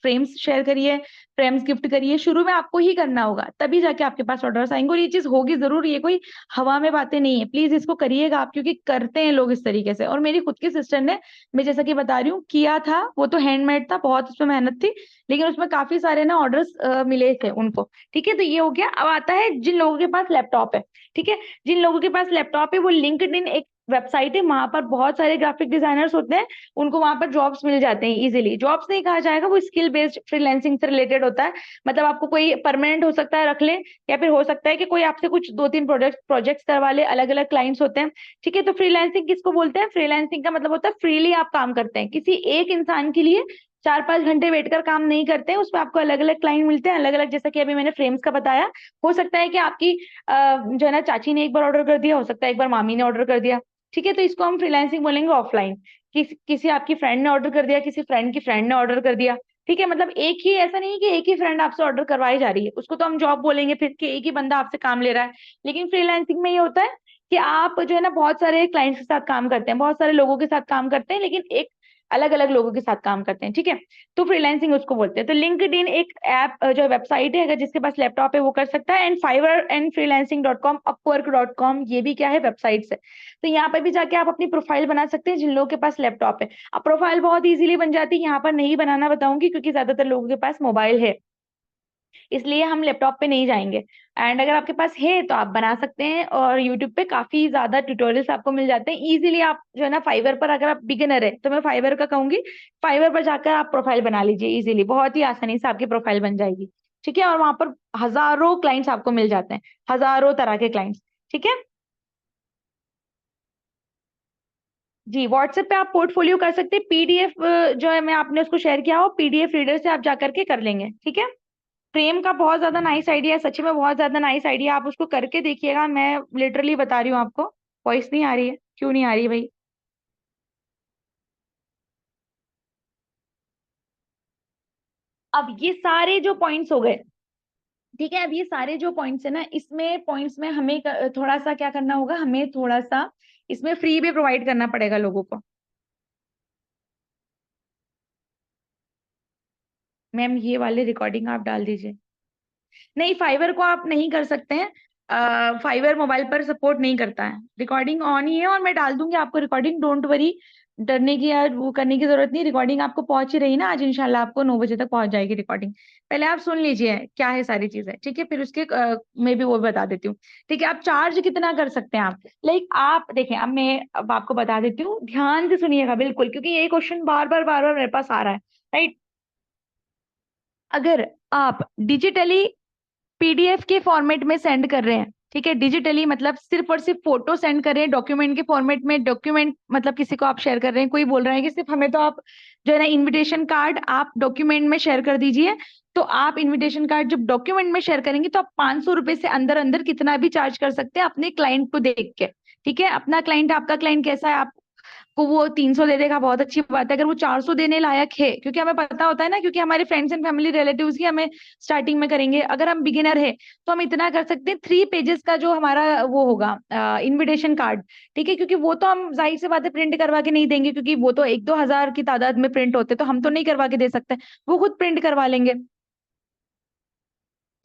फ्रेम्स शेयर करिए, फ्रेम्स गिफ्ट करिए। शुरू में आपको ही करना होगा, तभी जाके आपके पास ऑर्डर्स आएंगे, और ये चीज होगी जरूर, ये कोई हवा में बातें नहीं है। प्लीज इसको करिएगा आप, क्योंकि करते हैं लोग इस तरीके से। और मेरी खुद की सिस्टर ने, मैं जैसा कि बता रही हूँ, किया था। वो तो हैंडमेड था, बहुत उसमें मेहनत थी, लेकिन उसमें काफी सारे ना ऑर्डर्स मिले थे उनको। ठीक है, तो ये हो गया। अब आता है जिन लोगों के पास लैपटॉप है। ठीक है, जिन लोगों के पास लैपटॉप है वो लिंक्डइन एक वेबसाइट है, वहां पर बहुत सारे ग्राफिक डिजाइनर्स होते हैं, उनको वहां पर जॉब्स मिल जाते हैं इजीली। जॉब्स नहीं कहा जाएगा, वो स्किल बेस्ड फ्रीलांसिंग से रिलेटेड होता है। मतलब आपको कोई परमानेंट हो सकता है रख ले, या फिर हो सकता है कि कोई आपसे कुछ 2-3 प्रोजेक्ट्स करवा ले, अलग अलग क्लाइंट्स होते हैं। ठीक है, तो फ्रीलांसिंग किसको बोलते हैं? फ्रीलांसिंग का मतलब होता है फ्रीली आप काम करते हैं, किसी एक इंसान के लिए 4-5 घंटे बैठकर काम नहीं करते हैं। उसमें आपको अलग अलग क्लाइंट मिलते हैं, अलग अलग, जैसा कि अभी मैंने फ्रेम्स का बताया। हो सकता है कि आपकी जो है ना चाची ने एक बार ऑर्डर कर दिया, हो सकता है एक बार मामी ने ऑर्डर कर दिया। ठीक है, तो इसको हम फ्रीलांसिंग बोलेंगे ऑफलाइन। किसी आपकी फ्रेंड ने ऑर्डर कर दिया, किसी फ्रेंड की फ्रेंड ने ऑर्डर कर दिया। ठीक है, मतलब एक ही, ऐसा नहीं कि एक ही फ्रेंड आपसे ऑर्डर करवाई जा रही है, उसको तो हम जॉब बोलेंगे फिर, कि एक ही बंदा आपसे काम ले रहा है। लेकिन फ्रीलांसिंग में ये होता है कि आप जो है ना बहुत सारे क्लाइंट्स के साथ काम करते हैं, बहुत सारे लोगों के साथ काम करते हैं, लेकिन एक अलग अलग लोगों के साथ काम करते हैं। ठीक है, तो फ्रीलांसिंग उसको बोलते हैं। तो लिंक्डइन एक ऐप, जो वेबसाइट है, अगर जिसके पास लैपटॉप है वो कर सकता है। And fibre and freelancing.com, upwork.com, ये भी क्या है, वेबसाइट्स है। तो यहाँ पर भी जाके आप अपनी प्रोफाइल बना सकते हैं जिन लोगों के पास लैपटॉप है। अब प्रोफाइल बहुत इजीली बन जाती है, यहाँ पर नहीं बनाना बताऊंगी, क्योंकि ज्यादातर लोगों के पास मोबाइल है, इसलिए हम लैपटॉप पे नहीं जाएंगे। एंड अगर आपके पास है तो आप बना सकते हैं, और यूट्यूब पे काफी ज्यादा ट्यूटोरियल्स आपको मिल जाते हैं इजीली। आप जो है ना फाइवर पर, अगर आप बिगिनर है तो मैं फाइवर का कहूंगी, फाइवर पर जाकर आप प्रोफाइल बना लीजिए इजीली, बहुत ही आसानी से आपकी प्रोफाइल बन जाएगी। ठीक है, और वहां पर हजारों क्लाइंट्स आपको मिल जाते हैं, हजारों तरह के क्लाइंट्स। ठीक है जी, व्हाट्सएप पे आप पोर्टफोलियो कर सकते हैं। पीडीएफ जो है, मैं आपने उसको शेयर किया हो, पीडीएफ रीडर से आप जाकर के कर लेंगे। ठीक है, फ्रेम का बहुत ज्यादा नाइस आइडिया है, सच में बहुत ज्यादा नाइस आइडिया, आप उसको करके देखिएगा। मैं लिटरली बता रही हूँ आपको। वॉइस नहीं आ रही है? क्यों नहीं आ रही है भाई? अब ये सारे जो पॉइंट्स हो गए, ठीक है, अब ये सारे जो पॉइंट्स है ना, इसमें पॉइंट्स में हमें थोड़ा सा क्या करना होगा, हमें थोड़ा सा इसमें फ्री भी प्रोवाइड करना पड़ेगा लोगों को। मैम ये वाले रिकॉर्डिंग आप डाल दीजिए। नहीं, फाइवर को आप नहीं कर सकते हैं, फाइवर मोबाइल पर सपोर्ट नहीं करता है। रिकॉर्डिंग ऑन ही है, और मैं डाल दूंगी आपको रिकॉर्डिंग, डोंट वरी। डरने की या वो करने की जरूरत नहीं, रिकॉर्डिंग आपको पहुंच ही रही ना, आज इंशाल्लाह आपको 9 बजे तक पहुंच जाएगी रिकॉर्डिंग। पहले आप सुन लीजिए क्या है सारी चीजें, ठीक है, फिर उसके मैं भी वो बता देती हूँ। ठीक है, आप चार्ज कितना कर सकते हैं आप, लाइक आप देखें, अब मैं अब आपको बता देती हूँ, ध्यान से सुनिएगा बिल्कुल, क्योंकि ये क्वेश्चन बार बार मेरे पास आ रहा है। राइट, अगर आप डिजिटली पीडीएफ के फॉर्मेट में सेंड कर रहे हैं, ठीक है, डिजिटली मतलब सिर्फ और सिर्फ फोटो सेंड कर रहे हैं डॉक्यूमेंट के फॉर्मेट में, डॉक्यूमेंट मतलब किसी को आप शेयर कर रहे हैं, कोई बोल रहा है कि सिर्फ हमें, तो आप जो है ना इनविटेशन कार्ड आप डॉक्यूमेंट में शेयर कर दीजिए। तो आप इनविटेशन कार्ड जब डॉक्यूमेंट में शेयर करेंगे, तो आप 500 रुपए से अंदर अंदर कितना भी चार्ज कर सकते हैं अपने क्लाइंट को देख के। ठीक है, अपना क्लाइंट, आपका क्लाइंट कैसा है, आप को वो 300 दे देगा, बहुत अच्छी बात है। अगर वो 400 देने लायक है, क्योंकि हमें पता होता है ना, क्योंकि हमारे फ्रेंड्स एंड फैमिली रिलेटिव्स ही हमें स्टार्टिंग में करेंगे। अगर हम बिगिनर है तो हम इतना कर सकते हैं, 3 पेजेस का जो हमारा वो होगा इनविटेशन कार्ड। ठीक है, क्योंकि वो तो हम जाहिर सी बात है प्रिंट करवा के नहीं देंगे, क्योंकि वो तो 1-2 हजार की तादाद में प्रिंट होते, तो हम तो नहीं करवा के दे सकते, वो खुद प्रिंट करवा लेंगे।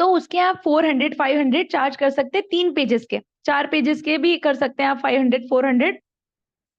तो उसके आप 400-500 चार्ज कर सकते हैं, 3 पेजेस के। 4 पेजेस के भी कर सकते हैं आप 500-400।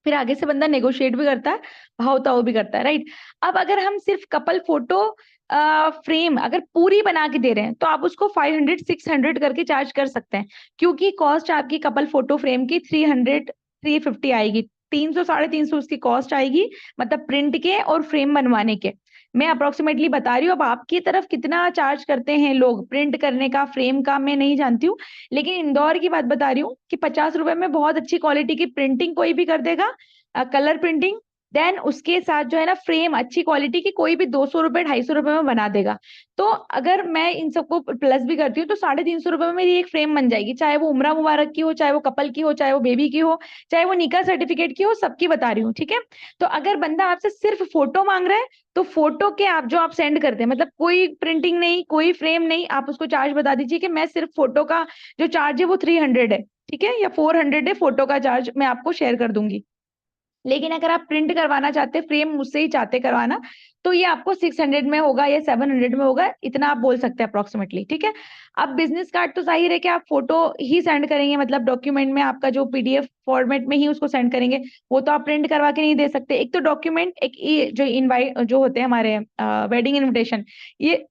फिर आगे से बंदा नेगोशिएट भी करता है, भाव ताव भी करता है, राइट। अब अगर हम सिर्फ कपल फोटो फ्रेम अगर पूरी बना के दे रहे हैं तो आप उसको 500 600 करके चार्ज कर सकते हैं, क्योंकि कॉस्ट आपकी कपल फोटो फ्रेम की 300 350 आएगी। 300 350 उसकी कॉस्ट आएगी, मतलब प्रिंट के और फ्रेम बनवाने के। मैं अप्रोक्सीमेटली बता रही हूँ, अब आपकी तरफ कितना चार्ज करते हैं लोग प्रिंट करने का, फ्रेम का, मैं नहीं जानती हूँ। लेकिन इंदौर की बात बता रही हूँ कि 50 रुपए में बहुत अच्छी क्वालिटी की प्रिंटिंग कोई भी कर देगा, कलर प्रिंटिंग। देन उसके साथ जो है ना फ्रेम अच्छी क्वालिटी की कोई भी 200 रुपए 250 रुपए में बना देगा। तो अगर मैं इन सबको प्लस भी करती हूँ तो 350 रुपए में मेरी एक फ्रेम बन जाएगी, चाहे वो उम्रा मुबारक की हो, चाहे वो कपल की हो, चाहे वो बेबी की हो, चाहे वो निकाह सर्टिफिकेट की हो, सबकी बता रही हूँ, ठीक है। तो अगर बंदा आपसे सिर्फ फोटो मांग रहा है तो फोटो के आप जो आप सेंड करते हैं, मतलब कोई प्रिंटिंग नहीं, कोई फ्रेम नहीं, आप उसको चार्ज बता दीजिए कि मैं सिर्फ फोटो का जो चार्ज है वो 300 है, ठीक है, या 400 है फोटो का चार्ज, मैं आपको शेयर कर दूंगी। लेकिन अगर आप प्रिंट करवाना चाहते हैं, फ्रेम मुझसे ही चाहते करवाना, तो ये आपको 600 में होगा या 700 में होगा, इतना आप बोल सकते हैं अप्रोक्सीमेटली, ठीक है। अब बिजनेस कार्ड तो जाहिर है कि आप फोटो ही सेंड करेंगे, मतलब डॉक्यूमेंट में आपका जो पीडीएफ फॉर्मेट में ही उसको सेंड करेंगे, वो तो आप प्रिंट करवा के नहीं दे सकते। एक तो डॉक्यूमेंट, एक ये जो इनवाइट जो होते हैं हमारे वेडिंग इनविटेशन, ये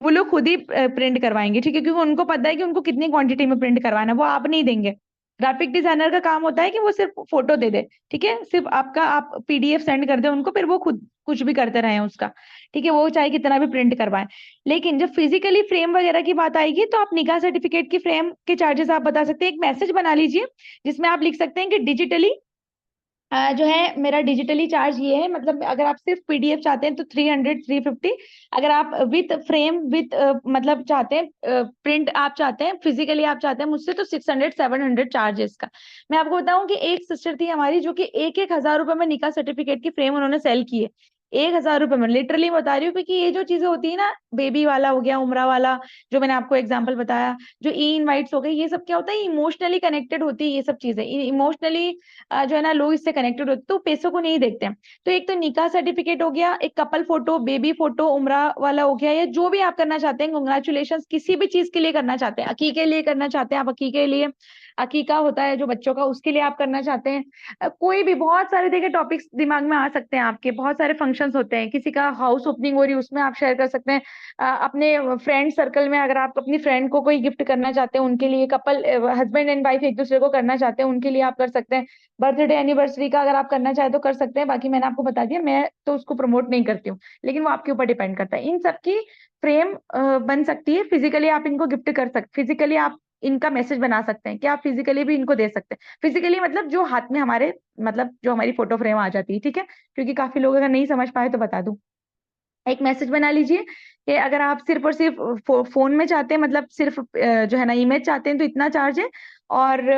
वो लोग खुद ही प्रिंट करवाएंगे, ठीक है, क्योंकि उनको पता है कि उनको कितनी क्वांटिटी में प्रिंट करवाना है, वो आप नहीं देंगे। ग्राफिक डिजाइनर का काम होता है कि वो सिर्फ फोटो दे दे, ठीक है, सिर्फ आपका आप पीडीएफ सेंड कर दे उनको, फिर वो खुद कुछ भी करते रहे उसका, ठीक है, वो चाहे कितना भी प्रिंट करवाएं। लेकिन जब फिजिकली फ्रेम वगैरह की बात आएगी तो आप निकाह सर्टिफिकेट की फ्रेम के चार्जेस आप बता सकते हैं। एक मैसेज बना लीजिए जिसमें आप लिख सकते हैं कि डिजिटली जो है मेरा डिजिटली चार्ज ये है, मतलब अगर आप सिर्फ पीडीएफ चाहते हैं तो 300 350, अगर आप विथ फ्रेम विथ मतलब चाहते हैं प्रिंट आप चाहते हैं, फिजिकली आप चाहते हैं मुझसे, तो 600 700 चार्ज है इसका। मैं आपको बताऊं कि एक सिस्टर थी हमारी जो कि 1 1 हज़ार रुपए में निकाह सर्टिफिकेट की फ्रेम उन्होंने सेल की है। 1 हज़ार रुपए में, लिटरली बता रही हूँ, क्योंकि ये जो चीजें होती है ना, बेबी वाला हो गया, उमरा वाला, जो मैंने आपको एग्जाम्पल बताया, जो ई इनवाइट्स हो गए, ये सब क्या होता है, इमोशनली कनेक्टेड होती है ये सब चीजें, इमोशनली जो है ना लोग इससे कनेक्टेड होते, तो पैसों को नहीं देखते हैं। तो एक तो निकाह सर्टिफिकेट हो गया, एक कपल फोटो, बेबी फोटो, उम्रा वाला हो गया, या जो भी आप करना चाहते हैं, कंग्रेचुलेशन किसी भी चीज के लिए करना चाहते हैं, अकीके के लिए करना चाहते हैं आप, अकीके के लिए, अकीका होता है जो बच्चों का, उसके लिए आप करना चाहते हैं, कोई भी, बहुत सारे देखिए टॉपिक्स दिमाग में आ सकते हैं आपके, बहुत सारे फंक्शंस होते हैं, किसी का हाउस ओपनिंग हो रही है उसमें आप शेयर कर सकते हैं। अपने फ्रेंड सर्कल में अगर आप अपनी फ्रेंड को कोई गिफ्ट करना चाहते हैं, उनके लिए, कपल हस्बैंड एंड वाइफ एक दूसरे को करना चाहते हैं, उनके लिए आप कर सकते हैं। बर्थडे एनिवर्सरी का अगर आप करना चाहे तो कर सकते हैं, बाकी मैंने आपको बता दिया, मैं तो उसको प्रमोट नहीं करती हूँ, लेकिन वो आपके ऊपर डिपेंड करता है। इन सब की फ्रेम बन सकती है, फिजिकली आप इनको गिफ्ट कर सकते, फिजिकली आप इनका मैसेज बना सकते हैं कि आप फिजिकली भी इनको दे सकते हैं। फिजिकली मतलब जो हाथ में हमारे, मतलब जो हमारी फोटो फ्रेम आ जाती है, ठीक है, क्योंकि काफी लोग अगर नहीं समझ पाए तो बता दूं। एक मैसेज बना लीजिए कि अगर आप सिर्फ और सिर्फ फोन में चाहते हैं, मतलब सिर्फ जो है ना इमेज चाहते हैं तो इतना चार्ज है, और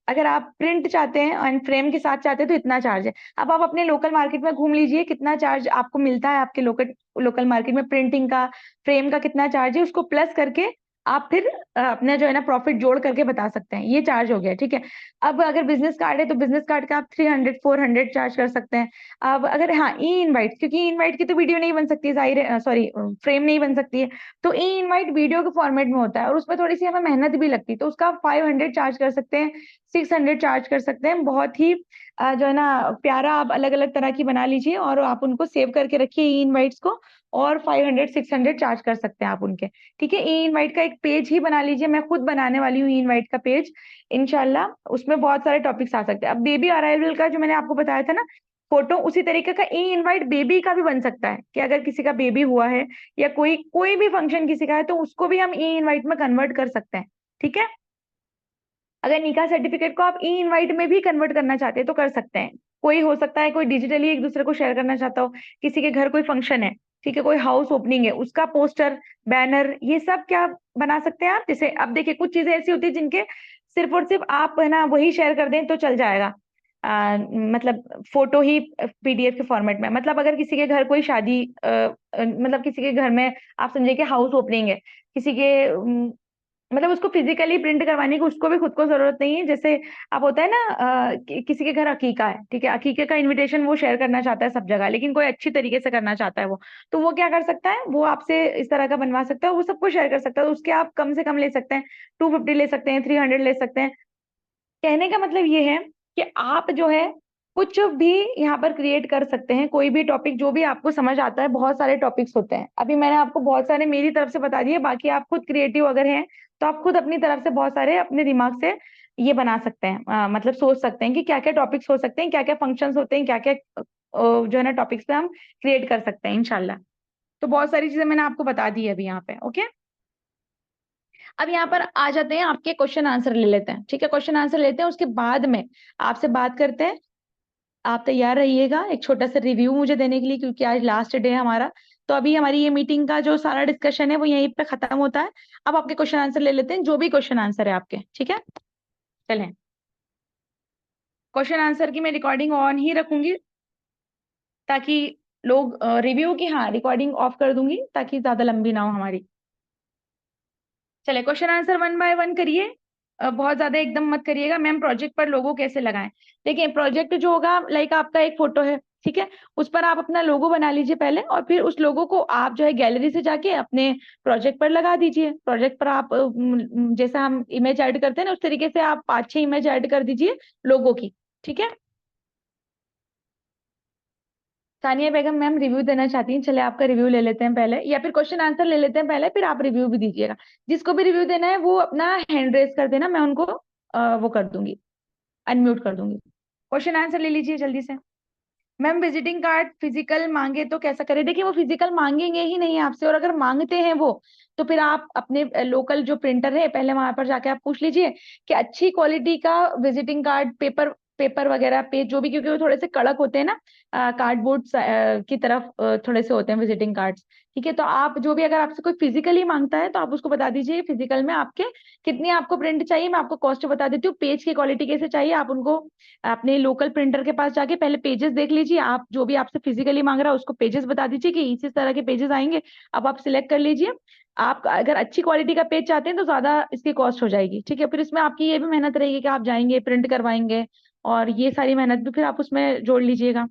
अगर आप प्रिंट चाहते हैं एंड फ्रेम के साथ चाहते हैं तो इतना चार्ज है। अब आप अपने लोकल मार्केट में घूम लीजिए कितना चार्ज आपको मिलता है, आपके लोकल लोकल मार्केट में प्रिंटिंग का, फ्रेम का कितना चार्ज है, उसको प्लस करके आप फिर अपना जो है ना प्रॉफिट जोड़ करके बता सकते हैं, ये चार्ज हो गया, ठीक है। अब अगर बिजनेस कार्ड है तो बिजनेस कार्ड का आप 300 400 चार्ज कर सकते हैं। अब अगर, हाँ, ई इनवाइट, क्योंकि ई इनवाइट की तो वीडियो नहीं बन सकती है, जाहिर है, सॉरी, फ्रेम नहीं बन सकती है, तो ई इनवाइट वीडियो के फॉर्मेट में होता है और उसमें थोड़ी सी हमें मेहनत भी लगती है, तो उसका 500 चार्ज कर सकते हैं, 600 चार्ज कर सकते हैं। बहुत ही जो है ना प्यारा, आप अलग अलग तरह की बना लीजिए और आप उनको सेव करके रखिए ई इनवाइट्स को, और 500 600 चार्ज कर सकते हैं आप उनके, ठीक है। ई इनवाइट का एक पेज ही बना लीजिए, मैं खुद बनाने वाली हूँ ई इनवाइट का पेज, इनशाला उसमें बहुत सारे टॉपिक्स आ सकते हैं। अब बेबी अराइवल का जो मैंने आपको बताया था ना फोटो, उसी तरीके का ई इनवाइट बेबी का भी बन सकता है, कि अगर किसी का बेबी हुआ है या कोई कोई भी फंक्शन किसी का है तो उसको भी हम ई इनवाइट में कन्वर्ट कर सकते हैं, ठीक है। अगर निकाह सर्टिफिकेट को आप ई इनवाइट में भी कन्वर्ट करना चाहते हैं तो कर सकते हैं। कोई हो सकता है कोई डिजिटली एक दूसरे को शेयर करना चाहता हो, किसी के घर कोई फंक्शन है, ठीक है, कोई हाउस ओपनिंग है, उसका पोस्टर, बैनर, ये सब क्या बना सकते हैं आप। जैसे अब देखिए कुछ चीजें ऐसी होती है जिनके सिर्फ और सिर्फ आप है ना वही शेयर कर दें तो चल जाएगा, मतलब फोटो ही पीडीएफ के फॉर्मेट में, मतलब अगर किसी के घर कोई शादी मतलब किसी के घर में आप समझिए कि हाउस ओपनिंग है, किसी के मतलब उसको फिजिकली प्रिंट करवाने की उसको भी खुद को जरूरत नहीं है। जैसे आप होता है ना किसी के घर अकीका है, ठीक है, अकीके का इनविटेशन वो शेयर करना चाहता है सब जगह, लेकिन कोई अच्छी तरीके से करना चाहता है वो, तो वो क्या कर सकता है, वो आपसे इस तरह का बनवा सकता है, वो सबको शेयर कर सकता है, उसके आप कम से कम ले सकते हैं, 250 ले सकते हैं, 300 ले सकते हैं। कहने का मतलब ये है कि आप जो है कुछ भी यहाँ पर क्रिएट कर सकते हैं, कोई भी टॉपिक जो भी आपको समझ आता है। बहुत सारे टॉपिक्स होते हैं, अभी मैंने आपको बहुत सारे मेरी तरफ से बता दिए, बाकी आप खुद क्रिएटिव अगर हैं तो आप खुद अपनी तरफ से बहुत सारे अपने दिमाग से ये बना सकते हैं, मतलब सोच सकते हैं कि क्या क्या टॉपिक्स हो सकते हैं, क्या क्या फंक्शंस होते हैं, क्या क्या जो है ना टॉपिक्स पे हम क्रिएट कर सकते हैं इंशाल्लाह। तो बहुत सारी चीजें मैंने आपको बता दी है अभी यहाँ पे। ओके, अब यहाँ पर आ जाते हैं, आपके क्वेश्चन आंसर ले लेते हैं। ठीक है, क्वेश्चन आंसर लेते हैं, उसके बाद में आपसे बात करते हैं। आप तैयार रहिएगा एक छोटा सा रिव्यू मुझे देने के लिए, क्योंकि आज लास्ट डे है हमारा। तो अभी हमारी ये मीटिंग का जो सारा डिस्कशन है वो यहीं पे खत्म होता है। अब आपके क्वेश्चन आंसर ले लेते हैं, जो भी क्वेश्चन आंसर है आपके। ठीक है, चलें। क्वेश्चन आंसर की मैं रिकॉर्डिंग ऑन ही रखूंगी, ताकि लोग रिव्यू की, हाँ रिकॉर्डिंग ऑफ कर दूंगी ताकि ज्यादा लंबी ना हो हमारी। चले, question answer one by one करिए। बहुत ज्यादा एकदम मत करिएगा। मैम प्रोजेक्ट पर लोगो कैसे लगाएं? देखिए, प्रोजेक्ट जो होगा, लाइक आपका एक फोटो है, ठीक है, उस पर आप अपना लोगो बना लीजिए पहले, और फिर उस लोगो को आप जो है गैलरी से जाके अपने प्रोजेक्ट पर लगा दीजिए। प्रोजेक्ट पर आप जैसा हम इमेज ऐड करते हैं ना, उस तरीके से आप 5-6 इमेज ऐड कर दीजिए लोगो की। ठीक है, सानिया बेगम मैम रिव्यू देना चाहती हैं, चले आपका रिव्यू ले लेते हैं पहले, या फिर क्वेश्चन आंसर ले लेते हैं पहले, फिर आप रिव्यू भी दीजिएगा। जिसको भी रिव्यू देना है वो अपना हैंड रेस कर देना, मैं उनको वो कर दूंगी, अनम्यूट कर दूंगी। क्वेश्चन आंसर ले लीजिए जल्दी से। मैम विजिटिंग कार्ड फिजिकल मांगे तो कैसा करें? देखिए, वो फिजिकल मांगेंगे ही नहीं आपसे, और अगर मांगते हैं वो, तो फिर आप अपने लोकल जो प्रिंटर है पहले वहां पर जाके आप पूछ लीजिए कि अच्छी क्वालिटी का विजिटिंग कार्ड, पेपर पेपर वगैरह पे जो भी, क्योंकि वो थोड़े से कड़क होते हैं ना, कार्डबोर्ड की तरफ थोड़े से होते हैं विजिटिंग कार्ड्स। ठीक है, तो आप जो भी, अगर आपसे कोई फिजिकली मांगता है तो आप उसको बता दीजिए फिजिकल में आपके कितनी आपको प्रिंट चाहिए। मैं आपको कॉस्ट बता देती हूँ, पेज की क्वालिटी कैसे चाहिए आप उनको अपने लोकल प्रिंटर के पास जाके पहले पेजेस देख लीजिए। आप जो भी आपसे फिजिकली मांग रहा है उसको पेजेस बता दीजिए कि इसी तरह के पेजेस आएंगे। अब आप सिलेक्ट कर लीजिए। आप अगर अच्छी क्वालिटी का पेज चाहते हैं तो ज्यादा इसकी कॉस्ट हो जाएगी। ठीक है, फिर इसमें आपकी ये भी मेहनत रहेगी कि आप जाएंगे प्रिंट करवाएंगे, और ये सारी मेहनत भी फिर आप उसमें जोड़ लीजिएगा।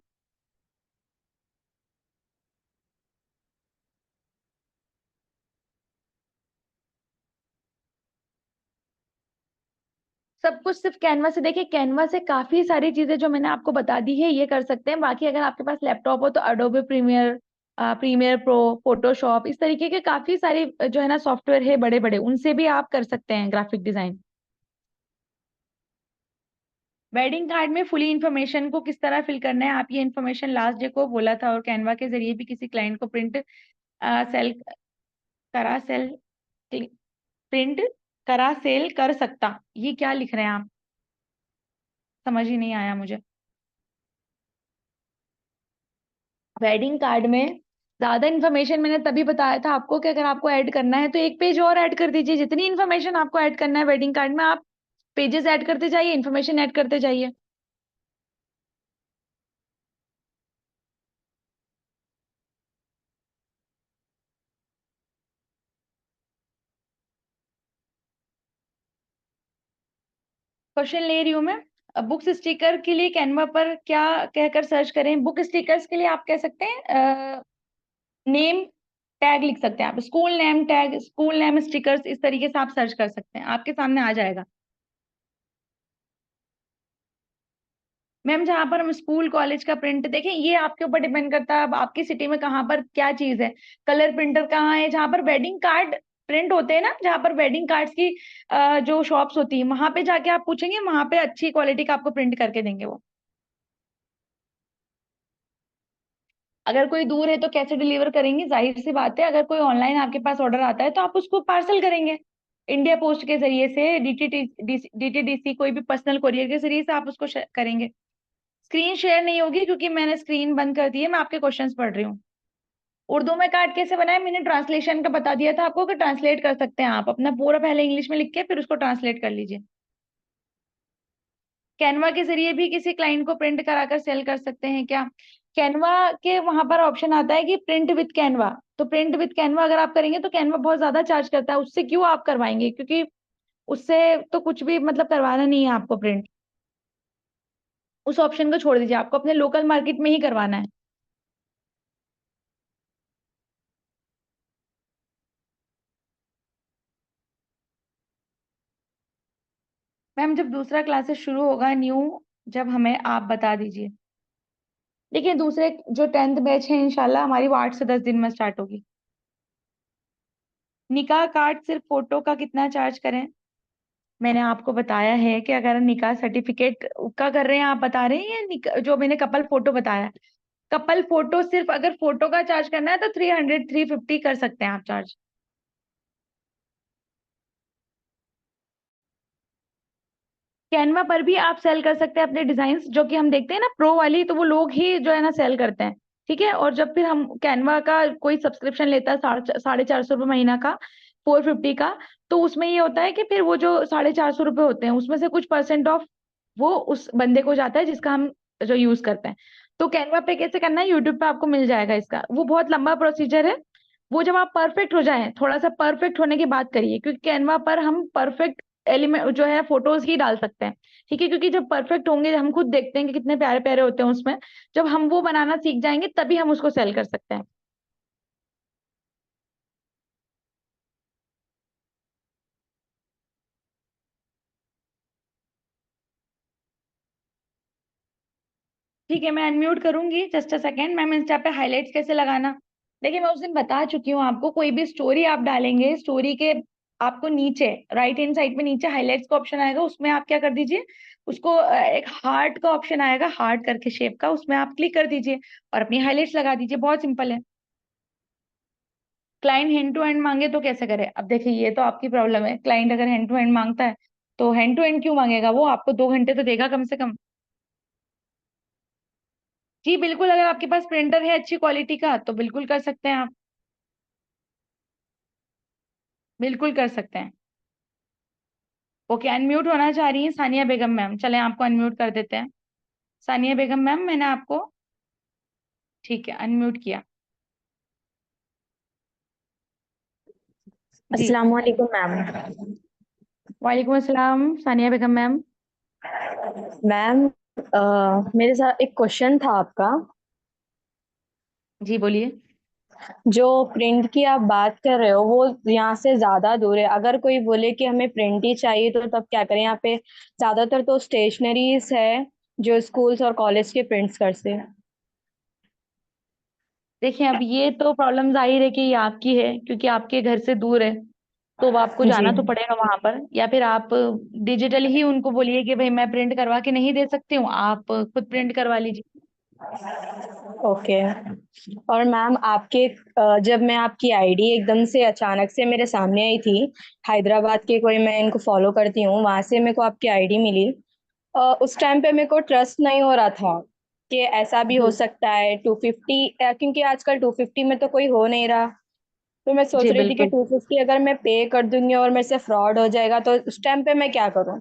सब कुछ सिर्फ कैनवा से, देखिए कैनवा से काफी सारी चीजें जो मैंने आपको बता दी है ये कर सकते हैं। बाकी अगर आपके पास लैपटॉप हो तो Adobe Premiere, Premiere Pro, Photoshop, इस तरीके के काफी सारे जो है ना सॉफ्टवेयर है बड़े बड़े, उनसे भी आप कर सकते हैं ग्राफिक डिजाइन। वेडिंग कार्ड में फुली इंफॉर्मेशन को किस तरह फिल करना है, आप ये इन्फॉर्मेशन लास्ट डे को बोला था, और कैनवा के जरिए भी किसी क्लाइंट को सेल करा सेल प्रिंट करा सेल कर सकता, ये क्या लिख रहे हैं आप? समझ ही नहीं आया मुझे। वेडिंग कार्ड में ज्यादा इन्फॉर्मेशन मैंने तभी बताया था आपको कि अगर आपको ऐड करना है तो एक पेज और ऐड कर दीजिए। जितनी इन्फॉर्मेशन आपको ऐड करना है वेडिंग कार्ड में, आप पेजेस ऐड करते जाइए, इन्फॉर्मेशन ऐड करते जाइए। क्वेश्चन ले रही हूँ मैं। बुक्स स्टिकर के लिए कैनवा पर क्या कहकर सर्च करें? बुक स्टिकर्स के लिए आप कह सकते हैं नेम टैग लिख सकते हैं, आप school name tag, school name stickers, इस तरीके से आप सर्च कर सकते हैं, आपके सामने आ जाएगा। मैम जहां पर हम स्कूल कॉलेज का प्रिंट देखें, ये आपके ऊपर डिपेंड करता है अब आपकी सिटी में कहाँ पर क्या चीज है। कलर प्रिंटर कहाँ है, जहां पर वेडिंग कार्ड प्रिंट होते हैं ना, जहां पर वेडिंग कार्ड्स की जो शॉप्स होती है वहां पे जाके आप पूछेंगे, वहां पे अच्छी क्वालिटी का आपको प्रिंट करके देंगे वो। अगर कोई दूर है तो कैसे डिलीवर करेंगे? जाहिर सी बात है, अगर कोई ऑनलाइन आपके पास ऑर्डर आता है तो आप उसको पार्सल करेंगे इंडिया पोस्ट के जरिए से, डीटीडीसी, कोई भी पर्सनल कोरियर के जरिए से आप उसको करेंगे। स्क्रीन शेयर नहीं होगी क्योंकि मैंने स्क्रीन बंद कर दी है, मैं आपके क्वेश्चंस पढ़ रही हूँ। उर्दू में कार्ड कैसे बनाए, मैंने ट्रांसलेशन का बता दिया था आपको कि ट्रांसलेट कर सकते हैं आप अपना पूरा पहले इंग्लिश में लिख के फिर उसको ट्रांसलेट कर लीजिए। कैनवा के जरिए भी किसी क्लाइंट को प्रिंट कराकर सेल कर सकते हैं क्या? कैनवा के वहां पर ऑप्शन आता है कि प्रिंट विद कैनवा, तो प्रिंट विद कैनवा अगर आप करेंगे तो कैनवा बहुत ज्यादा चार्ज करता है, उससे क्यों आप करवाएंगे? क्योंकि उससे तो कुछ भी मतलब करवाना नहीं है आपको प्रिंट। उस ऑप्शन को छोड़ दीजिए, आपको अपने लोकल मार्केट में ही करवाना है। मैम जब दूसरा क्लासेस शुरू होगा न्यू जब हमें आप बता दीजिए। देखिए दूसरे जो 10th बैच है इंशाल्लाह हमारी वो 8 से 10 दिन में स्टार्ट होगी। निकाह कार्ड सिर्फ फोटो का कितना चार्ज करें? मैंने आपको बताया है कि अगर निकाह सर्टिफिकेट का कर रहे हैं, आप बता रहे हैं, या जो मैंने कपल फोटो बताया, कपल फोटो सिर्फ अगर फोटो का चार्ज करना है तो 300-350 कर सकते हैं आप चार्ज। कैनवा पर भी आप सेल कर सकते हैं अपने डिजाइन, जो कि हम देखते हैं ना प्रो वाली, तो वो लोग ही जो है ना सेल करते हैं। ठीक है, और जब फिर हम कैनवा का कोई सब्सक्रिप्शन लेता है 450 रुपये महीना का, 450 का, तो उसमें ये होता है कि फिर वो जो 450 रुपये होते हैं उसमें से कुछ परसेंट ऑफ वो उस बंदे को जाता है जिसका हम जो यूज करते हैं। तो कैनवा पे कैसे करना है, यूट्यूब पे आपको मिल जाएगा इसका, वो बहुत लंबा प्रोसीजर है। वो जब आप परफेक्ट हो जाएं, थोड़ा सा परफेक्ट होने की बात करिए, क्योंकि कैनवा पर हम परफेक्ट एलिमेंट जो है फोटोज ही डाल सकते हैं। ठीक है, क्योंकि जब परफेक्ट होंगे हम खुद देखते हैं कि कितने प्यारे प्यारे होते हैं उसमें, जब हम वो बनाना सीख जाएंगे तभी हम उसको सेल कर सकते हैं। ठीक है, मैं अनम्यूट करूंगी, just a second. Ma'am Insta पे हाईलाइट्स कैसे लगाना? देखिए मैं उस दिन बता चुकी हूँ आपको, कोई भी स्टोरी आप डालेंगे, स्टोरी के आपको नीचे राइट हैंड साइड में नीचे हाईलाइट्स का ऑप्शन आएगा, उसमें आप क्या कर दीजिए, उसको एक हार्ट का ऑप्शन आएगा, हार्ट करके शेप का, उसमें आप क्लिक कर दीजिए और अपनी हाईलाइट्स लगा दीजिए, बहुत सिंपल है। क्लाइंट हैंड टू हैंड मांगे तो कैसे करे? अब देखिए ये तो आपकी प्रॉब्लम है, क्लाइंट अगर हैंड टू हैंड मांगता है तो हैंड टू हैंड क्यों मांगेगा, वो आपको 2 घंटे तो देगा कम से कम। जी बिल्कुल, अगर आपके पास प्रिंटर है अच्छी क्वालिटी का तो बिल्कुल कर सकते हैं आप, बिल्कुल कर सकते हैं। ओके, अनम्यूट होना चाह रही हैं सानिया बेगम मैम, चलें आपको अनम्यूट कर देते हैं। सानिया बेगम मैम मैंने आपको, ठीक है, अनम्यूट किया। जी, अस्सलाम वालेकुम मैम। वालेकुम अस्सलाम सानिया बेगम मैम। मैम मेरे साथ एक क्वेश्चन था आपका। जी बोलिए। जो प्रिंट की आप बात कर रहे हो वो यहाँ से ज़्यादा दूर है, अगर कोई बोले कि हमें प्रिंट ही चाहिए तो तब क्या करें? यहाँ पे ज़्यादातर तो स्टेशनरीज है जो स्कूल्स और कॉलेज के प्रिंट्स कर से। देखिए अब ये तो प्रॉब्लम जाहिर है कि ये आपकी है, क्योंकि आपके घर से दूर है, तो अब आपको जी। जाना तो पड़ेगा वहां पर, या फिर आप डिजिटल ही उनको बोलिए कि भाई मैं प्रिंट करवा के नहीं दे सकती हूँ, आप खुद प्रिंट करवा लीजिए। ओके। और मैम आपके जब मैं आपकी आईडी एकदम से अचानक से मेरे सामने आई थी, हैदराबाद के कोई, मैं इनको फॉलो करती हूँ, वहां से मेरे को आपकी आईडी मिली। उस टाइम पे मेरे को ट्रस्ट नहीं हो रहा था कि ऐसा भी हो जी सकता है 250, क्योंकि आजकल 250 में तो कोई हो नहीं रहा। तो मैं सोच जी रही थी कि बिल्कुल। 250 अगर मैं पे कर दूंगी और मेरे से फ्रॉड हो जाएगा तो उस टाइम पे मैं क्या करूं?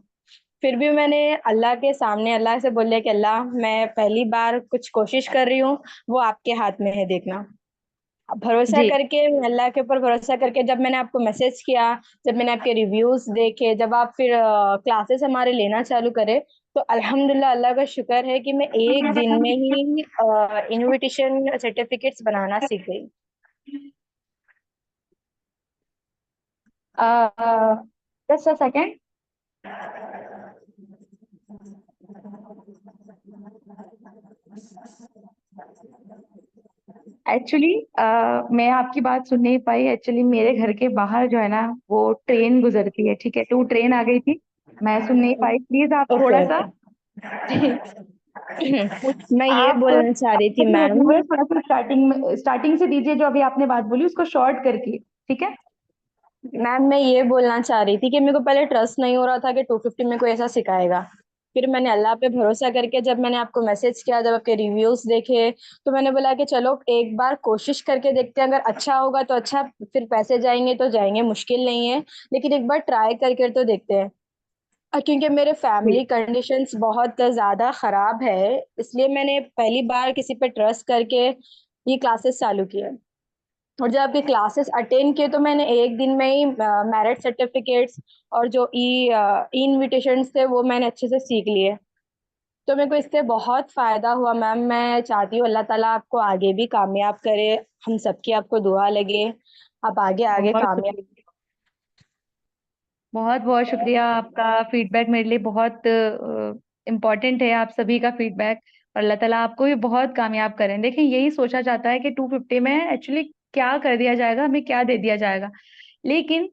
फिर भी मैंने अल्लाह के सामने अल्लाह से बोला कि अल्लाह, मैं पहली बार कुछ कोशिश कर रही हूँ, वो आपके हाथ में है, देखना। अब भरोसा जी करके, अल्लाह के ऊपर भरोसा करके जब मैंने आपको मैसेज किया, जब मैंने आपके रिव्यूज देखे, जब आप फिर क्लासेस हमारे लेना चालू करे, तो अल्हम्दुलिल्लाह अल्लाह का शुक्र है कि मैं एक दिन में ही इनविटेशन सर्टिफिकेट्स बनाना सीख गई। Just a second. एक्चुअली मैं आपकी बात सुन नहीं पाई, एक्चुअली मेरे घर के बाहर जो है ना वो ट्रेन गुजरती है, ठीक है, तो वो ट्रेन आ गई थी, मैं सुन नहीं पाई, प्लीज आप ओके थोड़ा सा। ओके। जी, मैं ये आप बोलना चाह रही थी अपने मैम। रिव्यूअर थोड़ा सा स्टार्टिंग से दीजिए, जो अभी आपने बात बोली उसको शॉर्ट करके। ठीक है। मैम मैं ये बोलना चाह रही थी कि मेरे को पहले ट्रस्ट नहीं हो रहा था कि 250 में कोई ऐसा सिखाएगा। फिर मैंने अल्लाह पे भरोसा करके जब मैंने आपको मैसेज किया, जब आपके रिव्यूज देखे, तो मैंने बोला कि चलो एक बार कोशिश करके देखते हैं, अगर अच्छा होगा तो अच्छा, फिर पैसे जाएंगे तो जाएंगे, मुश्किल नहीं है, लेकिन एक बार ट्राई करके तो देखते हैं। क्योंकि मेरे जी फैमिली कंडीशंस बहुत ज़्यादा ख़राब है, इसलिए मैंने पहली बार किसी पे ट्रस्ट करके ये क्लासेस चालू किए। और जब आपके क्लासेस अटेंड किए तो मैंने एक दिन में ही मैरिट सर्टिफिकेट्स और जो ई इनविटेशंस थे वो मैंने अच्छे से सीख लिए। तो मेरे को इससे बहुत फ़ायदा हुआ मैम। मैं चाहती हूँ अल्लाह ताला आपको आगे भी कामयाब करे, हम सबकी आपको दुआ लगे, आप आगे आगे बहुत कामयाब। शुक्रिया, बहुत बहुत शुक्रिया, आपका फीडबैक मेरे लिए बहुत इम्पोर्टेंट है आप सभी का फीडबैक, और अल्लाह ताला आपको भी बहुत कामयाब करें। देखिए यही सोचा जाता है कि 250 में एक्चुअली क्या कर दिया जाएगा, हमें क्या दे दिया जाएगा, लेकिन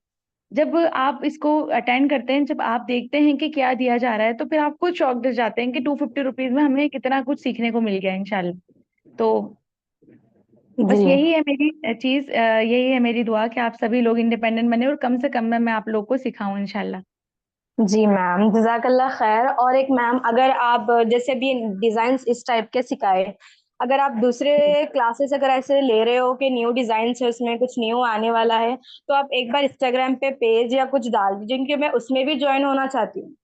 जब आप इसको अटेंड करते हैं, जब आप देखते हैं कि क्या दिया जा रहा है, तो फिर आप खुद शॉक्ड हो जाते हैं कि 250 रुपीज में हमें कितना कुछ सीखने को मिल गया इंशाल्लाह। तो जी। बस यही है मेरी चीज, यही है मेरी दुआ कि आप सभी लोग इंडिपेंडेंट बने और कम से कम में मैं आप लोग को सिखाऊं इंशाल्लाह। जी मैम, जजाकल्ला खैर। और एक मैम, अगर आप जैसे भी डिजाइन इस टाइप के सिखाए, अगर आप दूसरे क्लासेस अगर ऐसे ले रहे हो कि न्यू डिजाइन है, उसमें कुछ न्यू आने वाला है, तो आप एक बार इंस्टाग्राम पे पेज या कुछ डाल दीजिए, क्योंकि मैं उसमें भी ज्वाइन होना चाहती हूँ।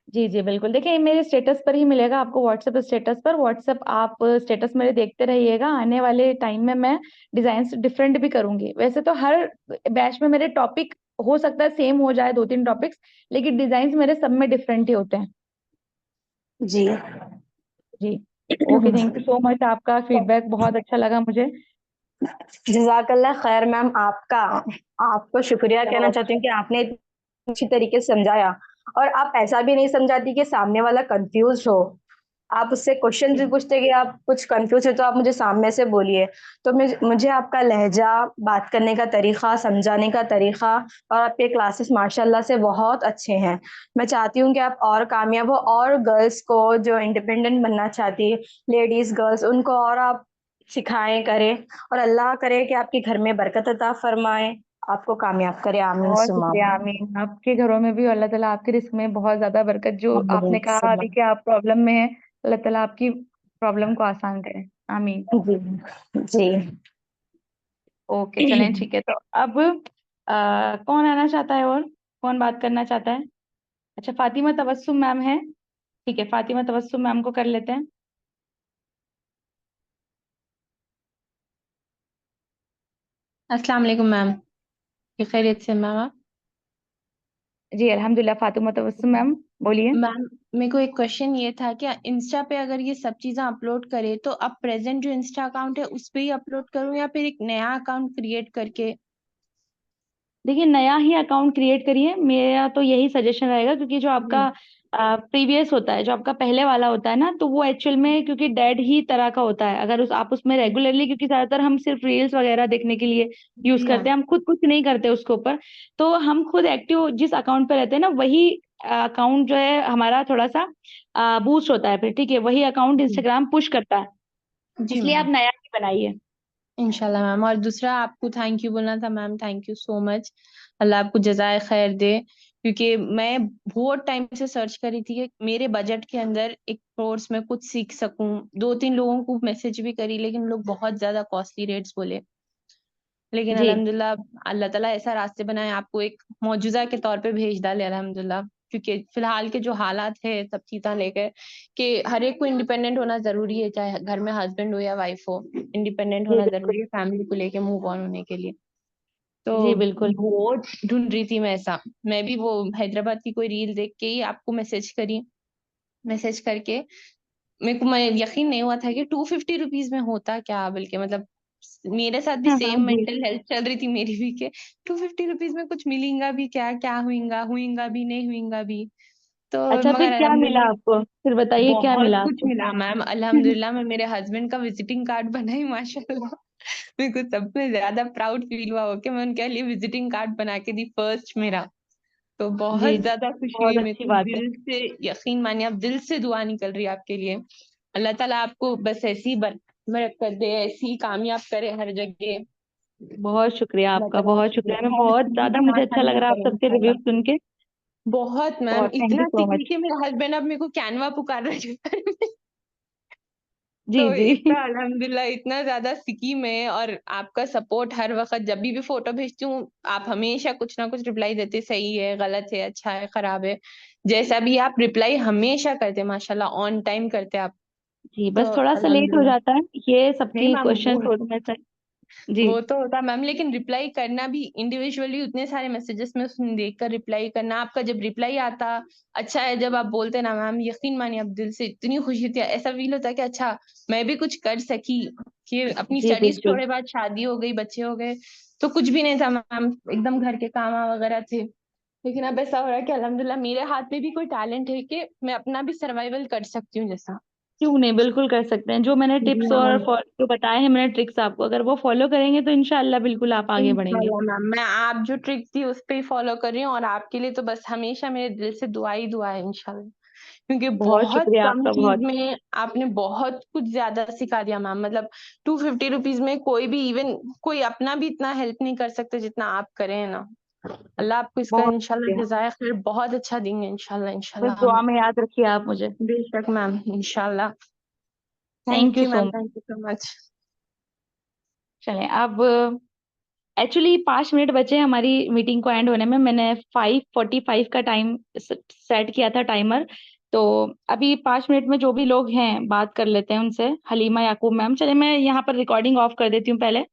जी जी बिल्कुल, देखिए मेरे स्टेटस पर ही मिलेगा आपको, व्हाट्सएप स्टेटस पर। व्हाट्सएप आप स्टेटस मेरे देखते रहिएगा, आने वाले टाइम में मैं डिजाइन डिफरेंट भी करूंगी। वैसे तो हर बैच में मेरे टॉपिक हो सकता है सेम हो जाए, 2-3 टॉपिक्स, लेकिन डिजाइन मेरे सब में डिफरेंट ही होते हैं। जी। जी। Okay, thank you so much, आपका फीडबैक बहुत अच्छा लगा मुझे। जजाकल्ला खैर मैम, आपका आपको शुक्रिया कहना बहुत चाहती हूँ कि आपने इतनी अच्छी तरीके से समझाया। और आप ऐसा भी नहीं समझाती कि सामने वाला कंफ्यूज हो। आप उससे क्वेश्चन भी पूछते कि आप कुछ कंफ्यूज है तो आप मुझे सामने से बोलिए। तो मुझे आपका लहजा, बात करने का तरीका, समझाने का तरीका, और आपके क्लासेस माशाल्लाह से बहुत अच्छे हैं। मैं चाहती हूँ कि आप और कामयाब हो, और गर्ल्स को जो इंडिपेंडेंट बनना चाहती है, लेडीज गर्ल्स, उनको और आप सिखाएं करें। और अल्लाह करे कि आपके घर में बरकत अता फरमाए, आपको कामयाब करे। आमीन बहुत सुमा शुक्रिया, आमीन। आपके घरों में भी अल्लाह ताला आपके रिस्क में बहुत ज्यादा बरकत, जो आमीन आपने कहा सुमा। अभी कि आप प्रॉब्लम में है, अल्लाह ताला आपकी प्रॉब्लम को आसान करे। आमीन। जी। जी। ओके चलें, ठीक है। तो अब कौन आना चाहता है, और कौन बात करना चाहता है? अच्छा, फातिमा तबस्सुम मैम है। ठीक है, फातिमा तबस्सुम मैम को कर लेते हैं। अस्सलाम वालेकुम मैम। ये खैरियत से मैम आप? जी अल्हम्दुलिल्लाह, फातिमा तबस्सुम मैम बोलिए। मैम, मेरे को एक क्वेश्चन ये था, क्या इंस्टा पे अगर ये सब चीजें अपलोड करे तो अब प्रेजेंट जो इंस्टा अकाउंट है उस पे ही अपलोड करूँ या फिर एक नया अकाउंट क्रिएट करके? देखिए नया ही अकाउंट क्रिएट करिए, मेरा तो यही सजेशन रहेगा, क्योंकि जो जी। आपका प्रीवियस होता है, जो आपका पहले वाला होता है ना, तो वो एक्चुअल में क्योंकि डेड ही तरह का होता है। अगर आप उसमें रेगुलरली, क्योंकि ज्यादातर हम सिर्फ रील्स वगैरह देखने के लिए यूज जी करते मैम। हैं, हम खुद कुछ नहीं करते उसके ऊपर। तो हम खुद एक्टिव जिस अकाउंट पे रहते हैं ना, वही अकाउंट जो है हमारा थोड़ा सा बूस्ट होता है फिर, ठीक है, वही अकाउंट जी। इंस्टाग्राम पुश करता है। जी इसलिए आप मैम। नया ही बनाइए। इंशाल्लाह मैम। और दूसरा आपको थैंक यू बोलना था ma'am, thank you so much. Allah आपको जज़ाए खैर दे। क्योंकि मैं बहुत टाइम से सर्च करी थी कि मेरे बजट के अंदर एक कोर्स में कुछ सीख सकूं। 2-3 लोगों को मैसेज भी करी, लेकिन लोग बहुत ज्यादा कॉस्टली रेट्स बोले। लेकिन जी अल्हम्दुलिल्लाह अल्लाह ताला ऐसा रास्ते बनाए, आपको एक मौजूदा के तौर पे भेज डाले अल्हम्दुलिल्लाह। क्योंकि फिलहाल के जो हालात है सब चीज़ें लेकर, कि हर एक को इंडिपेंडेंट होना जरूरी है, चाहे घर में हस्बैंड हो या वाइफ हो, इंडिपेंडेंट जी होना बिल्कुल। जरूरी है फैमिली को लेके मूव ऑन होने के लिए। तो जी बिल्कुल। बहुत ढूंढ रही थी मैं ऐसा। मैं भी वो हैदराबाद की कोई रील देख के ही आपको मैसेज करी। मैसेज करके मेरे को मैं यकीन नहीं हुआ था कि 250 रुपीज में होता क्या, बल्कि मतलब मेरे साथ भी हाँ हाँ सेम जी। मेंटल हेल्थ चल रही थी मेरी भी, कि 250 रुपीज में कुछ मिलेगा भी क्या, क्या हुईगा हुईगा भी नहीं हुईगा भी। तो अच्छा फिर मगर क्या मिला अल्हम्दुलिल्लाह आपको, फिर बताइए क्या बहुत मिला कुछ आपको? मिला मैम। अल्हम्दुलिल्लाह मैं मेरे हस्बैंड का विजिटिंग कार्ड बनाई माशाल्लाह। मेरे को सबसे ज्यादा प्राउड फील हुआ हो कि मैं उनके लिए विजिटिंग कार्ड बना के दी, फर्स्ट मेरा। तो जी बहुत जी, ज्यादा खुशी बहुत हुई मेरे अच्छी को बात है। दिल से। यकीन मानिए, आप दिल से दुआ निकल रही है आपके लिए। अल्लाह ताला आपको बस ऐसी ही बरकत दे, ऐसी ही कामयाब करे हर जगह। बहुत शुक्रिया अल्लाह आपका, ताला बहुत आपकी शुक्रिया। मैं हर बहुत चीज ज्यादा, मुझे अच्छा लग आसानियां रहा है आप करे सबके रिव्यू इंशाल्लाह। सुन के। बहुत मैम, बहुत थैंक यू इतना सो सीख मच। के मेरे हस्बैंड अब मेरे को कैनवा पुकार रहे हैं। तो जी जी। इतना अल्हम्दुलिल्लाह इतना ज्यादा सीखी मैं। और आपका सपोर्ट हर वक्त, जब भी फोटो भेजती हूँ आप हमेशा कुछ ना कुछ रिप्लाई देते, सही है, गलत है, अच्छा है, खराब है, जैसा भी आप रिप्लाई हमेशा करते माशाल्लाह, ऑन टाइम करते आप। जी तो बस थोड़ा सा लेट हो अल्हम्दुलिल्लाह। जाता है, ये नहीं सबकी मैम, क्वेश्चन में से। जी वो तो होता मैम, लेकिन रिप्लाई करना भी इंडिविजुअली, उतने सारे मैसेजेस में उसमें देखकर रिप्लाई करना, आपका जब रिप्लाई आता अच्छा है, जब आप बोलते ना मैम, यकीन मानिए आप दिल से इतनी खुशी होती है, ऐसा फील होता है कि अच्छा मैं भी कुछ कर सकी। कि अपनी जी स्टडीज बिल्कुल। छोड़े, बाद शादी हो गई, बच्चे हो गए, तो कुछ भी नहीं था मैम, एकदम घर के काम वगैरह थे। लेकिन अब ऐसा हो रहा है कि अल्हम्दुलिल्लाह मेरे हाथ में भी कोई टैलेंट है कि मैं अपना भी सर्वाइवल कर सकती हूँ जैसा। क्यों नहीं, बिल्कुल कर सकते हैं। जो मैंने जी टिप्स हाँ और मैम। जो बताए हैं मैंने ट्रिक्स आपको, अगर वो फॉलो करेंगे तो इंशाल्लाह बिल्कुल आप आगे बढ़ेंगे। इंशाल्लाह मैम, मैं आप जो ट्रिक्स दी उस पे ही फॉलो कर रही हूँ, और आपके लिए तो बस हमेशा मेरे दिल से दुआ ही दुआ है इंशाल्लाह। क्योंकि बहुत बहुत शुक्रिया कम आपका, चीज बहुत। में आपने बहुत कुछ ज्यादा सिखा दिया मैम। मतलब 250 रुपीज में कोई भी, इवन कोई अपना भी इतना हेल्प नहीं कर सकते जितना आप करे हैं ना। अल्लाह आपको इसका बहुत इंशाल्लाह शुक्रिया। जज़ाय खैर बहुत अच्छा देंगे इंशाल्लाह, बस इंशाल्लाह दुआ आमीन। में याद रखिए आप मुझे। बेशक मैम, इंशाल्लाह। Thank thank you you so ma'am, much. Thank you so much. चलें अब, एक्चुअली 5 मिनट बचे हैं हमारी मीटिंग को एंड होने में। मैंने 5:45 का टाइम सेट किया था, टाइमर। तो अभी 5 मिनट में जो भी लोग हैं बात कर लेते हैं उनसे। हलीमा याकूब मैम, चले मैं यहाँ पर रिकॉर्डिंग ऑफ कर देती हूँ पहले।